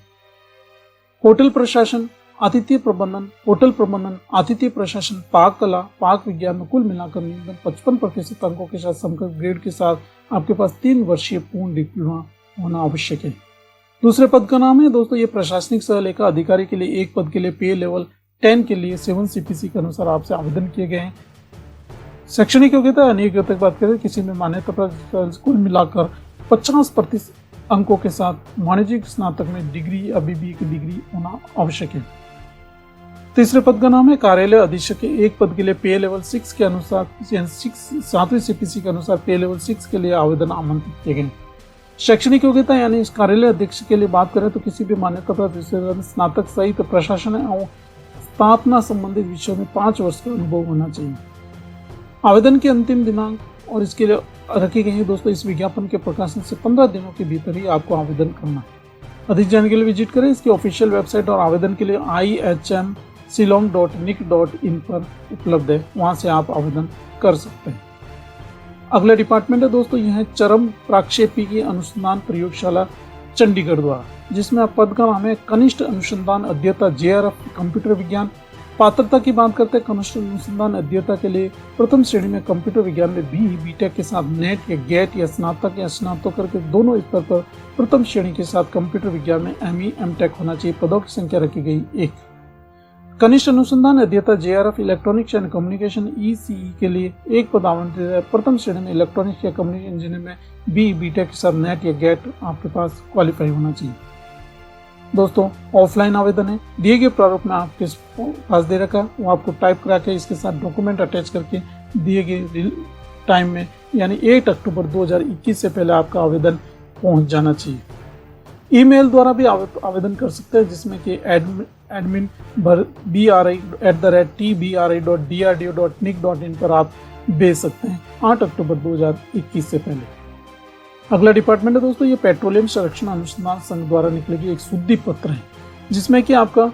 होटल प्रशासन आतिथ्य प्रबंधन होटल प्रबंधन आतिथ्य प्रशासन पाक कला पाक विज्ञान में कुल मिलाकर न्यूनतम 55% अंकों के साथ समकक्ष ग्रेड के साथ आपके पास 3 वर्षीय पूर्ण डिप्लोमा होना आवश्यक है। दूसरे पद का नाम है दोस्तों ये प्रशासनिक सह लेखा अधिकारी के लिए एक पद के लिए पे लेवल 10 के लिए 7 CPC के अनुसार आपसे आवेदन किए गए हैं। शैक्षणिक योग्यता अन्य योग्यता की बात करें किसी में मान्यता प्राप्त कुल मिलाकर 50% अंकों के साथ वाणिज्यिक स्नातक में डिग्री या BBA की डिग्री होना आवश्यक है। तीसरे पद का नाम है कार्यालय अधीक्षक के एक पद के लिए पे लेवल 6 के अनुसार 7वीं CPC के अनुसार पे लेवल 6 के लिए आवेदन आमंत्रित किए गए। शैक्षणिक योग्यता यानी इस कार्यालय अधीक्षक के लिए बात करें तो किसी भी मान्यता प्राप्त विश्वविद्यालय में स्नातक सहित प्रशासन और स्थापना संबंधित विषयों में 5 वर्ष का अनुभव होना चाहिए। आवेदन की अंतिम दिनांक और इसके लिए रखी गई है दोस्तों इस विज्ञापन के प्रकाशन से 15 दिनों के भीतर ही आपको आवेदन करना है। अधिक जानकारी के लिए विजिट करें इसकी ऑफिशियल वेबसाइट और आवेदन के लिए ihmshillong.nic.in पर उपलब्ध है, वहां से आप आवेदन कर सकते हैं। अगला डिपार्टमेंट है दोस्तों यह है चरम प्राक्षेपिकी अनुसंधान प्रयोगशाला चंडीगढ़ द्वारा, जिसमें आप पद का नाम है कनिष्ठ अनुसंधान अध्येता JRF कंप्यूटर विज्ञान। पात्रता की बात करते हैं कनिष्ठ अनुसंधान अध्येता के लिए प्रथम श्रेणी में कंप्यूटर विज्ञान में BTech के साथ नेट या गेट या स्नातक या स्नातकोत्तर के दोनों स्तर पर प्रथम श्रेणी के साथ कंप्यूटर विज्ञान में ME MTech होना चाहिए। पदों की संख्या रखी गई 1। कनिष्ठ अनुसंधान अध्येता JRF electronics and communication ECE के लिए एक पद आवंटित है। प्रथम श्रेणी में इलेक्ट्रॉनिक्स या कम्युनिकेशन इंजीनियरिंग में BTech के साथ नेट या गेट आपके पास क्वालिफाई होना चाहिए। दोस्तों ऑफलाइन आवेदन है, दिए गए प्रारूप में आपके पास दे रखा है, वो आपको टाइप करा के इसके साथ डॉक्यूमेंट अटैच करके दिए गए टाइम में यानी 8 अक्टूबर 2021 से पहले आपका आवेदन पहुंच जाना चाहिए। ईमेल द्वारा भी आवेदन कर सकते हैं जिसमें कि admin bri@tbri.drdo.nic.in पर आप भेज सकते हैं 8 अक्टूबर 2021 से पहले। अगला डिपार्टमेंट है दोस्तों ये पेट्रोलियम संरक्षण अनुसंधान संघ द्वारा निकलेगी एक शुद्धि पत्र है जिसमें कि आपका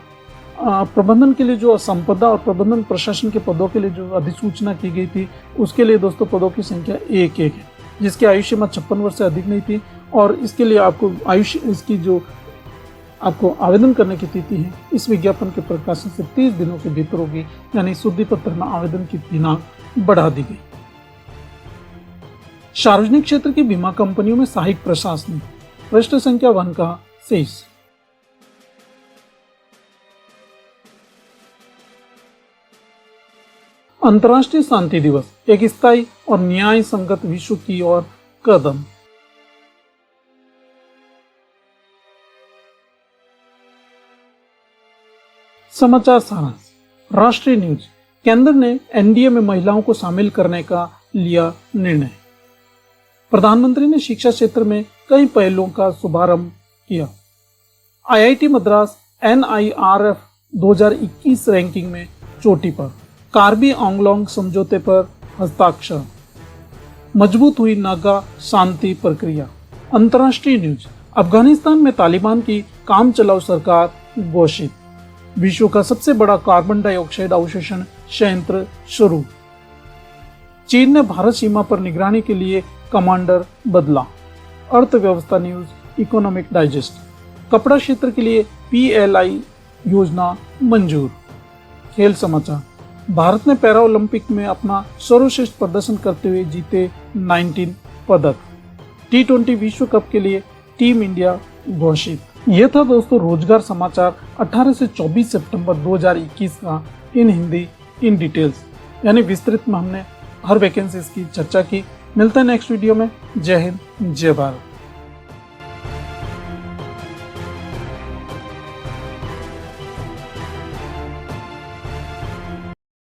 प्रबंधन के लिए जो संपदा और प्रबंधन प्रशासन के पदों के लिए जो अधिसूचना की गई थी उसके लिए दोस्तों पदों की संख्या 1 है जिसकी आयु सीमा 56 वर्ष से अधिक नहीं थी और इसके लिए आपको इसकी जो आपको आवेदन करने की तिथि है इस विज्ञापन के प्रकाशन से 30 दिनों के भीतर होगी, यानी शुद्धि पत्र में आवेदन की दिनांक बढ़ा दी गई। सार्वजनिक क्षेत्र की बीमा कंपनियों में सहायक प्रशासनिक पृष्ठ संख्या 1 का शेष। अंतर्राष्ट्रीय शांति दिवस एक स्थायी और न्याय संगत विश्व की ओर कदम। समाचार सारांश। राष्ट्रीय न्यूज। केंद्र ने एनडीए में महिलाओं को शामिल करने का लिया निर्णय। प्रधानमंत्री ने शिक्षा क्षेत्र में कई पहलों का शुभारंभ किया। आईआईटी मद्रास NIRF 2021 रैंकिंग में चोटी पर। कार्बी आंगलोंग समझौते पर हस्ताक्षर। मजबूत हुई नागा शांति प्रक्रिया। अंतर्राष्ट्रीय न्यूज। अफगानिस्तान में तालिबान की काम चलाऊ सरकार घोषित। विश्व का सबसे बड़ा कार्बन डाइऑक्साइड अवशोषण संयंत्र शुरू। चीन ने भारत सीमा पर निगरानी के लिए कमांडर बदला। अर्थव्यवस्था न्यूज इकोनॉमिक डाइजेस्ट। कपड़ा क्षेत्र के लिए PLI योजना मंजूर। खेल समाचार। भारत ने पैरा ओलंपिक में अपना सर्वश्रेष्ठ प्रदर्शन करते हुए जीते 19 पदक। T20 विश्व कप के लिए टीम इंडिया घोषित। यह था दोस्तों रोजगार समाचार 18 से 24 सितंबर 2021 का इन हिंदी इन डिटेल्स। यानी विस्तृत में हमने हर वैकेंसीज की चर्चा की। मिलते हैं नेक्स्ट वीडियो में। जय हिंद, जय भारत।